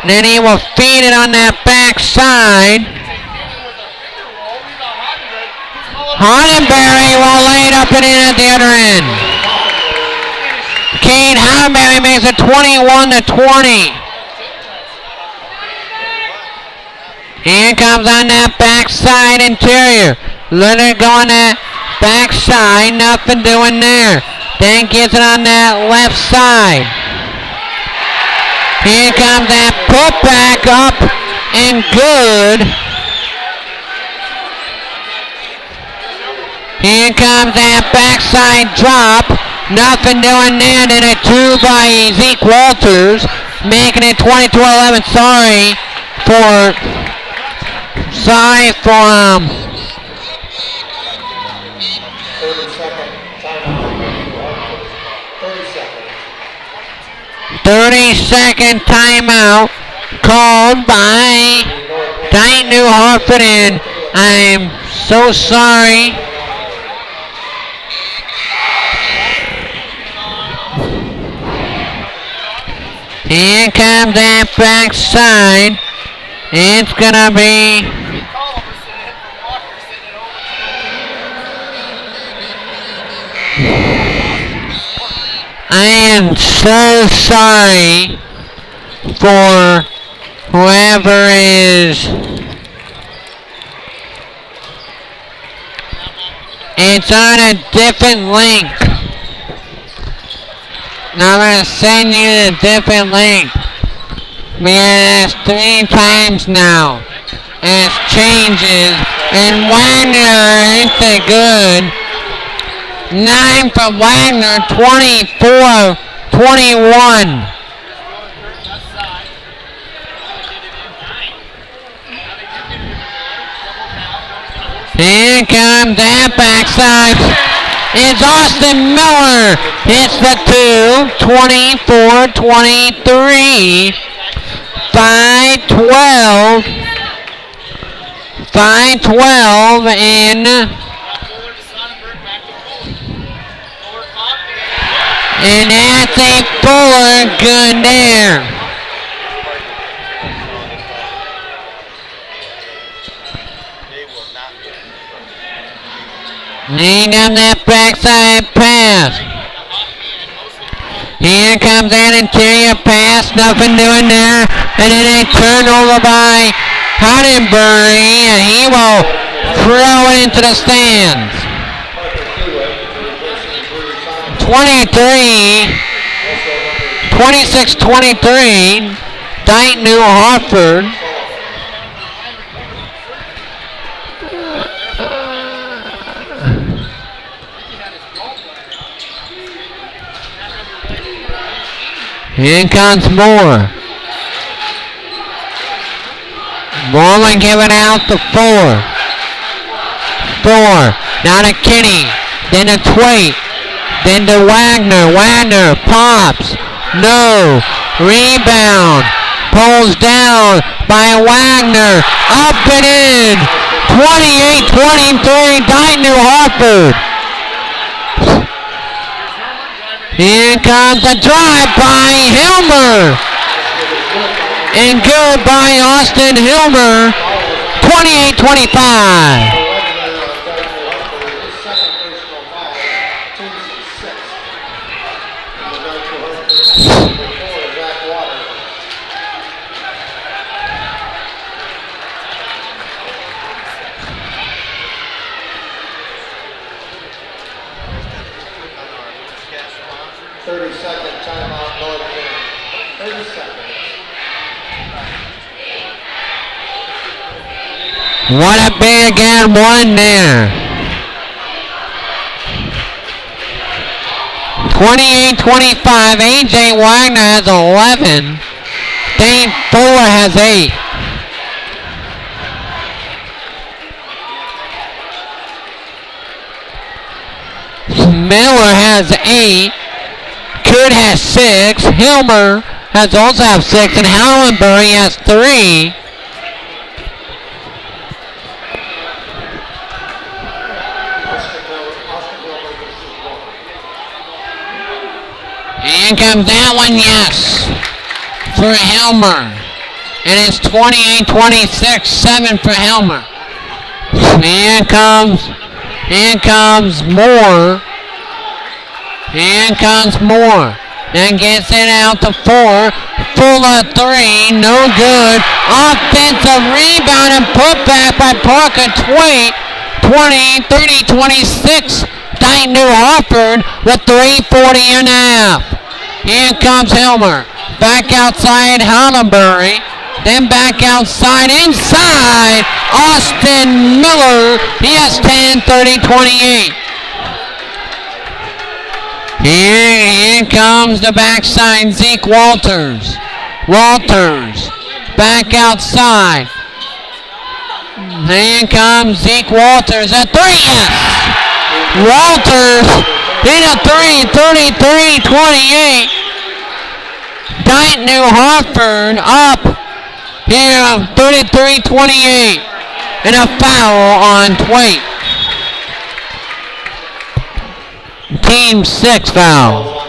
Then he will feed it on that backside. Honenberry will lay it up and in at the other end. Kane Honenberry makes it 21-20. Here comes on that backside interior. Let it go on that backside. Nothing doing there. Then gets it on that left side. Here comes that putback up and good. Here comes that backside drop. Nothing doing there. Then a 2 by Zeke Walters. Making it 22-11. Sorry for 30-second timeout called by Dayton New Hartford, and I'm so sorry. Here comes that backside. It's gonna be I am so sorry for whoever is. It's on a different link. Now I'm going to send you the different link. We asked 3 times now. And it changes. And Wagner ain't that good. 9 for Wagner, 24-21. Here comes that backside. It's Austin Miller. Hits the 2, 24-23. 5-12. 5-12 in. And that's a Fuller good there. He got that backside pass. Here comes that interior pass. Nothing doing there. And then a turnover by Honenberry. And he will throw it into the stands. 23, 26-23, Dayton New Hartford. Here comes Moore. Moreland giving out to 4. 4. Now to Kinney. Then to Twait. Then to Wagner. Wagner pops. No. Rebound. Pulls down by Wagner. Up and in. 28-23. Dayton New Hartford. Here comes a drive by Hilmer. And good by Austin Hilmer. 28-25. What a big and one there. 28-25. A.J. Wagner has 11. Dane Fuller has 8. Miller has 8. Coot has 6. Hilmer has also have 6. And Hallenberry has 3. In comes that one, yes, for Hilmer. And it's 28-26, 7 for Hilmer. In comes Moore. In comes Moore. Then gets it out to 4. Fuller 3, no good. Offensive rebound and putback by Parker Twait. 30-26. Dayton New Hartford with 3:40 and a half. Here comes Hilmer. Back outside Hallenberry. Then back outside inside. Austin Miller. He has 10, 30-28. Here comes the backside Zeke Walters. Walters. Back outside. Here comes Zeke Walters. A 3, yes! Walters in a 3, 33-28. Dayton New Hartford up here, 33-28. And a foul on Twait. Team 6 foul.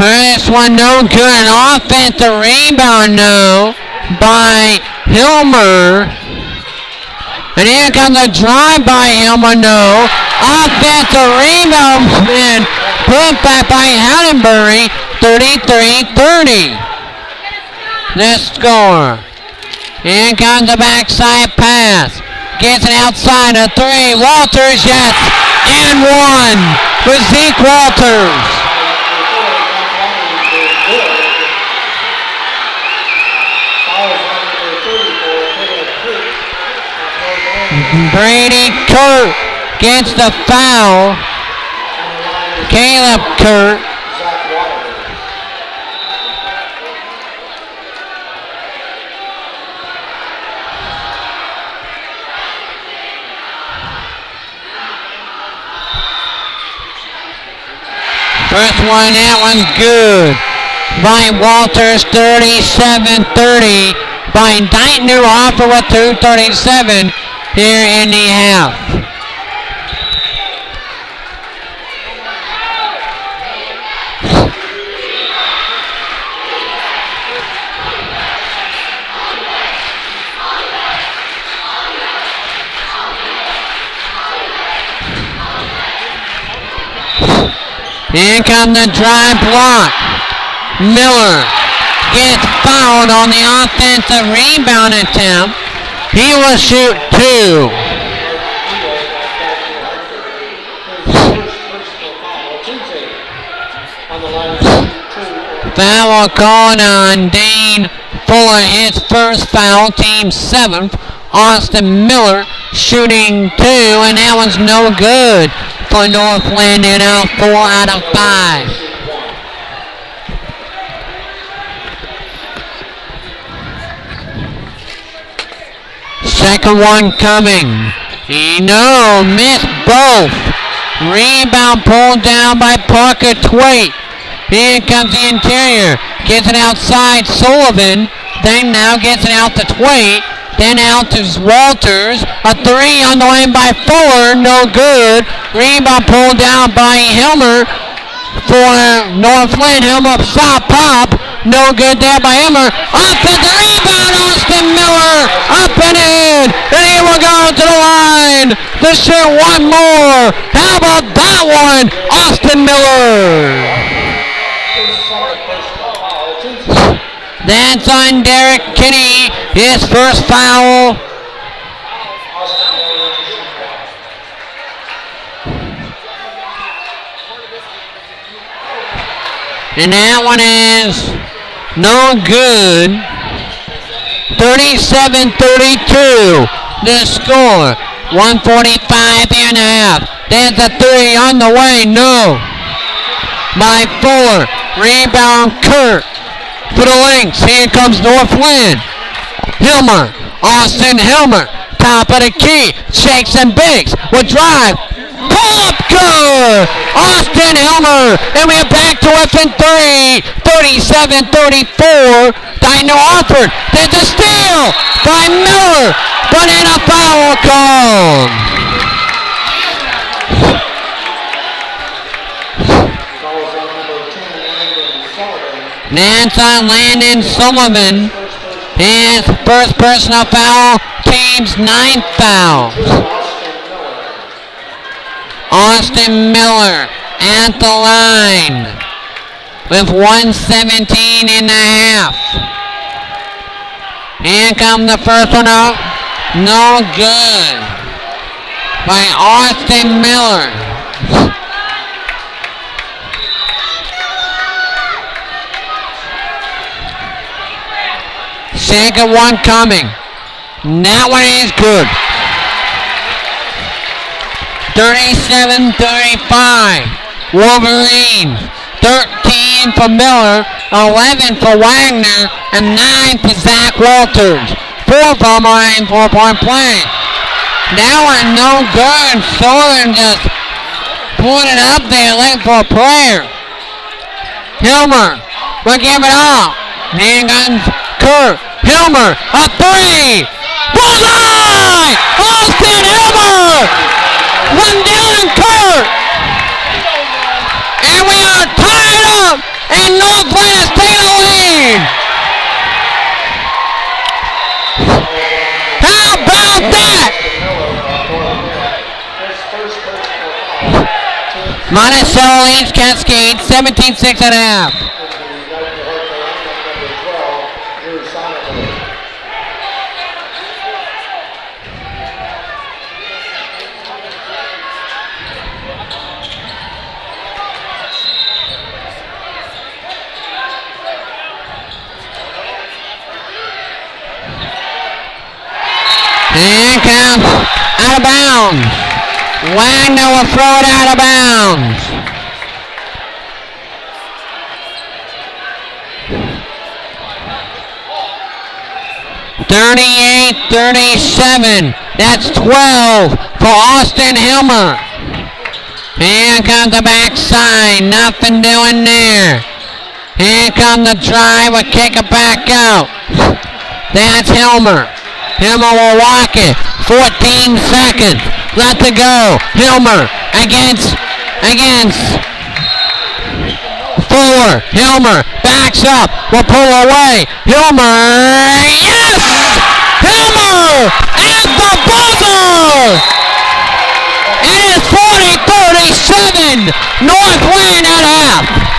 First one no good. Offensive rebound no by Hilmer. And here comes a drive by Hilmer no. Offensive rebound and put back by Hallenberry. 33-30. The score. Here comes the backside pass. Gets it outside a 3. Walters, yes. And 1 for Zeke Walters. Brady Kurt gets the foul. Caleb Kurt. First one, that one's good. By Walters, 37-30. By Dayton New Hartford with 2:37 here in the half. Here comes the drive block. Miller gets fouled on the offensive rebound attempt. He will shoot 2. Foul called on Dane Fuller, his first foul, team 7th. Austin Miller shooting 2, and that one's no good for Northland. They're now 4 out of 5. Second one coming. No, missed both. Rebound pulled down by Parker Twait. Here comes the interior. Gets it outside Sullivan. Then now gets it out to Twait. Then out to Walters. A 3 on the way by Fuller. No good. Rebound pulled down by Hilmer for Northland. Hilmer shot pop. No good there by Hilmer. Offensive rebound. Austin Miller up and in. And he will go to the line to shoot one more. How about that one? Austin Miller. That's on Derek Kinney, his first foul. And that one is no good. 37-32 the score. 1:45 and a half. There's a 3 on the way. No. By Fuller. Rebound Kurt. For the Lynx, here comes Northland. Hilmer, Austin Hilmer, top of the key, shakes and bakes, will drive, pull up good! Austin Hilmer, and we're back to within 3, 37-34, Dino Orford, there's a steal by Miller, but in a foul call. That's on Landon Sullivan. His first personal foul, team's 9th foul. Austin Miller at the line with 1:17 and a half. Here comes the first one up. No good by Austin Miller. Second one coming. That one is good. 37-35. Wolverines. 13 for Miller, 11 for Wagner, and 9 for Zach Walters. 4 for Mine, 4-point play. That one no good. Sullivan just put it up there late for a prayer. Hilmer will give it off. Here comes Kurt. Hilmer, a 3! Bullseye! Austin Hilmer! One down Kurt! And we are tied up! And Northland has taken the lead! How about that? Monticello leads Cascade 17-6 and a half. And comes out of bounds. Wagner will throw it out of bounds. $38-37. That's 12 for Austin Hilmer. Here comes the backside. Nothing doing there. Here comes the drive. We'll kick it back out. That's Hilmer. Hilmer will walk it. 14 seconds. Let it go. Hilmer against Fuller. Hilmer backs up. Will pull away. Hilmer. Yes! Hilmer at the buzzer! It is 37, North winning at half.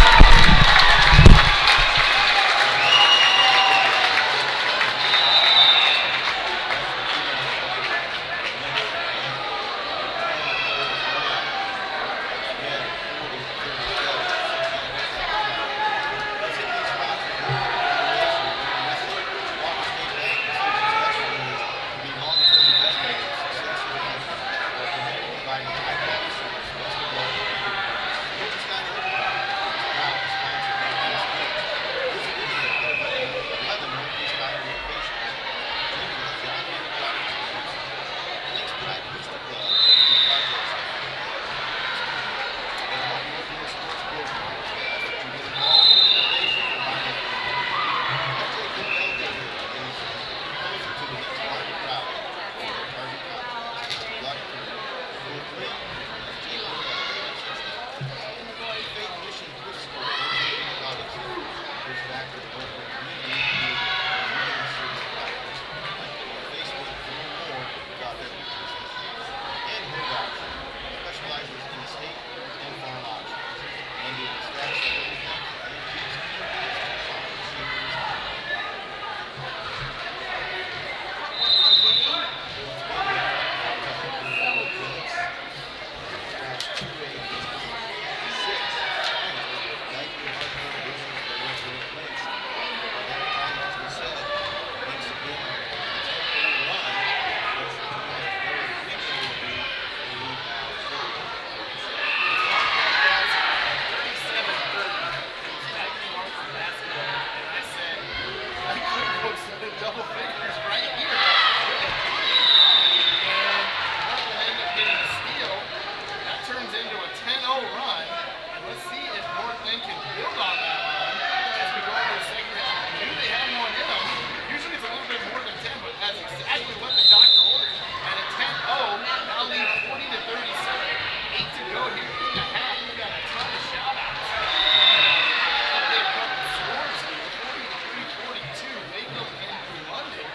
Monday.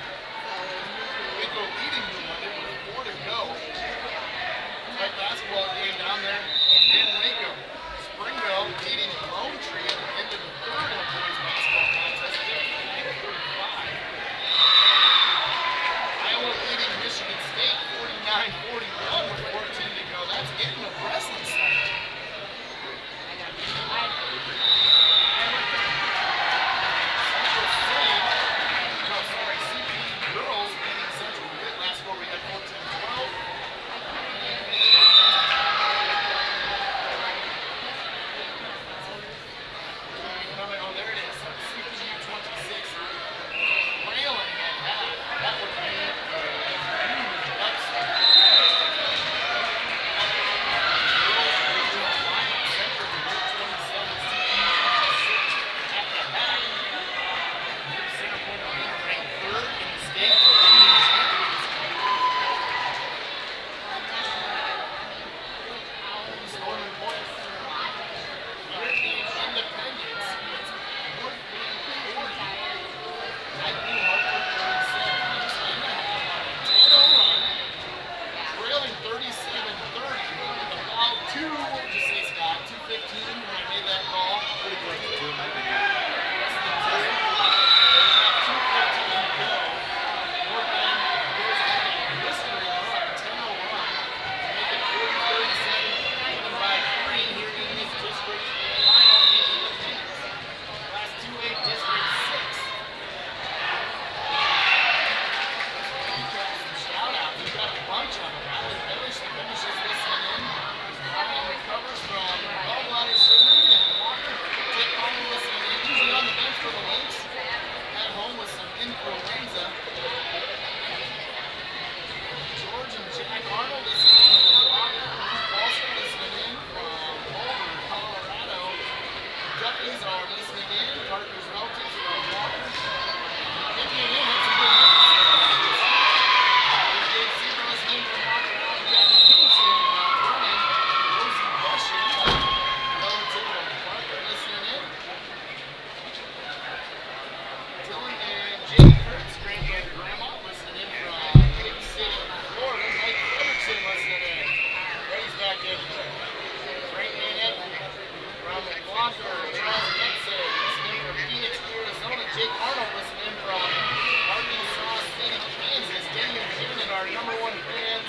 Jake Arnold listening in from Arkansas City, Kansas. Daniel Kiernan, our #1 fans.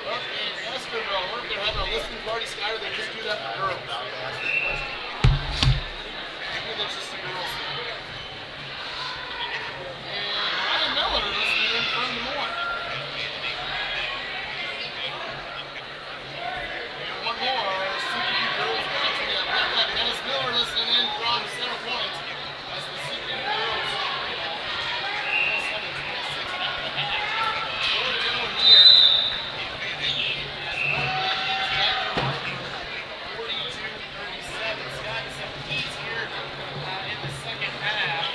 Up in Esterville, we're going to have a listening party. Skyler, they just do that for girls. Maybe that's just a girls thing. And Ryan Miller listening in from Des Moines. And one more, CPU girls down to the Atlanta. Dennis Miller listening in from Center Point. As the CPU girls. 27-26 4 to go here. 42-37. Scott, some keys here in the second half.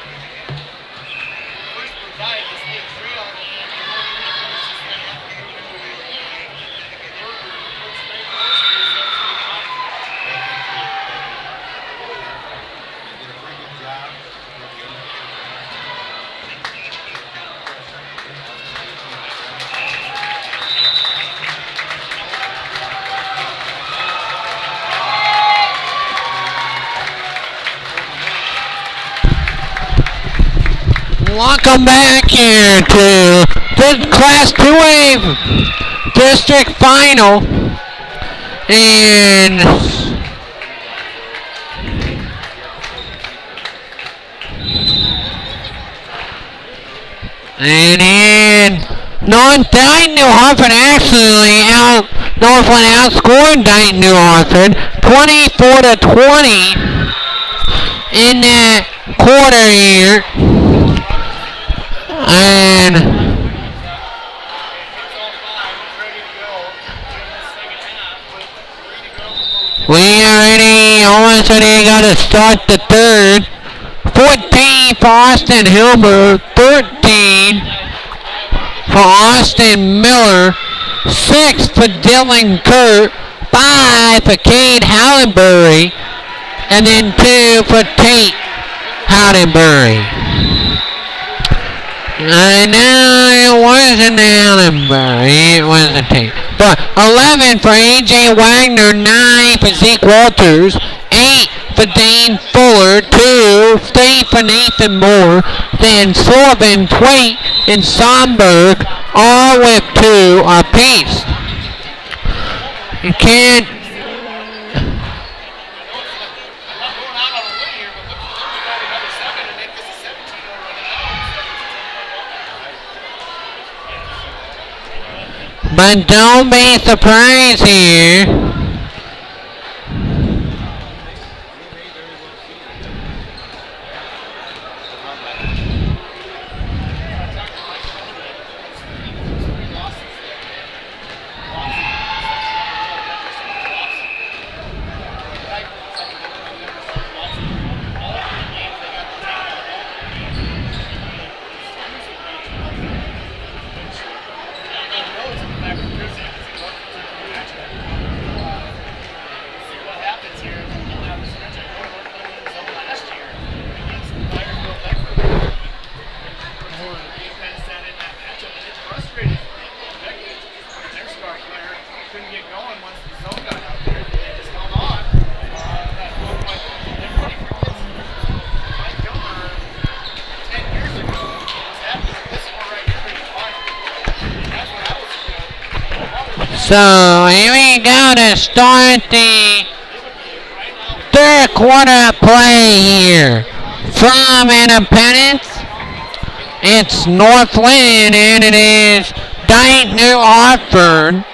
First provide is the trail and Welcome back here to the Class 2A District Final. And in Dayton New Hartford Northland outscored Dayton New Hartford 24-20 in that quarter here. And we already almost ready to start the third. 14 for Austin Hilmer, 13 for Austin Miller, 6 for Dylan Kurt, 5 for Cade Hallenbury, and then 2 for Tate Hallenbury. I know it wasn't Hallenbury, it wasn't Tate. But 11 for A.J. Wagner, 9 for Zeke Walters, 8 for Dane Fuller, 3 for Nathan Moore, then Sullivan, Twait, and Somberg, all with 2 apiece. You can't. But don't be surprised here. So here we go to start the third quarter play here. From Independence, it's Northland, and it is Dayton New Hartford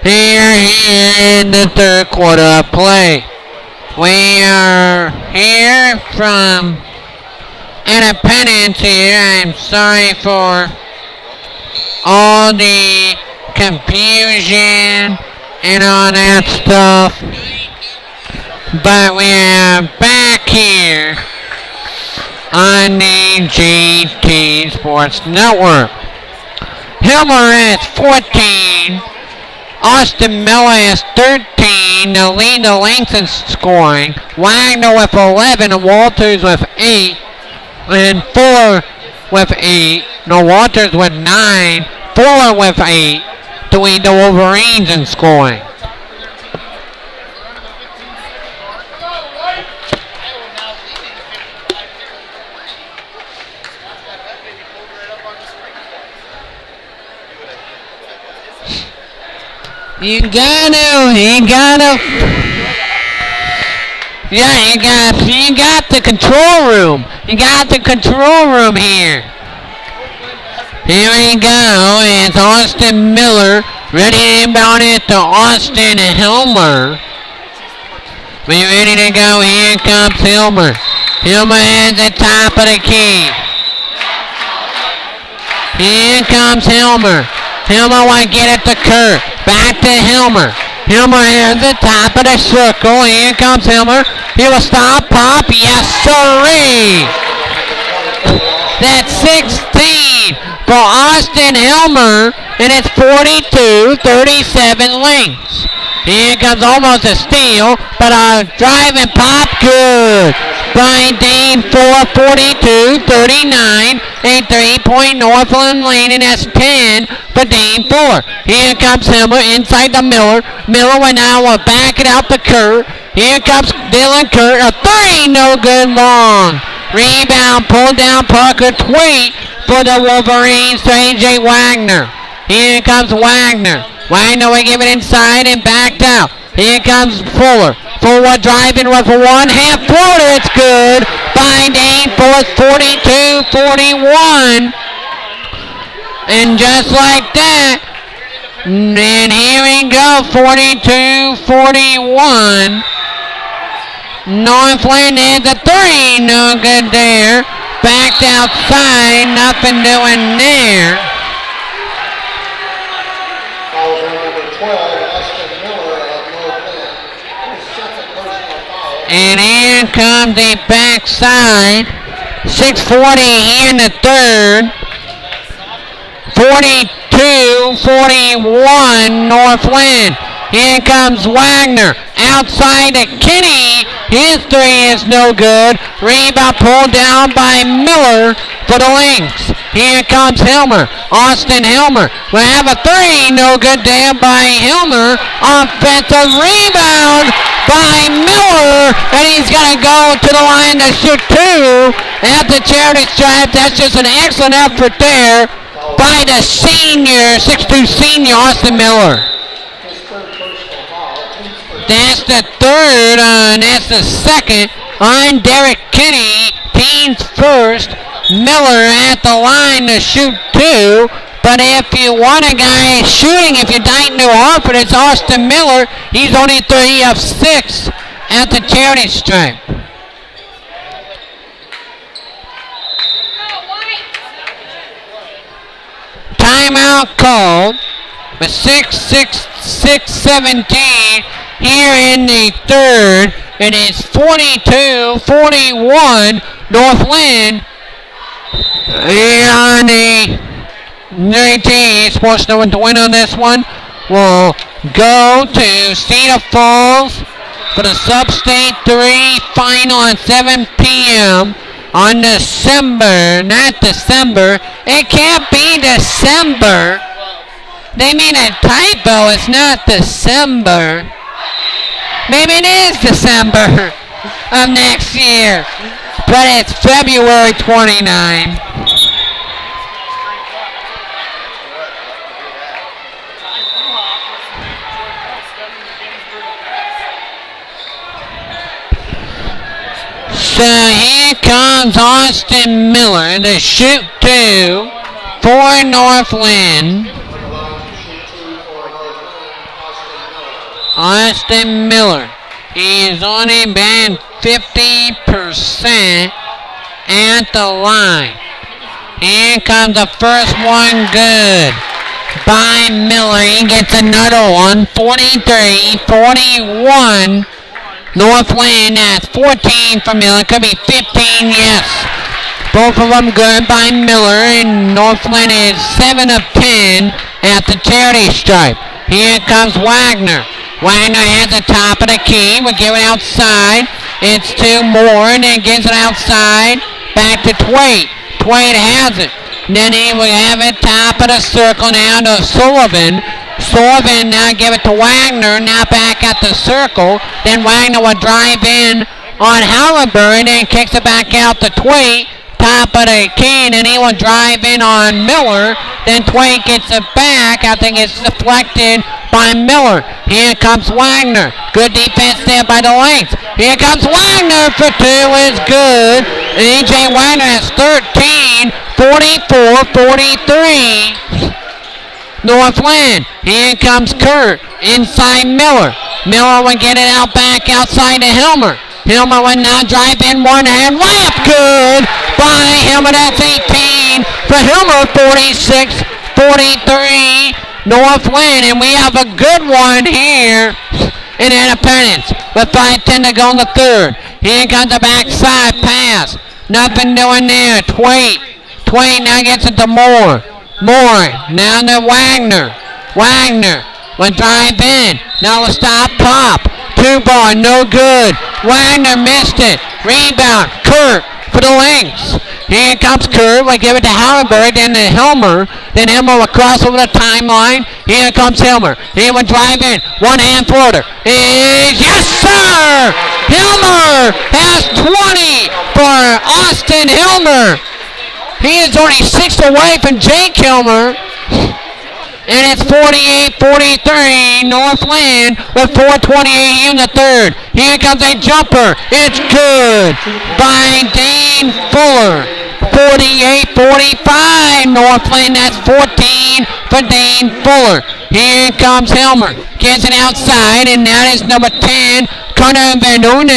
here in the third quarter play. We are here from Independence here. I'm sorry for all the confusion and all that stuff, but we are back here on the GT Sports Network. Hilmer is 14, Austin Miller is 13, the lead the length in scoring, Wagner with 11, and Walters with 8, and Fuller with 8, no Walters with 9, Fuller with 8 to lead the Wolverines in scoring. You gotta. Yeah, you got the control room. You got the control room here. Here we go. It's Austin Miller ready to inbound it to Austin Helmer. We ready to go. Here comes Helmer. Helmer at the top of the key. Here comes Helmer. Helmer want to get at the Kurt. Back to Helmer. Helmer at the top of the circle. Here comes Helmer. He will stop, pop. Yes, sirree. That's 16 for Austin Helmer, and it's 42-37 Lynx. Here comes almost a steal, but a drive and pop good by Dane for 42-39. A 3-point Northland lead, and that's 10 for Dane 4. Here comes Helmer inside the Miller. Miller will now back it out to Kurt. Here comes Dylan Kurt. A 3, no good long. Rebound, pulled down Parker Tweet for the Wolverines to A.J. Wagner. Here comes Wagner. Wagner will give it inside and backed out. Here comes Fuller. Fuller driving with a one-half floater. It's good by Dane for 42-41. And just like that, and here we go, 42-41. Northland had the 3, no good there. Backed outside, nothing doing there. And here comes the backside. 6:40 here in the third. 42-41 Northland. Here comes Wagner. Outside to Kinney. His 3 is no good. Rebound pulled down by Miller for the Lynx. Here comes Helmer. Austin Helmer will have a 3. No good there by Helmer. Offensive rebound by Miller. And he's going to go to the line to shoot 2 at the charity stripe. That's just an excellent effort there by the senior, 6'2" senior Austin Miller. That's the third, that's the second on Derek Kinney. Team's first. Miller at the line to shoot 2. But if you want a guy shooting, if you're dying to offer, it's Austin Miller. He's only 3 of 6 at the charity stripe. Timeout called with 6:17 here in the third. It is 42-41 Northland. Here on the 19, Sports to win on this one. Will go to Cedar Falls for the Sub-State 3 final at 7 p.m. on December, not December. It can't be December. They made a typo. It's not December. Maybe it is December of next year. But it's February 29. So here comes Austin Miller to shoot 2 for Northland. Austin Miller. He's only been 50% at the line. Here comes the first one, good by Miller. He gets another one, 43-41. Northland, that's 14 for Miller. Could be 15, yes. Both of them good by Miller, and Northland is 7 of 10 at the charity stripe. Here comes Wagner. Wagner has the top of the key. We'll give it outside. It's 2 more, and then gives it outside. Back to Twait. Twait has it. Then he will have it top of the circle now to Sullivan. Sullivan now give it to Wagner. Now back at the circle. Then Wagner will drive in on Halliburton and kicks it back out to Twait. Top of the key, and he will drive in on Miller. Then Twait gets it back. I think it's deflected by Miller. Here comes Wagner. Good defense there by the Lynx. Here comes Wagner for two is good. A.J. Wagner has 13, 44-43. Northland. Here comes Kurt inside Miller. Miller will get it out back outside to Hilmer. Hilmer will now drive in one hand layup. Good by Hilmer. That's 18 for Hilmer. 46-43 Northland. And we have a good one here in Independence with 5:10 to go in the third. Here comes the backside pass. Nothing doing there. Twait now gets it to Moore. Now to Wagner. Wagner will drive in. Now a stop pop. Two ball, no good. Wagner missed it. Rebound. Kurt for the Lynx. Here comes Kurt. We'll give it to Hallenberg. Then to Hilmer. Then Hilmer will cross over the timeline. Here comes Hilmer. He will drive in. One hand floater. Yes, sir! Hilmer has 20 for Austin Hilmer. He is only 6 away from Jake Hilmer. And it's 48-43 Northland with 4:28 in the third. Here comes a jumper. It's good by Dane Fuller. 48-45 Northland. That's 14 for Dane Fuller. Here comes Hilmer. Gets it outside, and that is number 10, Connor Van Orne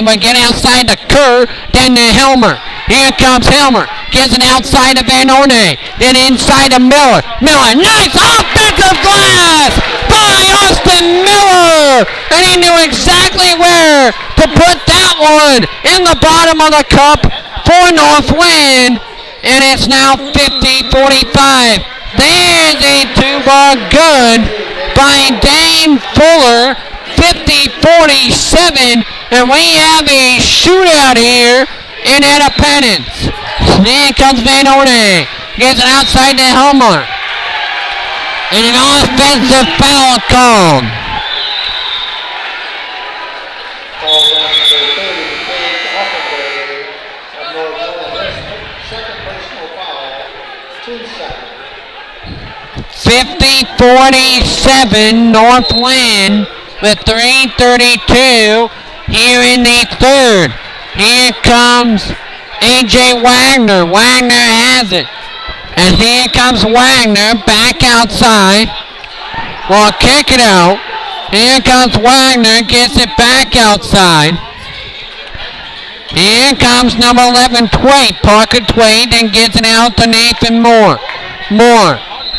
will get outside to Kerr, then to Hilmer. Here comes Hilmer. Gets it outside of Van Orne. Then inside of Miller. Nice offensive glass by Austin Miller. And he knew exactly where to put that one in the bottom of the cup for Northland. And it's now 50-45. There's a two-ball good by Dane Fuller. 50-47, and we have a shootout here in Independence. Then comes Van Orne. Gets it outside to Hilmer. And an offensive foul called. $50-47 Northland with 3:32 here in the third. Here comes A.J. Wagner. Wagner has it. And here comes Wagner back outside. Will kick it out. Here comes Wagner. Gets it back outside. Here comes number 11, Twait. Parker Twait. And gets it out to Nathan Moore.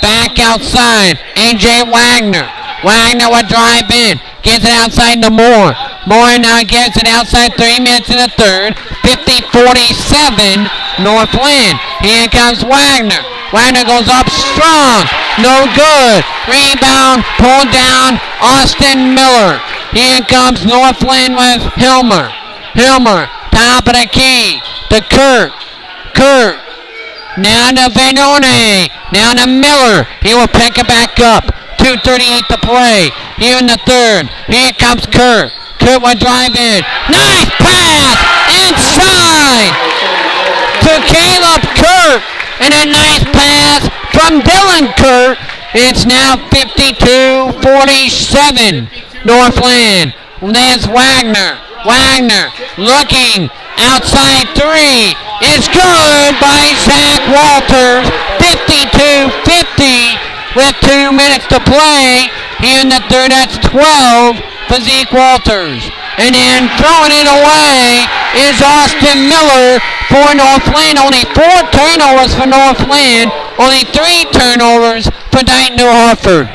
Back outside. A.J. Wagner. Wagner will drive in. Gets it outside to Moore. Moore now gets it outside. 3 minutes in the third. 50-47 Northland. Here comes Wagner. Wagner goes up strong. No good. Rebound. Pulled down. Austin Miller. Here comes Northland with Hilmer. Top of the key. To Kurt. Now to Van Orne. Now to Miller. He will pick it back up. 2:38 to play. Here in the third. Here comes Kurt. Kurt will drive in. Nice pass inside to Caleb Kurt. And a nice pass from Dylan Kurt. It's now 52-47 Northland. There's Wagner. Looking outside three. It's good by Zach Walters. 52-50 with 2 minutes to play. Here in the third, that's 12 for Zeke Walters. And then throwing it away is Austin Miller for Northland. Only 4 turnovers for Northland. Only 3 turnovers for Dayton New Hartford.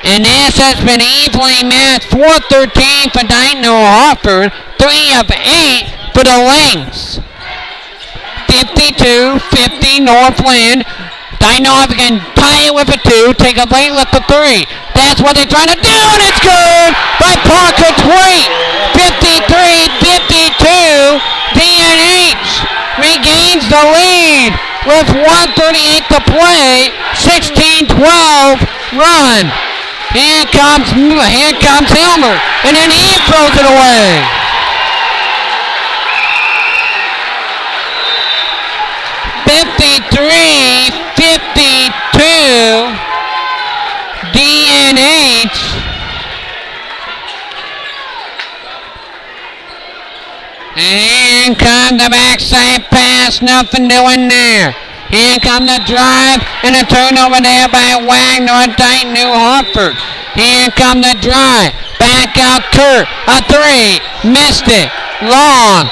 And this has been evenly matched. 4-13 for Dayton New Hartford. 3 of 8 for the Lynx. 52-50 Northland. Dayton New Hartford can tie it with a 2. Take a late lift to 3. That's what they're trying to do, and it's good by Parker Twait. 53-52. D&H regains the lead with 1:38 to play. 16-12 run. Here comes Hilmer, and then he throws it away. 53-50 52. DNH. And comes the backside pass, nothing doing there. Here comes the drive and a turnover there by Wagner and Tight New Hartford. Here comes the drive, back out Kurt, a three, missed it, long,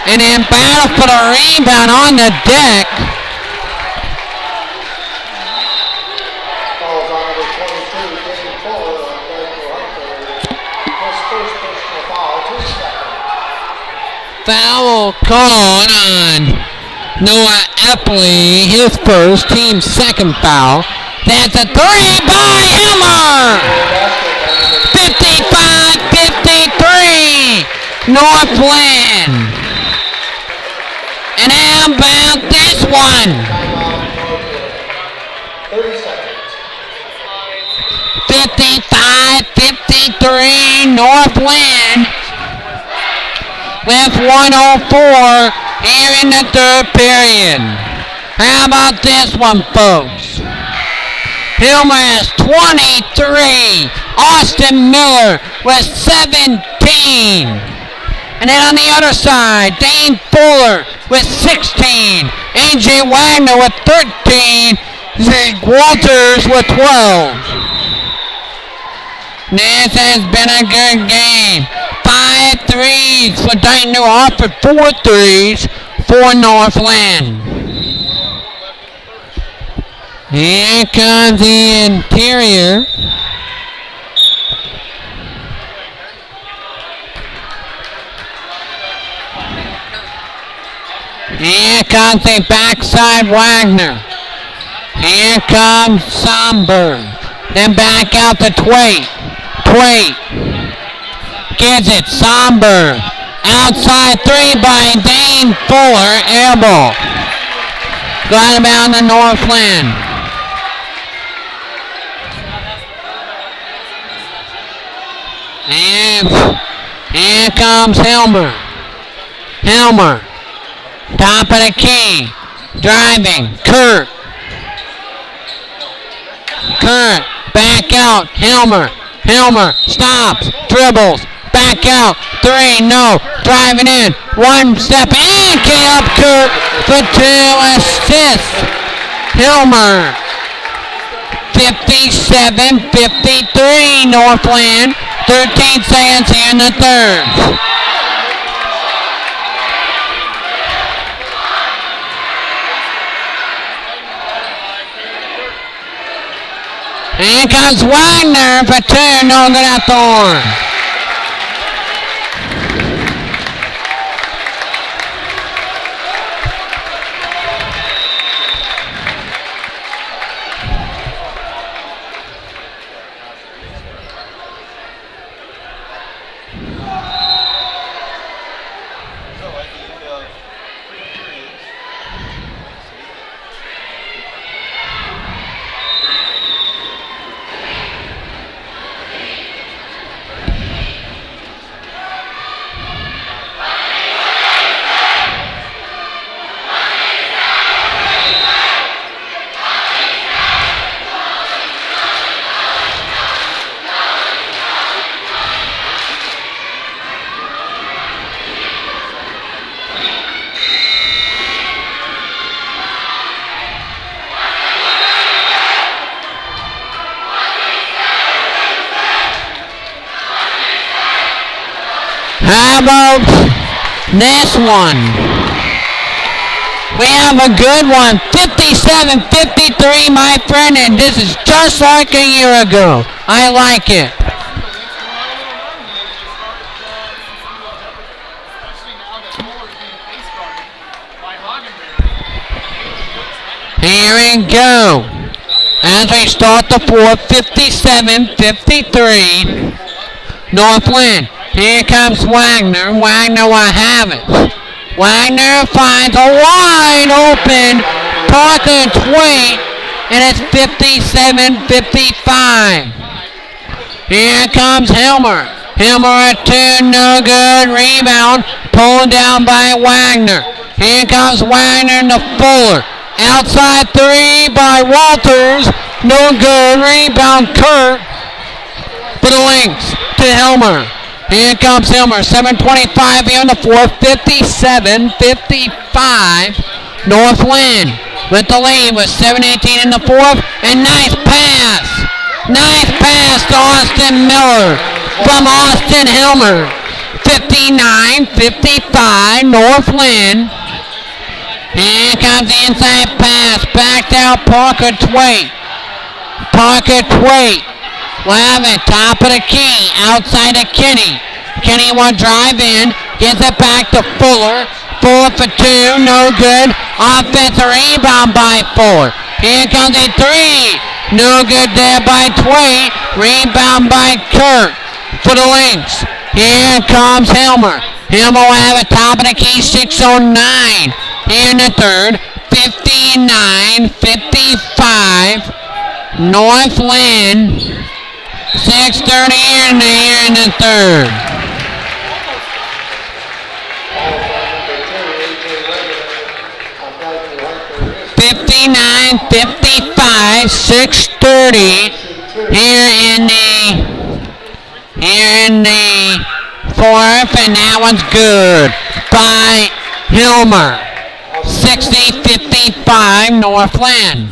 and then battle for the rebound on the deck. Falls on number 22, Dave Fuller on Tight New Hartford. His first personal foul, 2 seconds. Foul called on Noah Epley, his first, team's second foul. That's a three by Hilmer! 55-53, Northland. And how about this one? 30 seconds. 55-53, Northland. With 1:04 here in the third period. How about this one, folks? Hilmer has 23. Austin Miller with 17. And then on the other side, Dane Fuller with 16. A.J. Wagner with 13. Zeke Walters with 12. This has been a good game. 5 threes for Titan New Hartford, 4 threes for Northland. Here comes the interior. Here comes the backside Wagner. Here comes Somberg. Then back out to Twait. Twait gets it. Somberg. Outside three by Dane Fuller. Air ball. Got him out in Northland. And here comes Hilmer. Hilmer. Top of the key. Driving. Kurt. Kurt. Back out. Hilmer. Hilmer. Stops. Dribbles. Back out. Three. No. Driving in. One step. And get up Kurt for 2 assists. Hilmer. 57-53 Northland. 13 seconds here in the third. Here comes Wagner for 2, no good at Thorne. How about this one? We have a good one. 57-53, my friend, and this is just like a year ago. I like it. Here we go. As we start the fourth, 57-53, Northland. Here comes Wagner. Wagner will have it. Wagner finds a wide open Parker Twait, and it's 57-55. Here comes Hilmer. Hilmer at 2, no good. Rebound pulled down by Wagner. Here comes Wagner to Fuller. Outside three by Walters. No good. Rebound Kurt. For the Lynx to Helmer. Here comes Helmer. 7:25 here in the fourth. 57-55. Northland with the lead with 7:18 in the fourth. And nice pass. Nice pass to Austin Miller from Austin Helmer. 59-55 Northland. Here comes the inside pass. Backed out Parker Twait. Parker Twait. Will have it. Top of the key. Outside of Kenny. Kenny will drive in. Gets it back to Fuller. Fuller for two. No good. Offensive rebound by Fuller. Here comes a three. No good there by Twait. Rebound by Kurt for the Lynx. Here comes Helmer. Helmer will have it. Top of the key. 6:09. Here in the third. 59-55. Northland. 6:30 here in the third. 59-55, 6:30 here in the fourth, and that one's good by Hilmer. 60-55 Northland.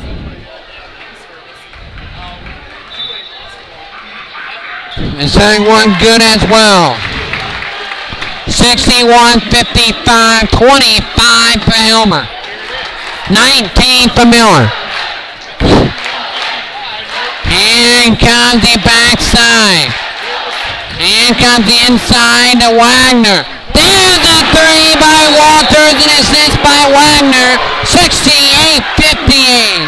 And saying one good as well. 61-55, 25 for Hilmer. 19 for Miller. Here comes the backside. Here comes the inside to Wagner. There's a three by Walters and assist by Wagner. 68-58.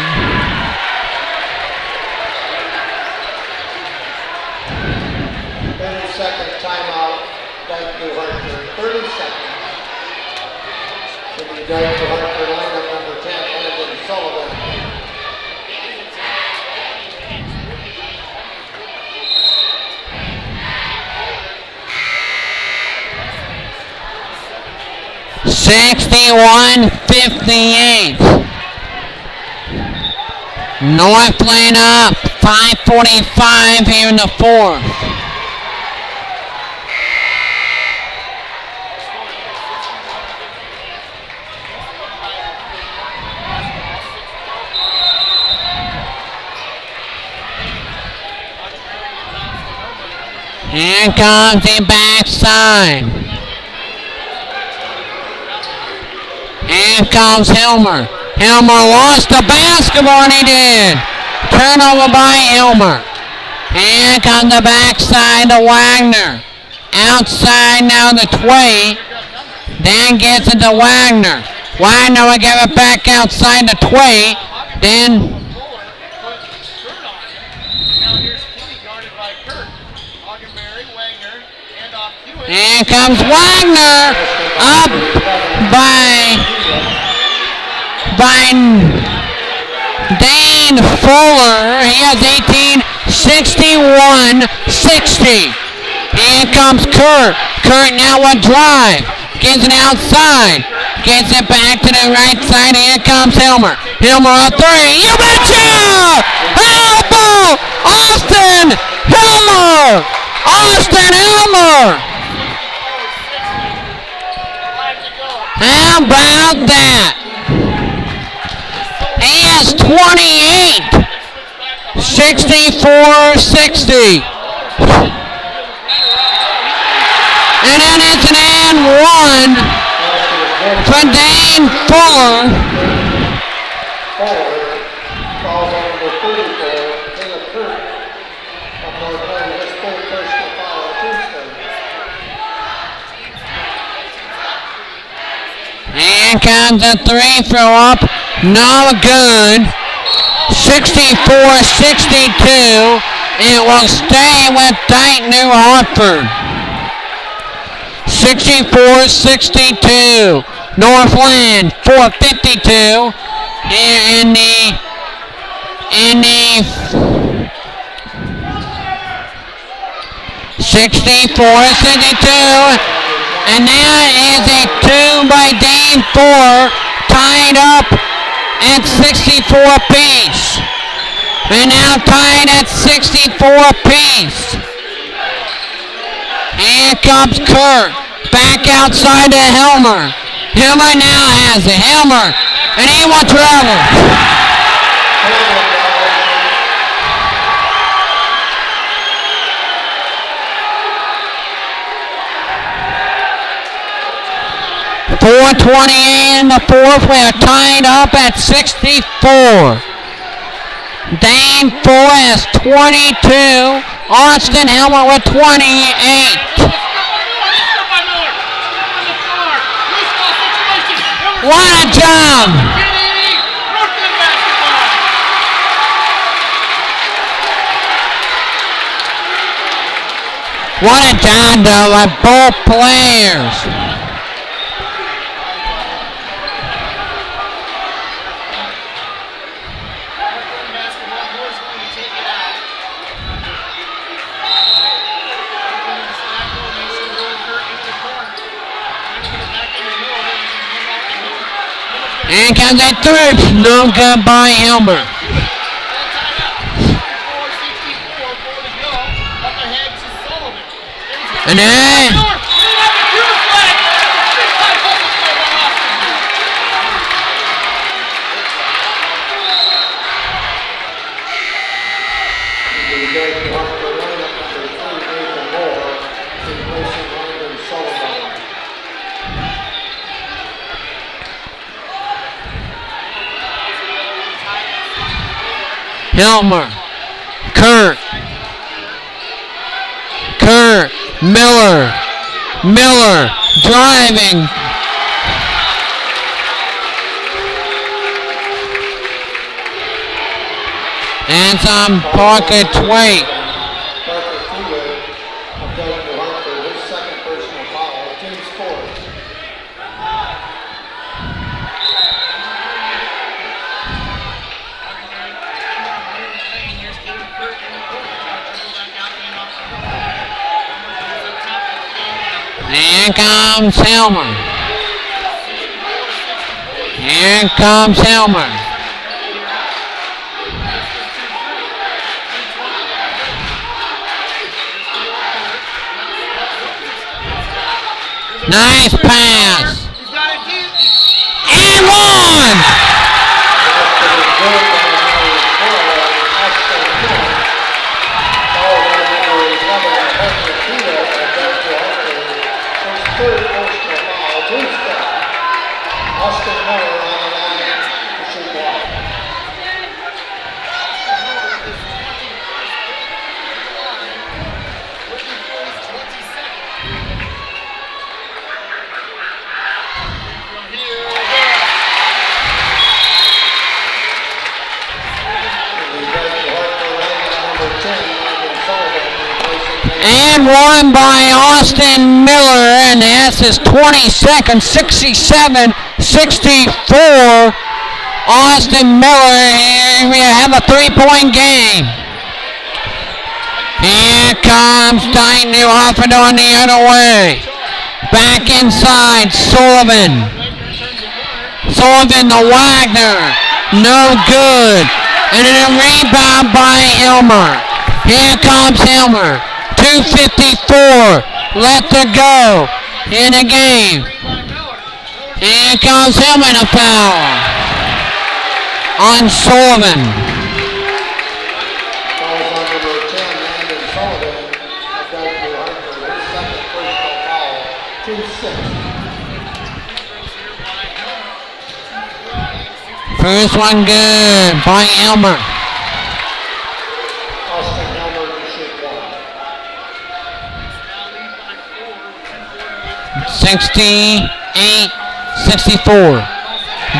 Second timeout, Dyke New Hartford, 30 seconds. Should be Dyke New Hartford, lineup number 10, Landon Sullivan. $61-58. Northland up. 5:45 here in the fourth. Here comes the backside. Here comes Hilmer. Hilmer lost the basketball, and he did. Turnover by Hilmer. Here comes the backside to Wagner. Outside now to Tway. Then gets it to Wagner. Wagner will give it back outside to Tway. Then here comes Wagner, up by Dane Fuller. He has 18, 61-60. Here comes Kurt. Kurt now will drive. Gets it outside. Gets it back to the right side. Here comes Hilmer. Hilmer a three. You betcha! Elbow! Austin Hilmer! Austin Hilmer! How about that? He has 28. 64-60. And then it's an and one for Dane Fuller. Fuller falls on number 34, Caleb Kurt. One more time, his full personal foul on Tuesday. Here comes a three throw up. No good. 64-62. It will stay with Dyke New Hartford. 64-62. Northland 4:52 here in the 64-62. And that is a two by Dane Fuller, tied up at 64 apiece. And now tied at 64 apiece. Here comes Kurt. Back outside to Helmer. Helmer now has it. Helmer. And he wants trouble. 4:20 in the fourth. We are tied up at 64. Dane Four has 22. Austin Helmer with 28. What a job! What a job though by both players. And comes that third, no good by Helmer. And then Helmer, Kurt, Miller, driving. And some Parker Twait. Here comes Helmer. Here comes Helmer. Nice pass. And one! And won by Austin Miller, and that's his 22nd, 67-64. Austin Miller, here we have a 3-point game. Here comes Titan off and on the other way. Back inside, Sullivan. Sullivan to Wagner, no good. And then a rebound by Helmer. Here comes Helmer. 2:54 left to go in the game. Here comes Helmer, a foul on Sullivan. First one good by Helmer. 68-64.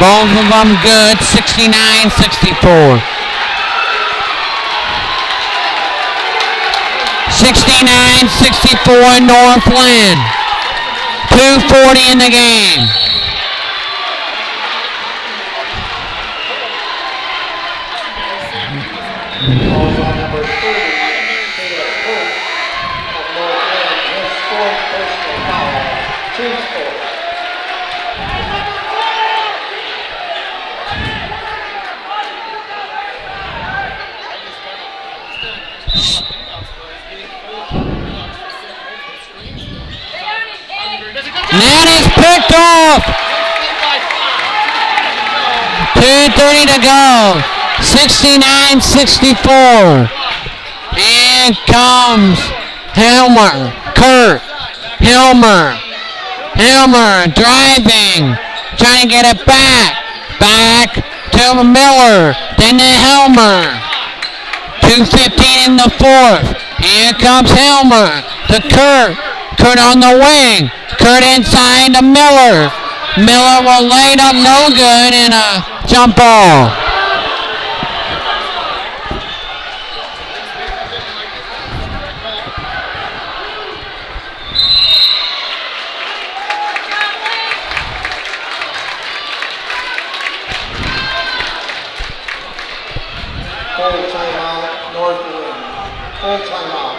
Both of them good, 69-64. 69-64 Northland. 2:40 in the game. That is picked off. 2:30 to go. 69-64. Here comes Helmer. Kurt. Helmer driving. Trying to get it back. Back to Miller. Then to Helmer. 2:15 in the fourth. Here comes Helmer to Kurt. Kurt on the wing. Kurt inside to Miller. Miller will lay it up no good and a jump ball. Full timeout, North Wing. Full timeout.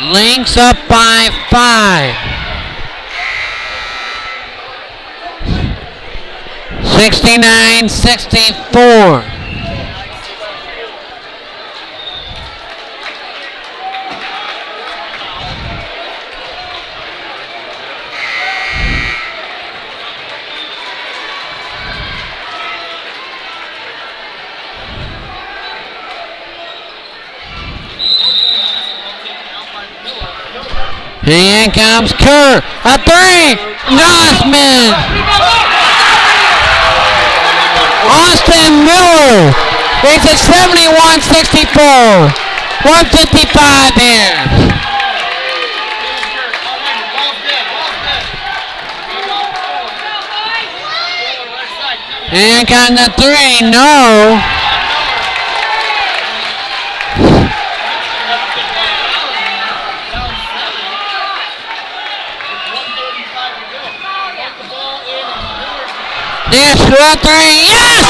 Lynx up by 5. 69-64. Here comes Kerr. A three. Gossman. Austin Miller. It's a 71-64. 155 here. Here comes the three. No. Yes, the three. Yes!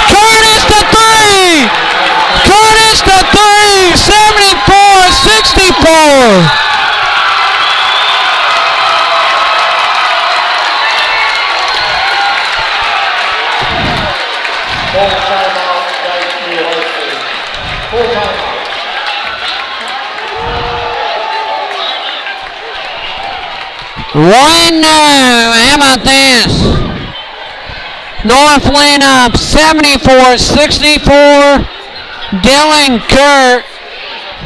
Curtis the three! Curtis the three! 74-64. Full timeout, right to Hartford. Full timeout. One no. How about this? Northland up 74-64. Dylan Kurt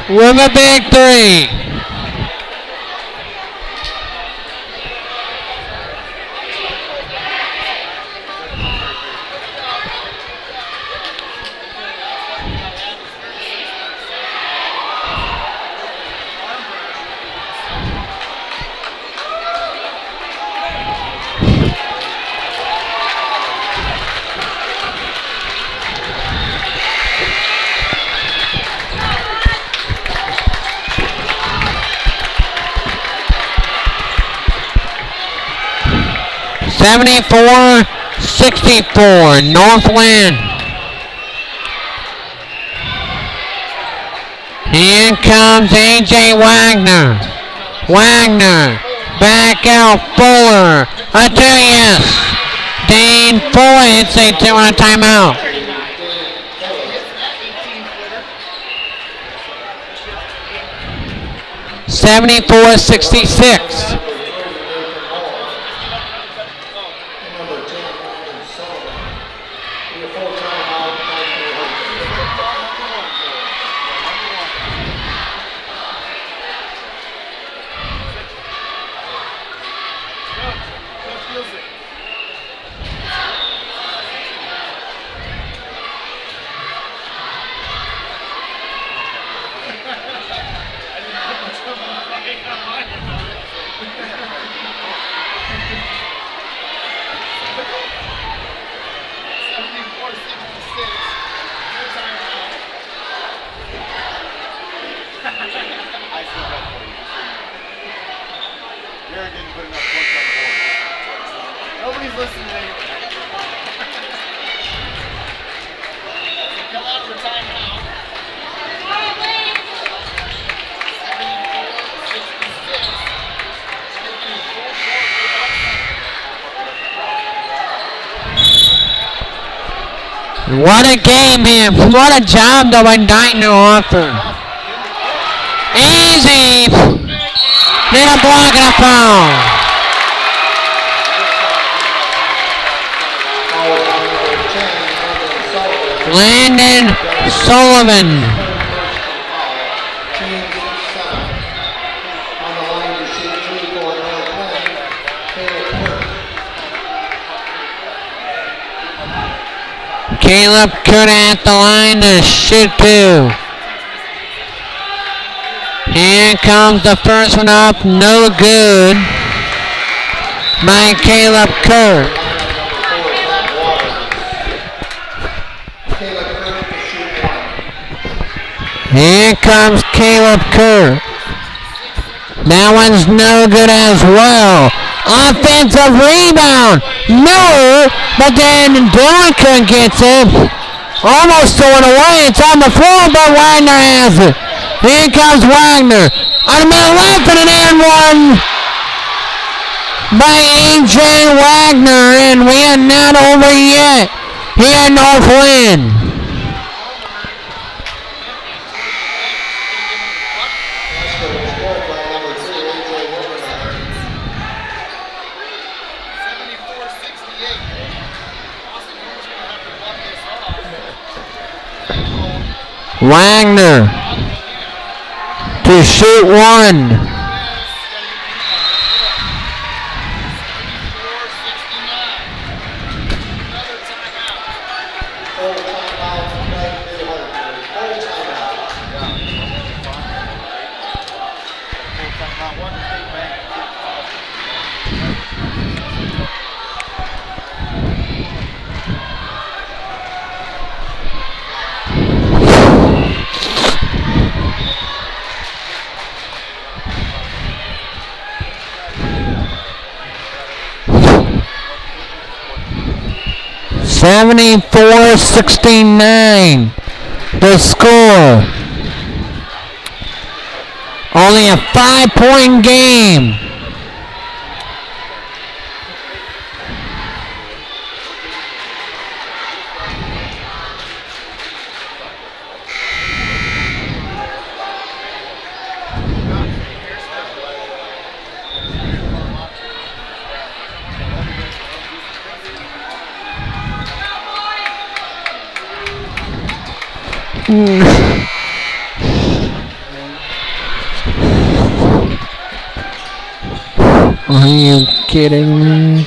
with a big three. Seventy-four, 64, Northland. Here comes A.J. Wagner. Wagner, back out, Fuller. A two, yes. Dane Fuller hits a two on a timeout. Seventy-four, 66. Nobody's listening anyway. Come out for timeout. 74-66. What a game here. What a job the Wagner offer. Easy. Then a block and a foul. Landon Sullivan. Caleb Kurt at the line to shoot two. Here comes the first one up, no good by Caleb Kurt. Here comes Caleb Kurt. That one's no good as well. Offensive rebound. No, but then Dylan Kurt gets it. Almost thrown away. It's on the floor, but Wagner has it. Here comes Wagner. On the middle left and an and one by A.J. Wagner. And we are not over yet here in Northland. Wagner to shoot one. $74-69 the score. Only a 5-point game. Are you kidding me?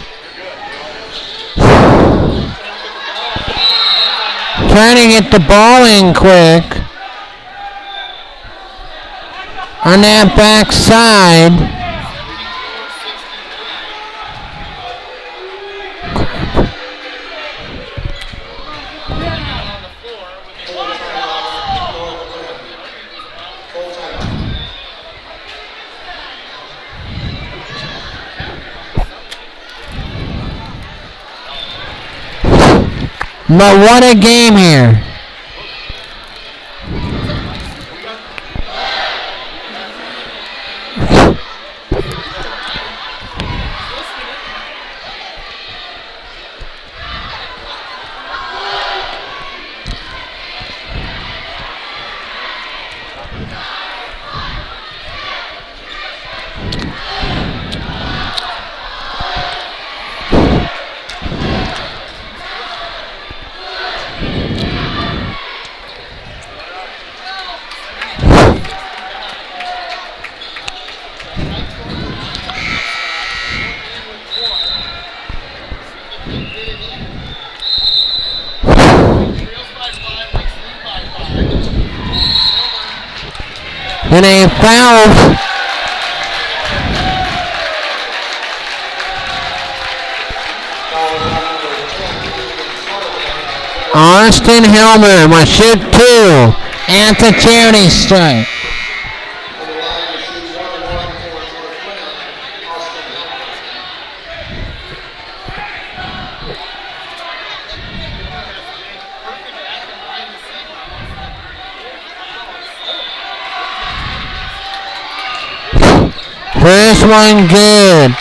Trying to get the ball in quick on that back side. But what a game here. And a foul. Austin Helmer will shoot 2 at the charity stripe. On the line to shoot 1 and 1 for Northland, Austin Helmer. First one good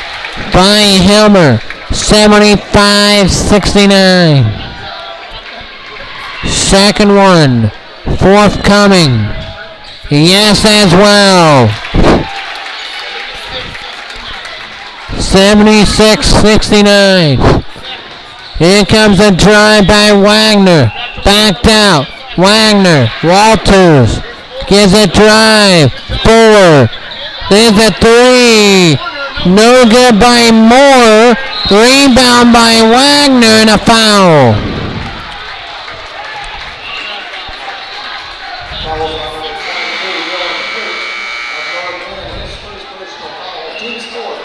by Helmer, 75-69. Second one forthcoming. Yes as well. 76-69. Here comes a drive by Wagner. Backed out. Wagner. Walters gives a drive. Forward. There's a 3. No good by Moore. Rebound by Wagner and a foul. Foul on number 23, Dylan Kirk of Northland. His first personal foul. Team's fourth.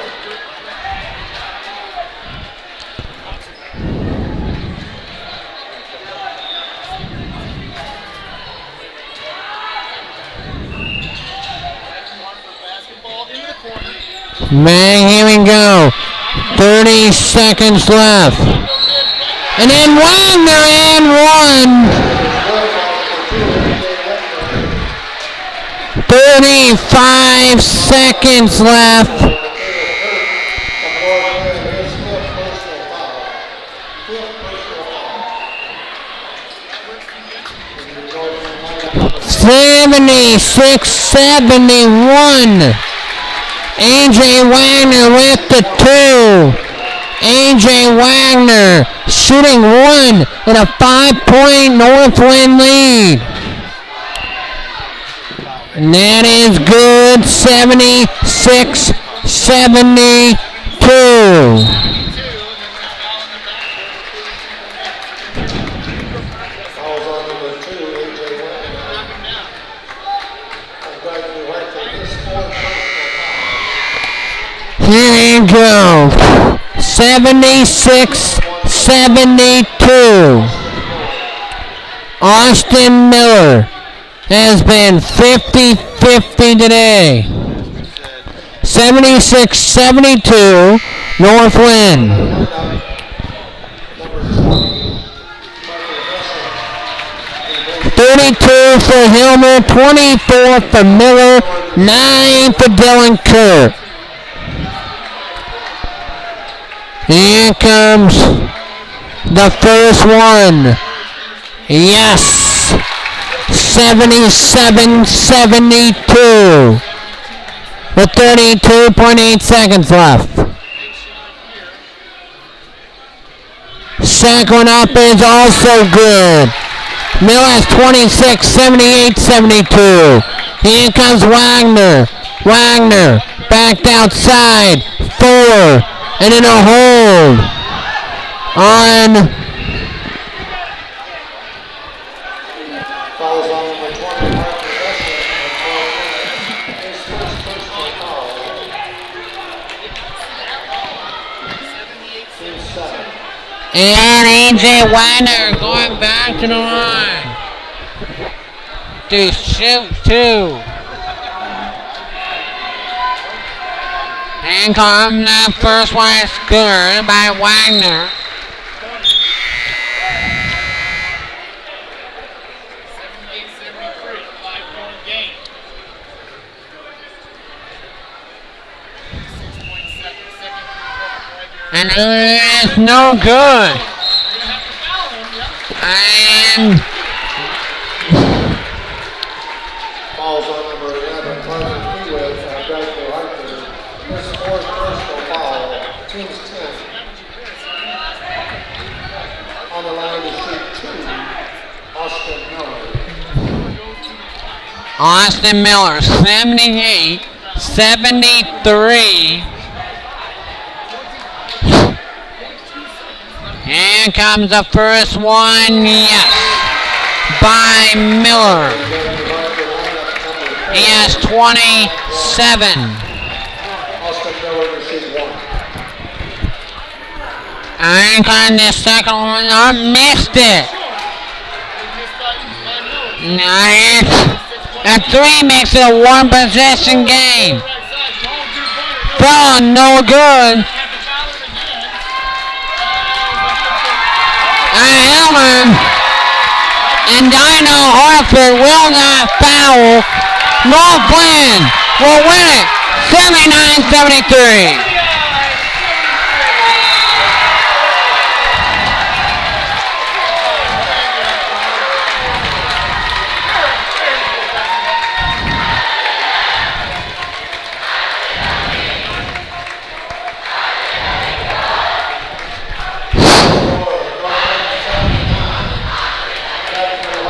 Man, here we go. 30 seconds left. And then Wagner and 1. 35 seconds left. Of Northland, his fifth personal foul. Fifth personal foul. And the Northland lineup 76-71. AJ Wagner with the 2. AJ Wagner shooting 1 in a 5-point Northland lead. And that is good. 76-72. fouls on number 2, AJ Wagner. Of Dyke New Hartford, his fourth personal foul. Here we go. 76-72. Austin Miller has been 50-50 today. 76-72, Northland. Number 20, Michael Hessel. 32 for Hilmer, 24 for Miller, 9 for Dylan Kerr. Here comes the first one. Yes. 77-72 with 32.8 seconds left. Second one up is also good. Miller has 26, 78, 72. Here comes Wagner. Wagner backed outside. 4. And in a hold on Fouls on number 20, Michael Hessel of Northland. His first personal foul. Team 7. and AJ Wagner going back to the line to shoot 2. And come the first one is good by Wagner. And it's no good. And Fouls on number 11, Parker Freeway of Dyke New Hartford. His fourth personal foul. Team's 10. On the line to shoot 2, Austin Miller. Austin Miller, 78, 73. Here comes the first one, yes, by Miller. He has 27. Austin Miller to shoot 1. And comes the second one, missed it. Nice. A 3 makes it a 1 possession game. Ball no good. A hammer. And Dino Hartford will not foul. Northland will win it 79-73.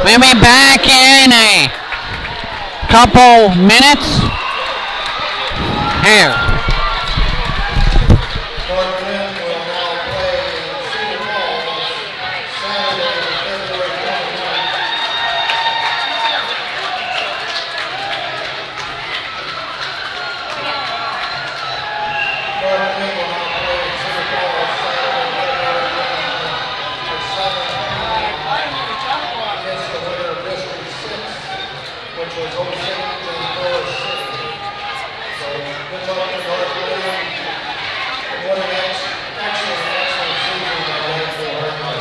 We'll be back in a couple minutes. Here. Northland will now play in Cedar Falls Saturday, February 29th. Northland will now play in Cedar Falls Saturday, February 29th at 7 p.m. against the winner of District 6, which was Osage and Forest City. So good luck to Northland. And what an excellent season by Lakeville Hardman.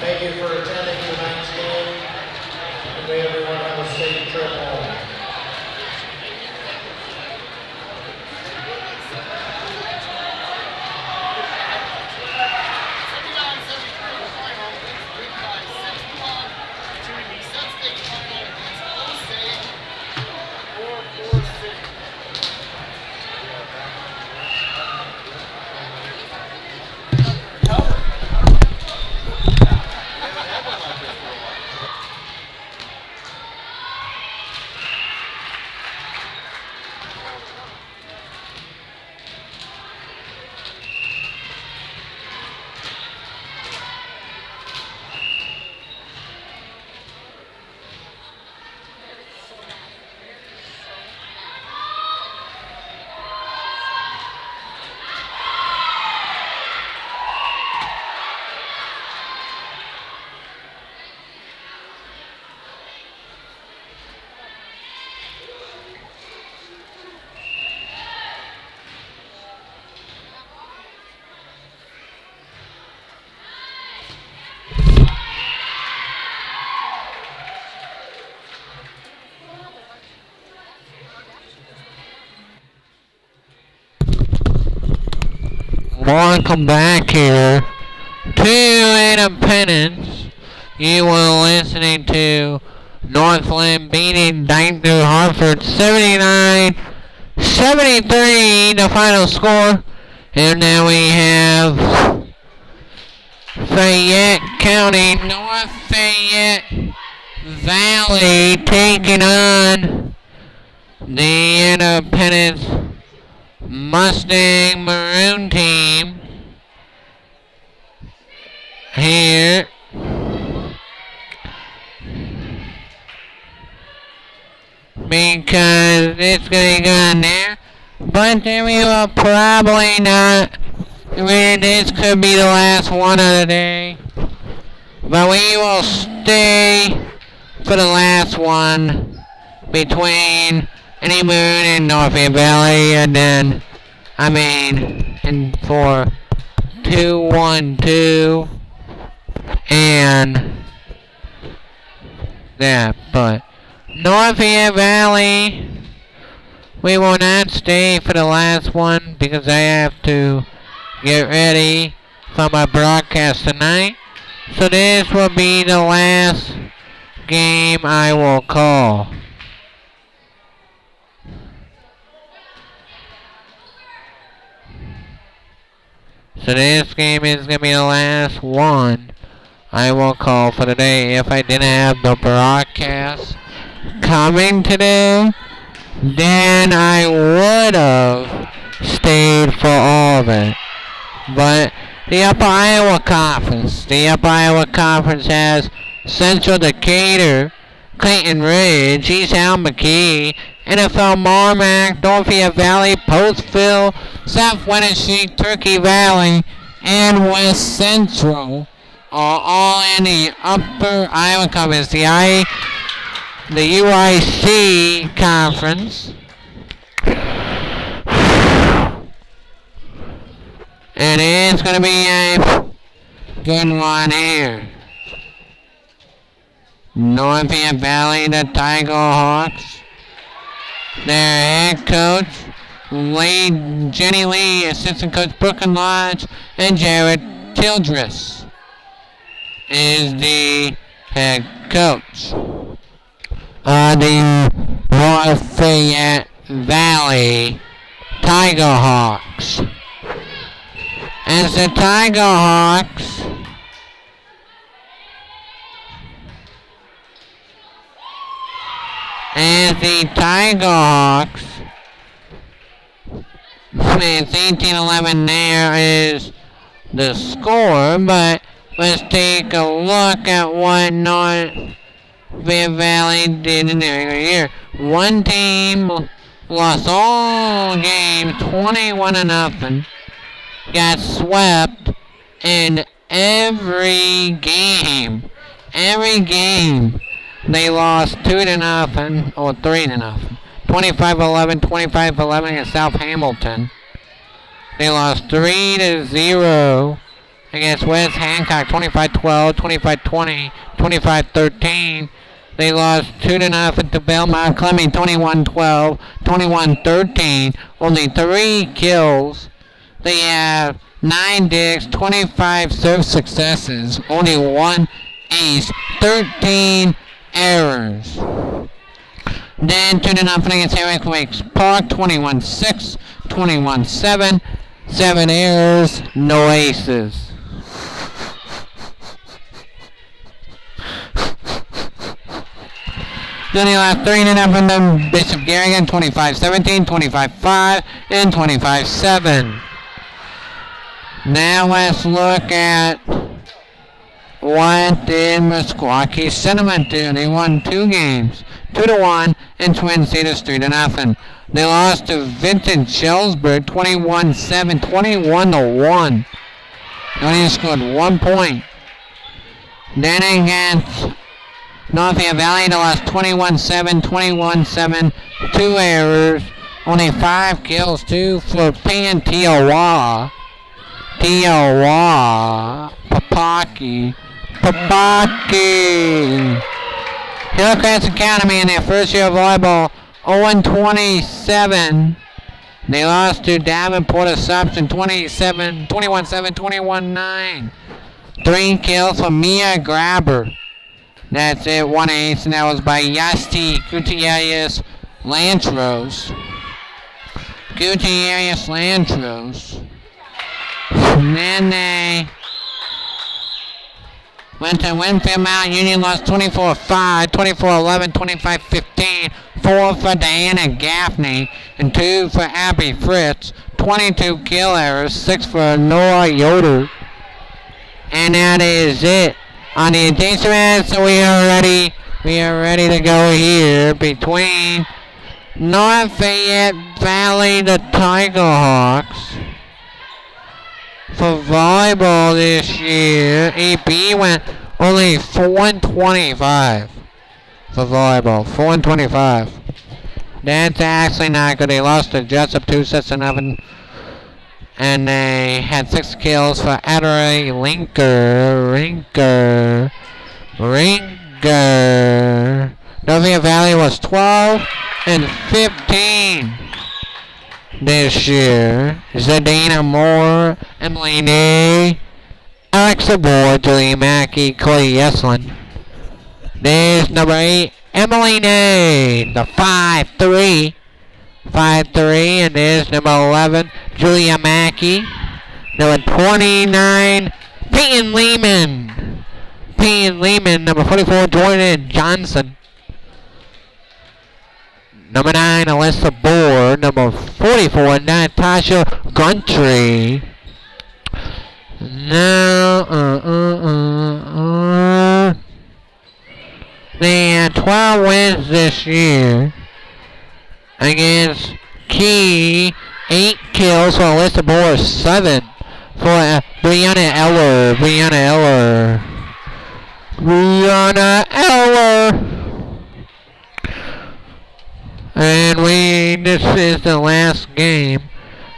Thank you for attending tonight's game, and may everyone have a safe trip home. Welcome back here to Independence. You were listening to Northland beating Dayton Hartford 79-73, the final score. And now we have Fayette County, North Fayette Valley taking on the Independence Mustang Maroon team here. Because it's going to go in there. But then we will probably not. This could be the last one of the day. But we will stay for the last one between Any Moon and Northfield Valley, and then, and for 2-1-2 and that, but Northfield Valley, we will not stay for the last one because I have to get ready for my broadcast tonight. So this will be the last game I will call. So this game is going to be the last one I will call for the day. If I didn't have the broadcast coming today, then I would have stayed for all of it. But the Upper Iowa Conference has Central Decatur, Clayton Ridge, East Albuquerque, NFL Marmac, Northfield Valley, Postville, South Wenatchee, Turkey Valley, and West Central. are all in the Upper Iowa Conference, the UIC Conference. And it's going to be a good one here. Northfield Valley, the Tiger Hawks. Their head coach, Jenny Lee, assistant coach Brooklyn Lodge, and Jared Childress is the head coach of the North Fayette Valley Tiger Hawks. As the Tiger Hawks it's 18-11 there is the score, but let's take a look at what North Fayette Valley did in their year. One team lost all games 21-0. Got swept in every game. They lost 2-0 or 3-0. 25-11, 25-11 against South Hamilton. They lost 3-0 against West Hancock, 25-12, 25-20, 25-13. They lost 2-0 to Belmont Clemmy, 21-12, 21-13. Only 3 kills. They have 9 digs, 25 serve successes, only 1 ace, 13 errors. Then 2-0 against Eric Wakes Park, 21-6, 21-7, 7 errors, no aces. Then he lost 3-0 to Bishop Garrigan, 25-17, 25-5, and 25-7. Now let's look at what did Meskwaki Cinnamon do. They won 2 games, 2-1, and Twin Cedars 3-0. They lost to Vinton Shellsburg 21-7, 21-1. They only scored 1 point. Then against Northfield Valley, they lost 21-7, 21-7, 2 errors, only 5 kills, 2 for Pantiawa. Papaki. Hillcrest Academy in their first year of volleyball, 0-27. They lost to Davenport Assumption 21-7, 21-9. 3 kills for Mia Grabber. That's it, 1 ace, and that was by Yasti Gutierrez Lantros. And then they went to Winfield Mount Union, lost 24-5, 24-11, 25-15, 4 for Diana Gaffney, and 2 for Abby Fritz, 22 kill errors, 6 for Nora Yoder. And that is it on the adjacent. So we are ready to go here between North Fayette Valley, the Tiger Hawks. For volleyball this year, AB went only 4-25 for volleyball. 4-25. That's actually not good. They lost to Jessup 2-0. And they had 6 kills for Adderley Rinker. Northfield Valley was 12-15. This year, Zadina Moore, Emily Nay, Alexa Bohr, Julie Mackey, Cody Yeslin. There's number 8, Emily Nay, the 5-3, and there's number 11, Julia Mackey. Number 29, Peyton Lehman, number 44, Jordan Johnson. Number 9, Alyssa Bohr. Number 44, Natasha Guntry. Now, they had 12 wins this year against Key. 8 kills for Alyssa Bohr, 7 for Brianna Eller. 1 hour. And this is the last game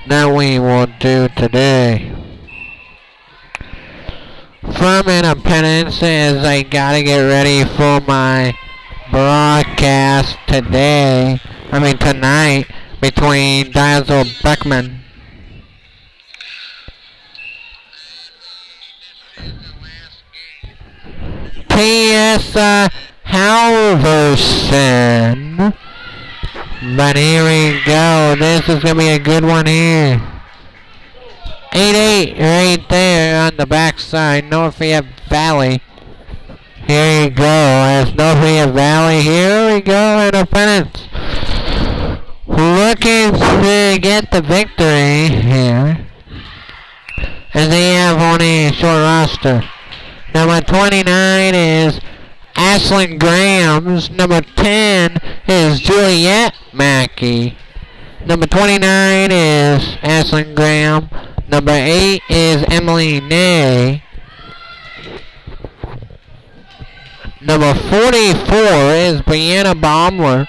that we will do today. From Independence, as I gotta get ready for my broadcast tonight, between Dazzle Beckman. T.S. Halverson. But here we go. This is going to be a good one here. 8-8 right there on the backside. Norfolk Valley. Here you go. As Norfolk Valley. Here we go. Independence. Looking to get the victory here. As they have only a short roster. Number 29 is Ashlyn Grahams. Number 10 is Juliet Mackey. Number 29 is Ashlyn Graham. Number 8 is Emily Nay. Number 44 is Brianna Baumler.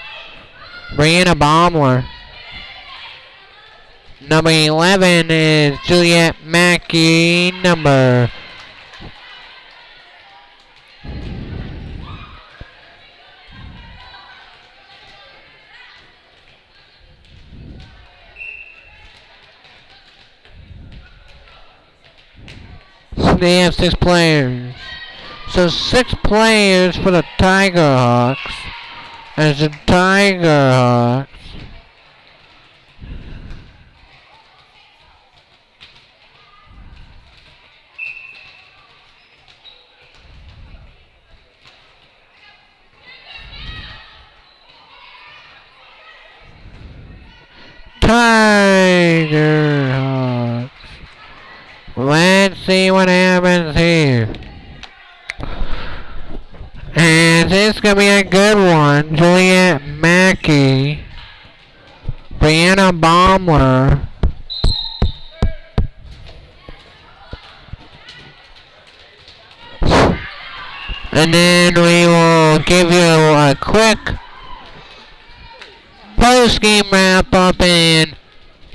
Number 11 is Juliet Mackey. Number 6 players. So 6 players for the Tiger Hawks. As the Tiger Hawks Let's see what happens here. And this is going to be a good one. Juliet Mackey. Brianna Baumler. And then we will give you a quick post-game wrap-up and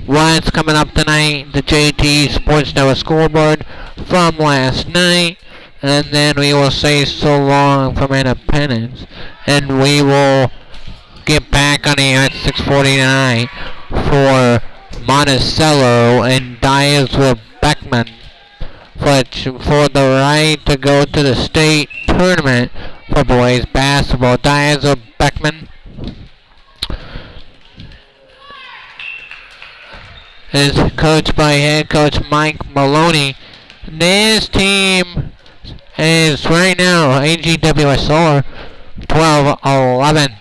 what's coming up tonight, the JT Sports Network scoreboard from last night, and then we will say so long from Independence, and we will get back on the air at 6:40 tonight for Monticello and Dyersville Beckman for the right to go to the state tournament for boys basketball. Dyersville Beckman is coached by head coach Mike Maloney. This team is right now AGWSR 12-11.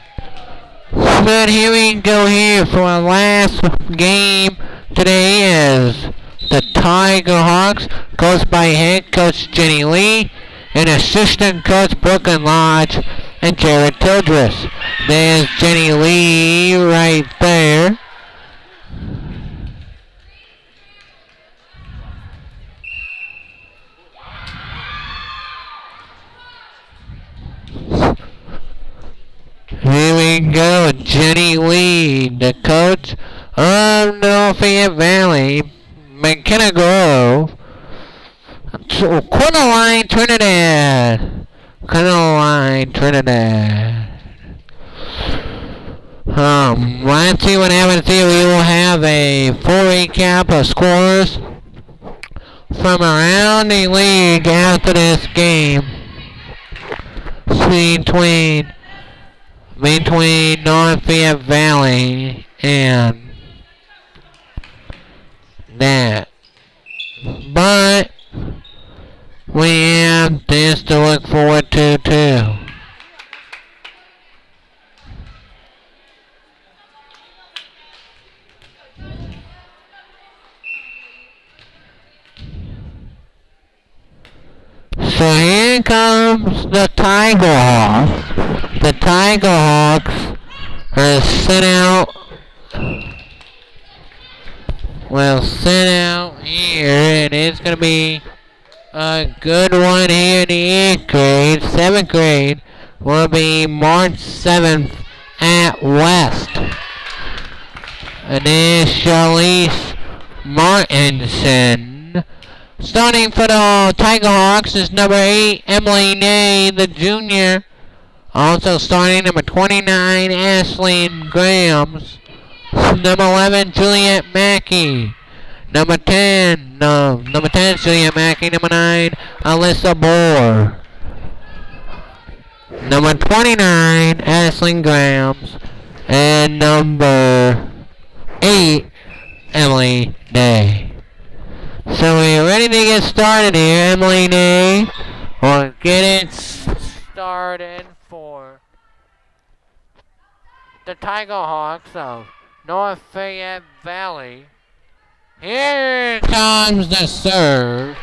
But here we go here for our last game today is the Tiger Hawks, coached by head coach Jenny Lee and assistant coach Brooklyn Lodge and Jared Tildress. There's Jenny Lee right there. Here we go, Jenny Lee, the coach of Norfolk Valley, McKenna Grove, Cornerline Trinidad. Let's see what happens here. We will have a full recap of scores from around the league after this game between Norfolk Valley and that. But we have this to look forward to too. So here comes the Tiger Hawks. The Tiger Hawks are sent out. Well, sent out here, and it's going to be A good one here in the 8th grade. 7th grade will be March 7th at West. And then Charlize Martinson. Starting for the Tiger Hawks is number 8, Emily Nay, the junior. Also starting number 29, Ashley Grahams. Number 11, Juliet Mackey. Number 10, Juliet Mackey. Number 9, Alyssa Moore. Number 29, Ashley Grahams. And number 8, Emily Day. So we're ready to get started here, Emily Day. We'll get it started for the Tiger Hawks of North Fayette Valley. Here comes the serve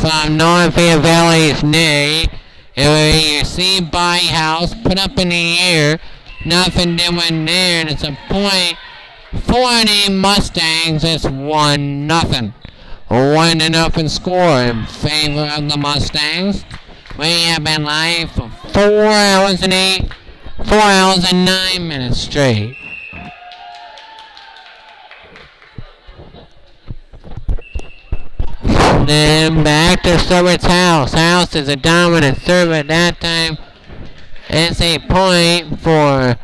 from North Fayette Valley's Nay. It will be received by House, put up in the air. Nothing doing there. And it's a point for the Mustangs. It's 1-0. 1-0 score in favor of the Mustangs. We have been live for 4 hours and 9 minutes straight. Then back to server's House. House is a dominant server at that time. It's a point for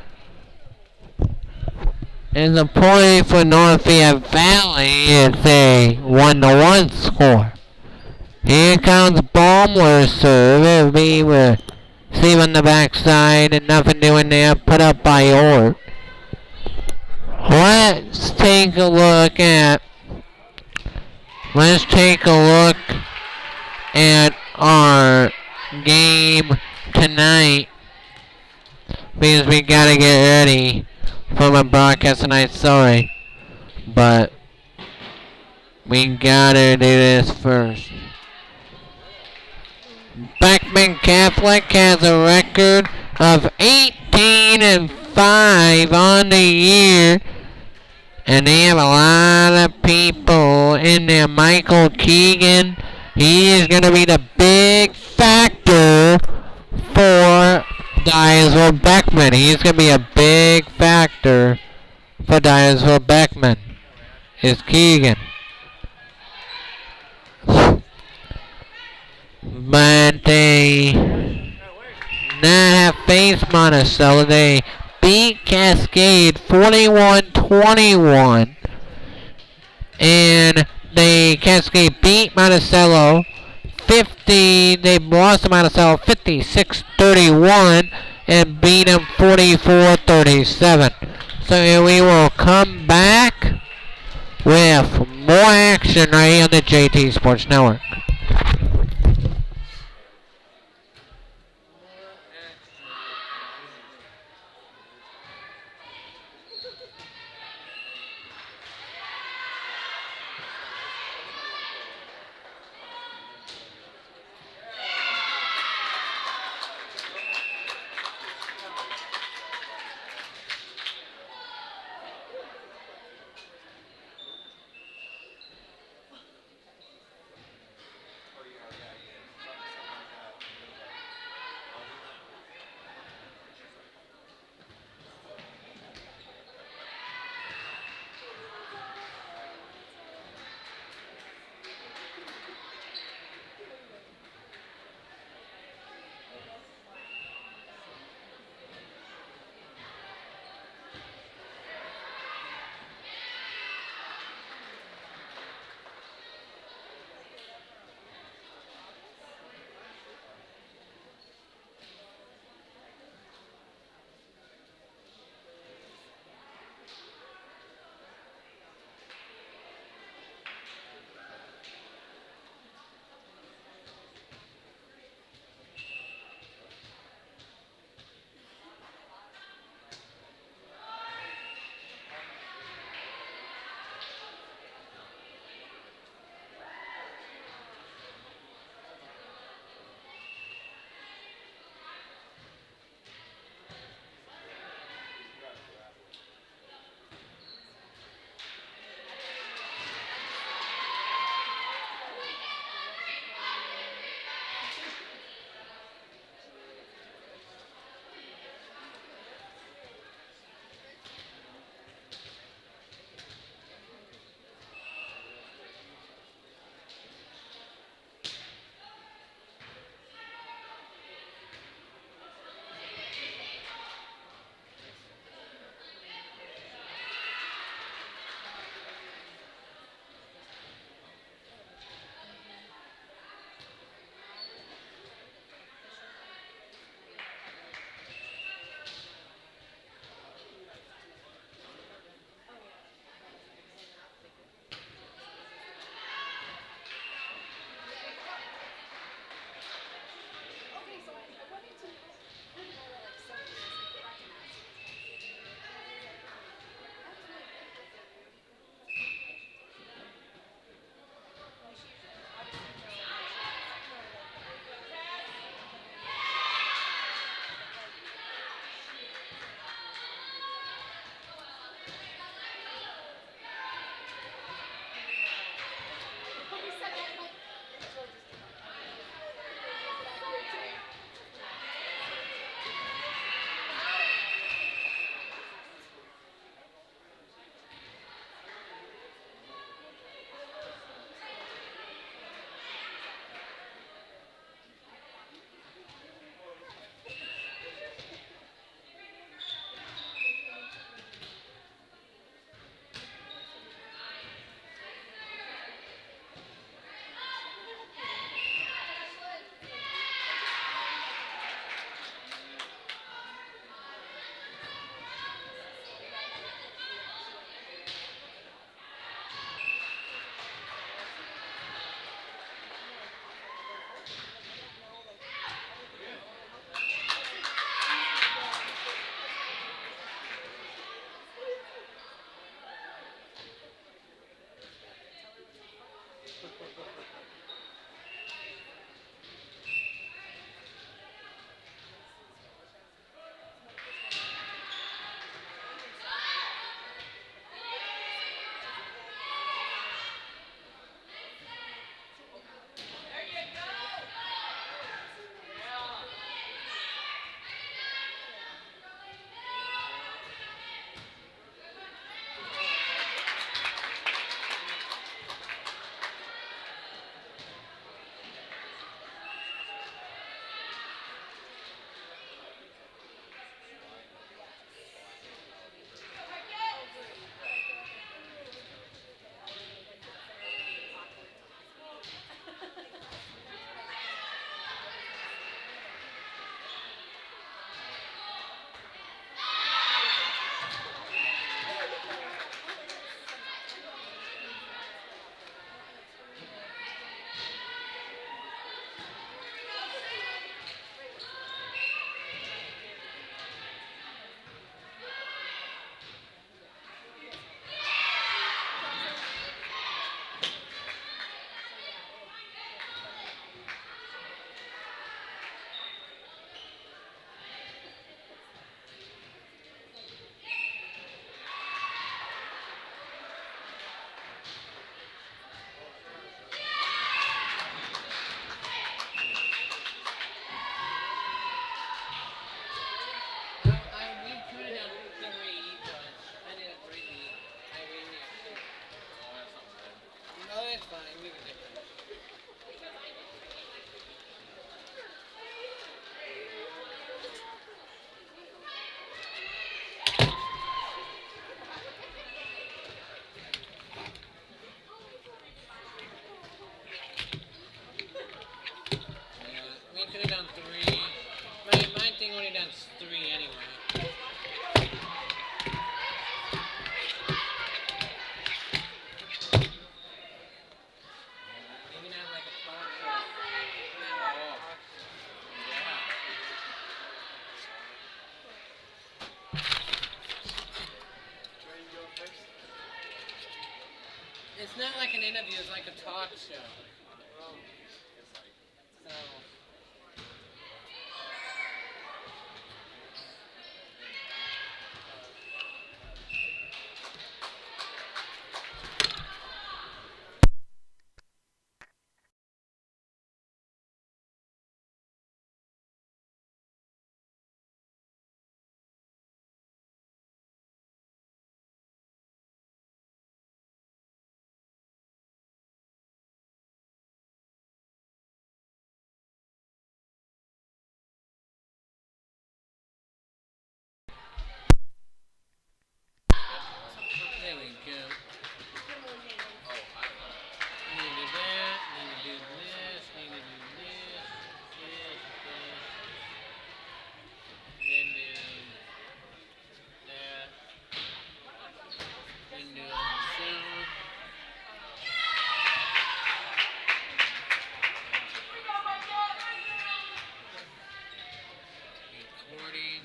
North Fayette Valley. It's a 1-1 score. Here comes Baumler's serve. It'll be receive on the backside and nothing doing there. Put up by Ort. Let's take a look at our game tonight because we gotta get ready for my broadcast tonight. Sorry, but we gotta do this first. Beckman Catholic has a record of 18-5 on the year. And they have a lot of people in there. Michael Keegan, he is going to be the big factor for Dyersville Beckman. He's going to be a big factor for Dyersville Beckman. Is Keegan. But they not have faced Monticello. They beat Cascade 41-21. And Cascade beat Monticello 50. They lost to Monticello 56-31 and beat them 44-37. So we will come back with more action right here on the JT Sports Network. only done 3. My thing only done 3 anyway. Maybe not like a talk show. Oh. Yeah. It's not like an interview, it's like a talk show. So. There we go. Need to do that, need to do this, need to do this, this, then do that, then do sound. Recording.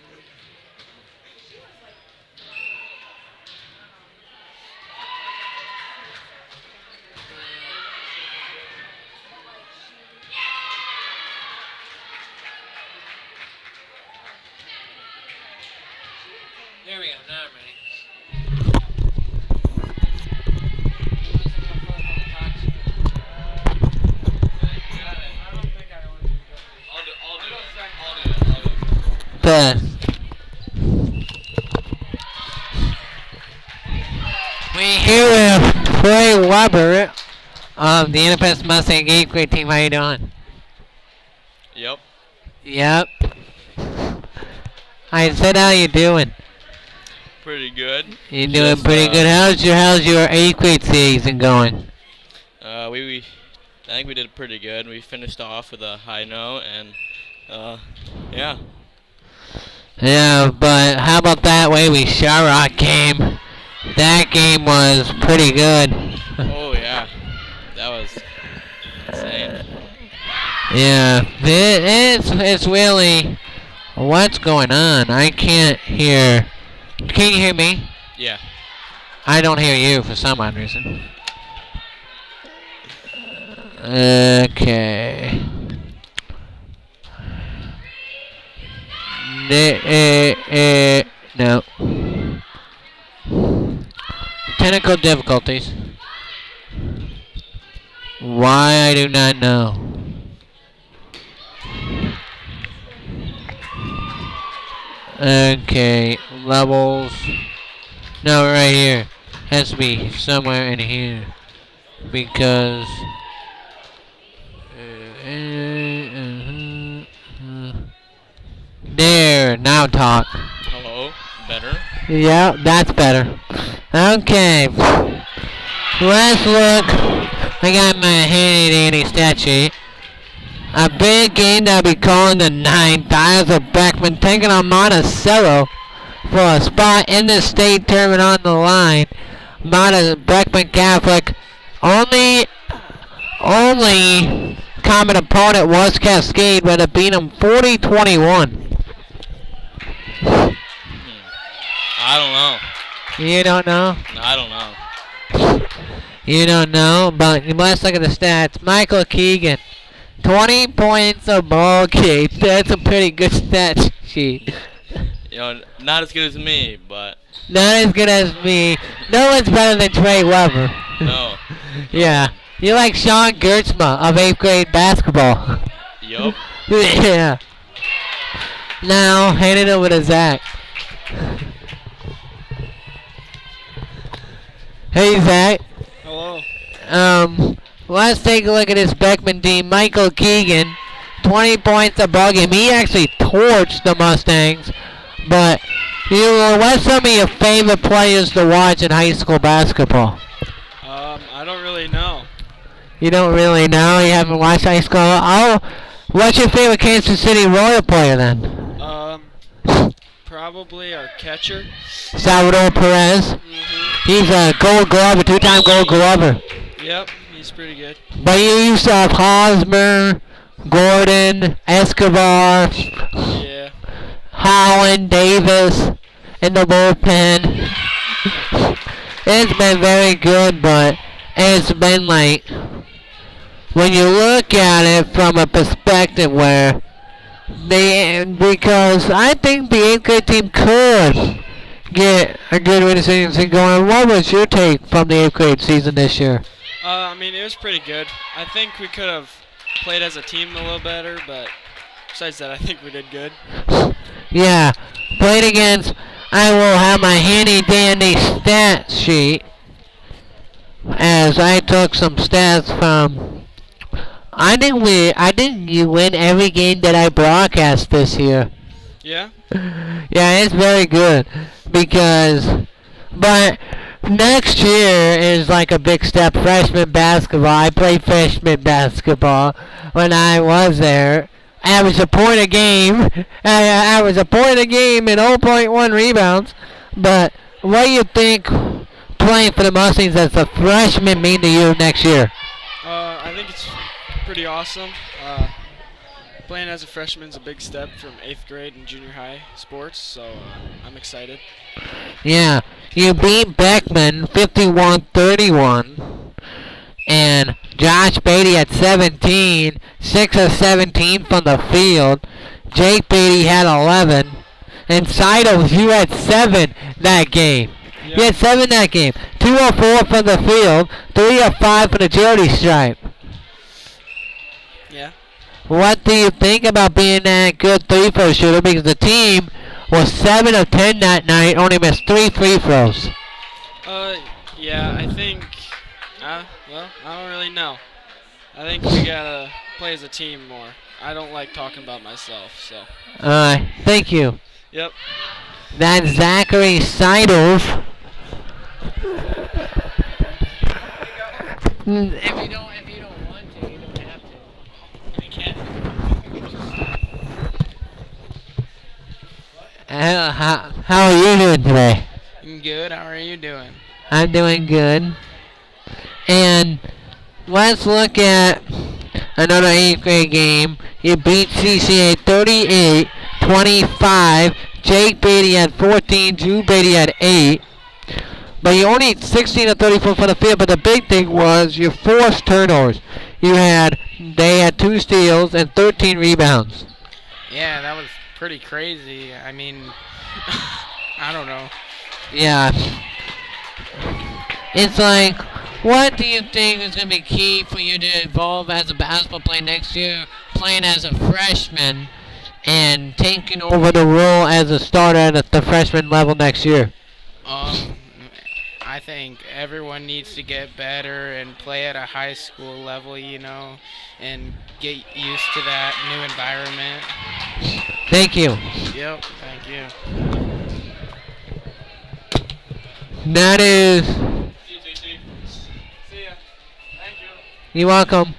There we go, now I'm ready. Best. We here with Trey Weber of the Independence Mustang 8th grade team. How you doing? Yep. Yep. I said, how you doing? Pretty good. You doing Just, pretty good. How's your 8th grade season going? I think we did pretty good. We finished off with a high note, and yeah. Yeah, but how about that Wavy Shyrock game? That game was pretty good. Oh yeah, that was insane. Yeah, it's really what's going on. I can't hear. Can you hear me? Yeah. I don't hear you for some odd reason. Okay. No. Technical difficulties. Why, I do not know. Okay, levels. No, right here. Has to be somewhere in here. Because... there, now talk. Hello, better. Yeah, that's better. Okay. Let's look. I got my handy dandy stat sheet. A big game that will be calling the 9th. Isles of Beckman taking on Monticello for a spot in the state tournament on the line. Beckman Catholic only common opponent was Cascade, but it beat them 40-21. I don't know. You don't know? I don't know. You don't know, but let's look at the stats. Michael Keegan, 20 points a ball game. That's a pretty good stat sheet. You know, not as good as me, but Not as good as me. No one's better than Trey Weber. no. Yeah. You like Sean Gertzma of 8th grade basketball. Yup. Yeah. Now, hand it over to Zach. Hey, Zach. Hello. Let's take a look at this Beckman team. Michael Keegan, 20 points a ball game. He actually torched the Mustangs. But, what's some of your favorite players to watch in high school basketball? I don't really know. You don't really know? You haven't watched high school? What's your favorite Kansas City Royal player then? Probably our catcher. Salvador Perez. He's a Gold Glover, two-time Gold Glover. Yep, he's pretty good. But you used to have Hosmer, Gordon, Escobar, Yeah. Holland, Davis in the bullpen. It's been very good, but it's been like, when you look at it from a perspective where because I think the 8th grade team could get a good winning season going. What was your take from the 8th grade season this year? I mean, it was pretty good. I think we could have played as a team a little better, but besides that, I think we did good. Yeah, played against, I will have my handy dandy stat sheet as I took some stats from, I think you win every game that I broadcast this year. Yeah? Yeah, it's very good but next year is like a big step. Freshman basketball. I played freshman basketball when I was there. Average a point a game. Average a point a game and 0.1 rebounds. But what do you think playing for the Mustangs as a freshman mean to you next year? I think it's pretty awesome. Playing as a freshman is a big step from 8th grade and junior high sports, so I'm excited. Yeah, you beat Beckman 51-31, and Josh Beatty at 17, 6 of 17 from the field. Jake Beatty had 11, and Seidos, you had 7 that game. Yep. You had 7 that game. 2 of 4 from the field, 3 of 5 from the charity stripe. Yeah. What do you think about being that good three-throw shooter? Because the team was 7 of 10 that night, only missed 3 free throws. Yeah, I think, well, I don't really know. I think we gotta play as a team more. I don't like talking about myself, so. Thank you. Yep. That's Zachary Seidels. If you don't want to, you don't have to. I can't. How are you doing today? I'm good. How are you doing? I'm doing good. And let's look at another 8th grade game. You beat CCA 38-25. Jake Beatty had 14. Drew Beatty had 8. But you only 16 of 34 for the field. But the big thing was you forced turnovers. They had 2 steals and 13 rebounds. Yeah, that was pretty crazy. I mean, I don't know. Yeah. It's like, what do you think is going to be key for you to evolve as a basketball player next year, playing as a freshman and taking over the role as a starter at the freshman level next year? I think everyone needs to get better and play at a high school level, and get used to that new environment. Thank you. Yep, thank you. That is... See ya. Thank you. You're welcome.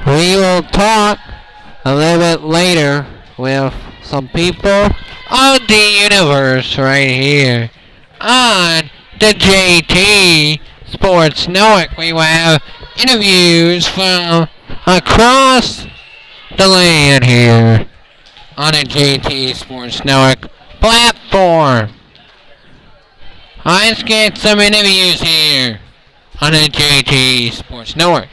We will talk a little bit later with some people on the universe right here on the JT Sports Network. We will have interviews from across the land here on the JT Sports Network platform. Let's get some interviews here on the JT Sports Network.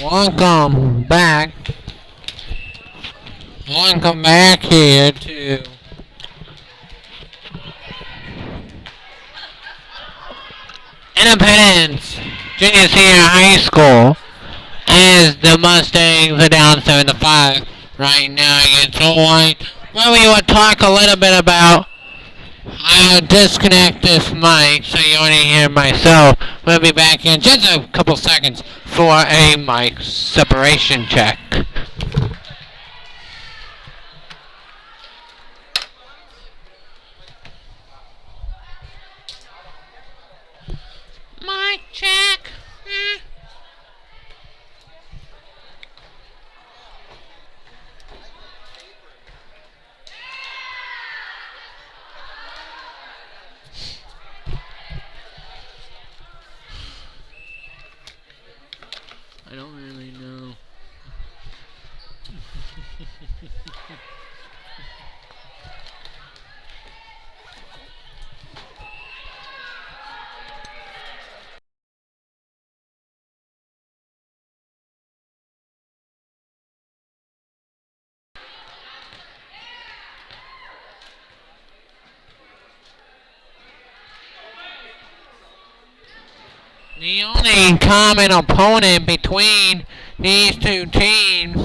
Welcome back. Welcome back here to Independence Junior Senior High School as the Mustangs are down 7-5 right now against Hawaii. Well, we will talk a little bit about. I'll disconnect this mic so you only hear myself. We'll be back in just a couple seconds for a mic separation check. Mic check. I don't really know. The only common opponent between these two teams,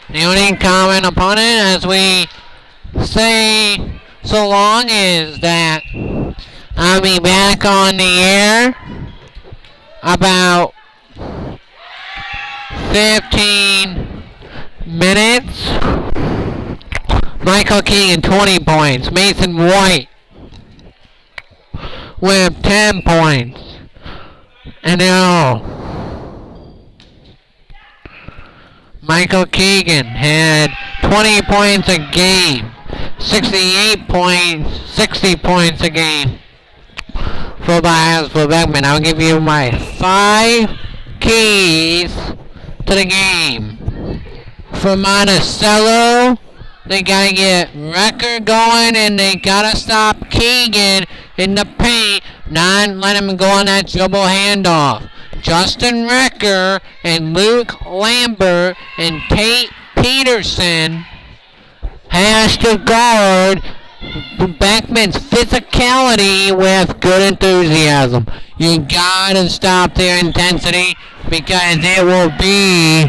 the only common opponent, as we say so long, is that I'll be back on the air about 15 minutes. Michael Keegan, 20 points. Mason White with 10 points. And now Michael Keegan had 20 points a game, 68 points, 60 points a game for Beckman. I'll give you my 5 keys to the game. For Monticello, they gotta get Wrecker going and they gotta stop Keegan in the paint, not let him go on that dribble handoff. Justin Wrecker and Luke Lambert and Tate Peterson has to guard Beckman's physicality with good enthusiasm. You gotta stop their intensity because it will be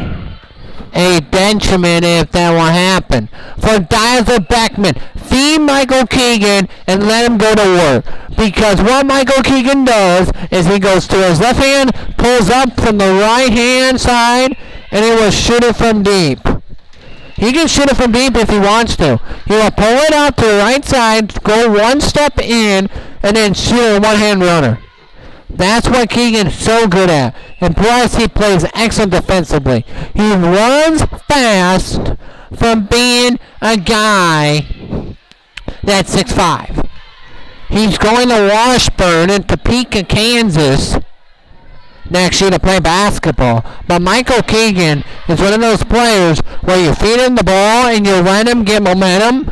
a detriment if that will happen. For Dyser Beckman, feed Michael Keegan and let him go to work. Because what Michael Keegan does is he goes to his left hand, pulls up from the right hand side, and he will shoot it from deep. He can shoot it from deep if he wants to. He will pull it out to the right side, go one step in, and then shoot a one-hand runner. That's what Keegan's so good at. And plus, he plays excellent defensively. He runs fast from being a guy that's 6'5". He's going to Washburn in Topeka, Kansas next year to play basketball. But Michael Keegan is one of those players where you feed him the ball and you let him get momentum.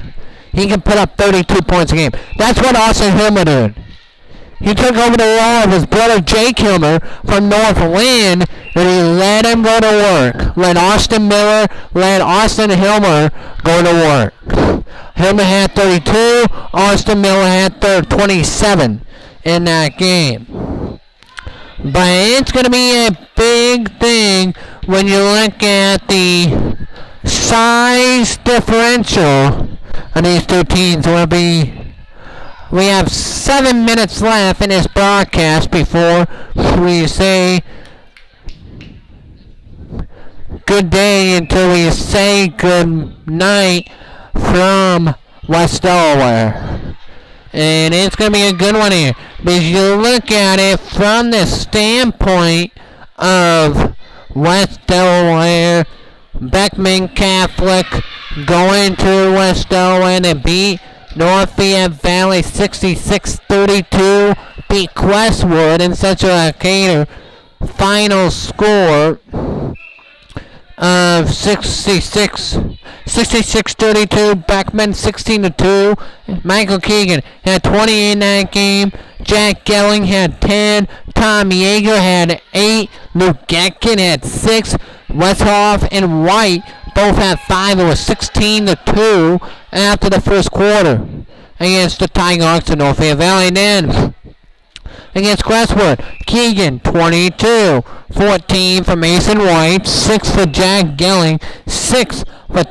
He can put up 32 points a game. That's what Austin Hilmer did. He took over the role of his brother Jake Hilmer from North Lynn, and he let him go to work. Let Austin Hilmer go to work. Hilmer had 32, Austin Miller had 27 in that game. But it's going to be a big thing when you look at the size differential of these two teams. We have 7 minutes left in this broadcast before we say good day until we say good night from West Delaware. And it's going to be a good one here. Because you look at it from the standpoint of West Delaware, Beckman Catholic going to West Delaware to beat North Fayette Valley 66-32, beat Questwood in Central Arcadia final score. of 66-32. Beckman 16-2. Michael Keegan had 28 in that game. Jack Gelling had 10. Tom Yeager had 8. Luke Getkin had 6. Westhoff and White both had 5. It was 16-2 after the first quarter against the Tiger Hawks of Northfield Valley. Then against Crestwood, Keegan 22, 14 for Mason White, 6 for Jack Gelling, 6 for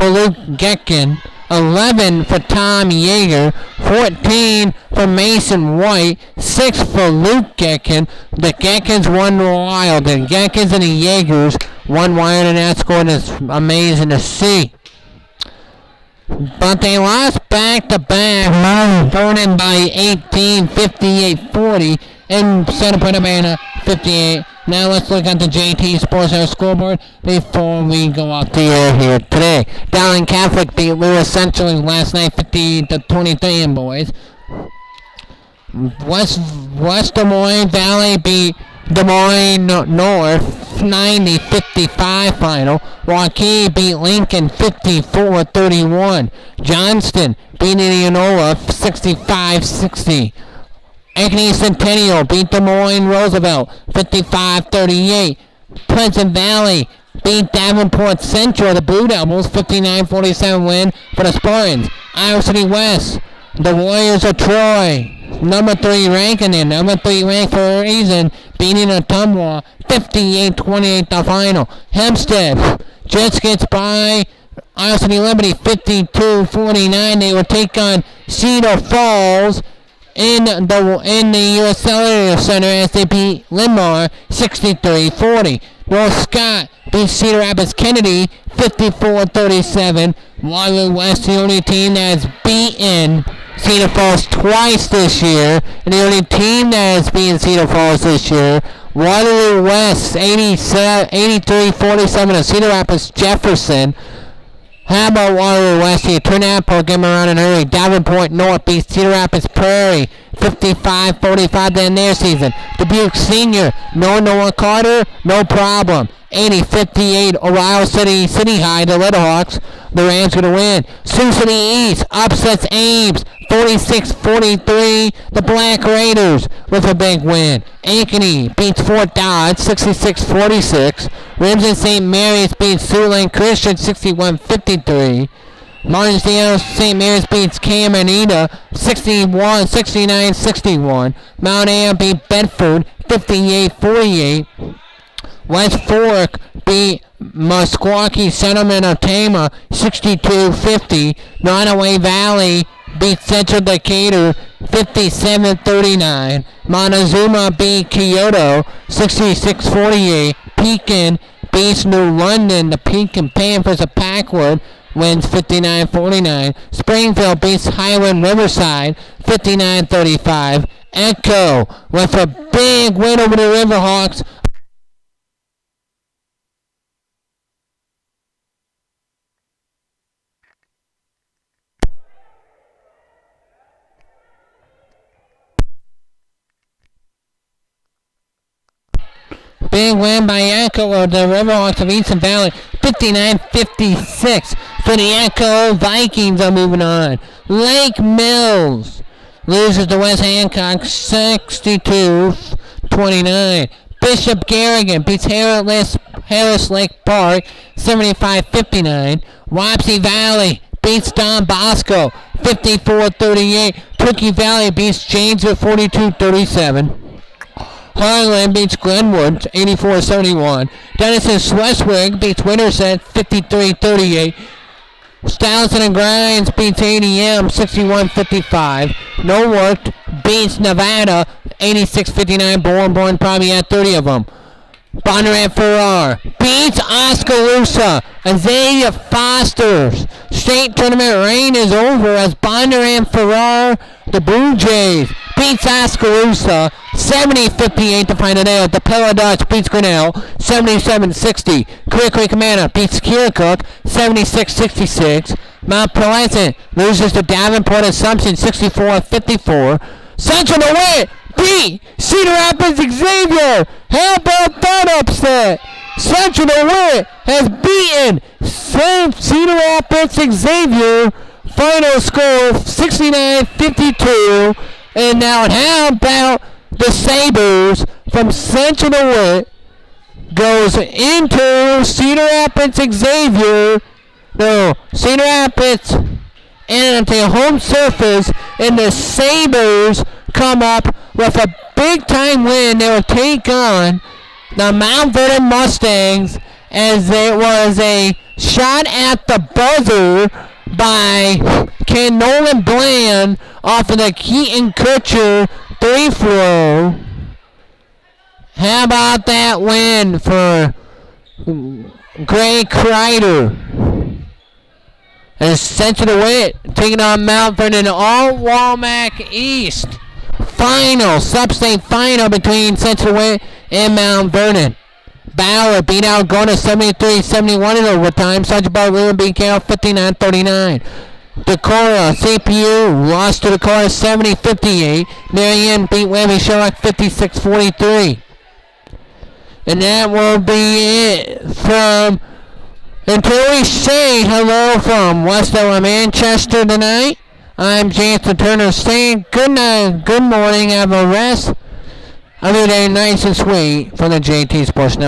Luke Getkin, 11 for Tom Yeager, 14 for Mason White, 6 for Luke Getkin. The Getkins won wild. The Getkins and the Yeagers won wild, and that score is amazing to see. But they lost back-to-back, Vernon by 18, 58-40, and Center Point Urbana 58. Now let's look at the JT Sports Center scoreboard before we go off the air here today. Dowling Catholic beat Lewis Central last night 50-23, boys. West Des Moines Valley beat Des Moines North 90-55 final. Waukee beat Lincoln 54-31. Johnston beat Indianola 65-60. Ankeny Centennial beat Des Moines Roosevelt 55-38. Pleasant Valley beat Davenport Central, the Blue Devils, 59-47 win for the Spartans. Iowa City West, the Warriors of Troy, number 3 ranked, and they're number 3 ranked for a reason, beating Ottumwa 58-28 the final. Hempstead just gets by Iowa City Liberty 52-49. They will take on Cedar Falls in the U.S. Cellular Center as they beat Linmar 63-40. North Scott beats Cedar Rapids Kennedy 54-37. Waterloo West, the only team that has beaten Cedar Falls twice this year, and the only team that has beaten Cedar Falls this year. Waterloo West 83-47 of Cedar Rapids Jefferson. How about Waterloo West? You turn that program around in a hurry. Davenport North beats Cedar Rapids Prairie 55-45 in their season. Dubuque Senior, no Noah Carter, no problem. 80-58 Ohio City High, the Littlehawks. The Rams going to win. Sioux City East upsets Ames 46-43. The Black Raiders with a big win. Ankeny beats Fort Dodge 66-46. Remsen St. Mary's beats Siouxland Christian 61-53. Martinsdale St. Mary's beats Camarita 69-61. Mount Ayr beat Bedford 58-48. West Fork beat Meskwaki Settlement of Tama 62-50. Nottoway Valley beat Central Decatur 57-39. Montezuma beat Kyoto 66-48. Pekin beats New London. The Pekin Panthers of Packwood wins 59-49. Springfield beats Highland Riverside 59-35. Echo with a big win over the Riverhawks. Big win by Echo of the Riverhawks of Eastern Valley, 59-56. For the Echo, Vikings are moving on. Lake Mills loses to West Hancock 62-29. Bishop Garrigan beats Harris Lake Park 75-59. Wapsie Valley beats Don Bosco 54-38. Turkey Valley beats Janesville 42-37. Harlan beats Glenwood 84-71. Denison Schleswig beats Winterset 53-38. Stoughton and Grimes beats ADM 61-55. Norwalk beats Nevada 86-59. Bourne probably had 30 of them. Bonneret Farrar beats Oskaloosa. Azalea Foster's state tournament reign is over as Bonneret Farrar, the Blue Jays, beats Oskaloosa 70-58 to final day. The Pella Dutch beats Grinnell 77-60. Clear Creek Manor beats Keokuk 76-66. Mount Pleasant loses to Davenport Assumption 64-54. Central to win! beat Cedar Rapids Xavier. How about that upset? Central DeWitt has beaten Cedar Rapids Xavier. Final score 69-52. And now how about the Sabres from Central DeWitt goes into Cedar Rapids Xavier. No, Cedar Rapids and to home surface, and the Sabres come up with a big-time win. They will take on the Mount Vernon Mustangs as it was a shot at the buzzer by Ken Nolan Bland off of the Keaton Kutcher 3-throw. How about that win for Gray Kreider? And Central DeWitt taking on Mount Vernon, all Walmack East. Final, sub-state final between Central DeWitt and Mount Vernon. Ballard beat out Gona 73-71 in overtime. Sergeant Ballard beat Carroll 59-39. Decorah, CPU lost to Decorah 70-58. Marianne beat Webby Sherlock 56-43. And that will be it from... Until we say hello from West Ella Manchester tonight, I'm Jansen Turner saying good night, good morning, have a rest. Every day nice and sweet from the JT Sports Network.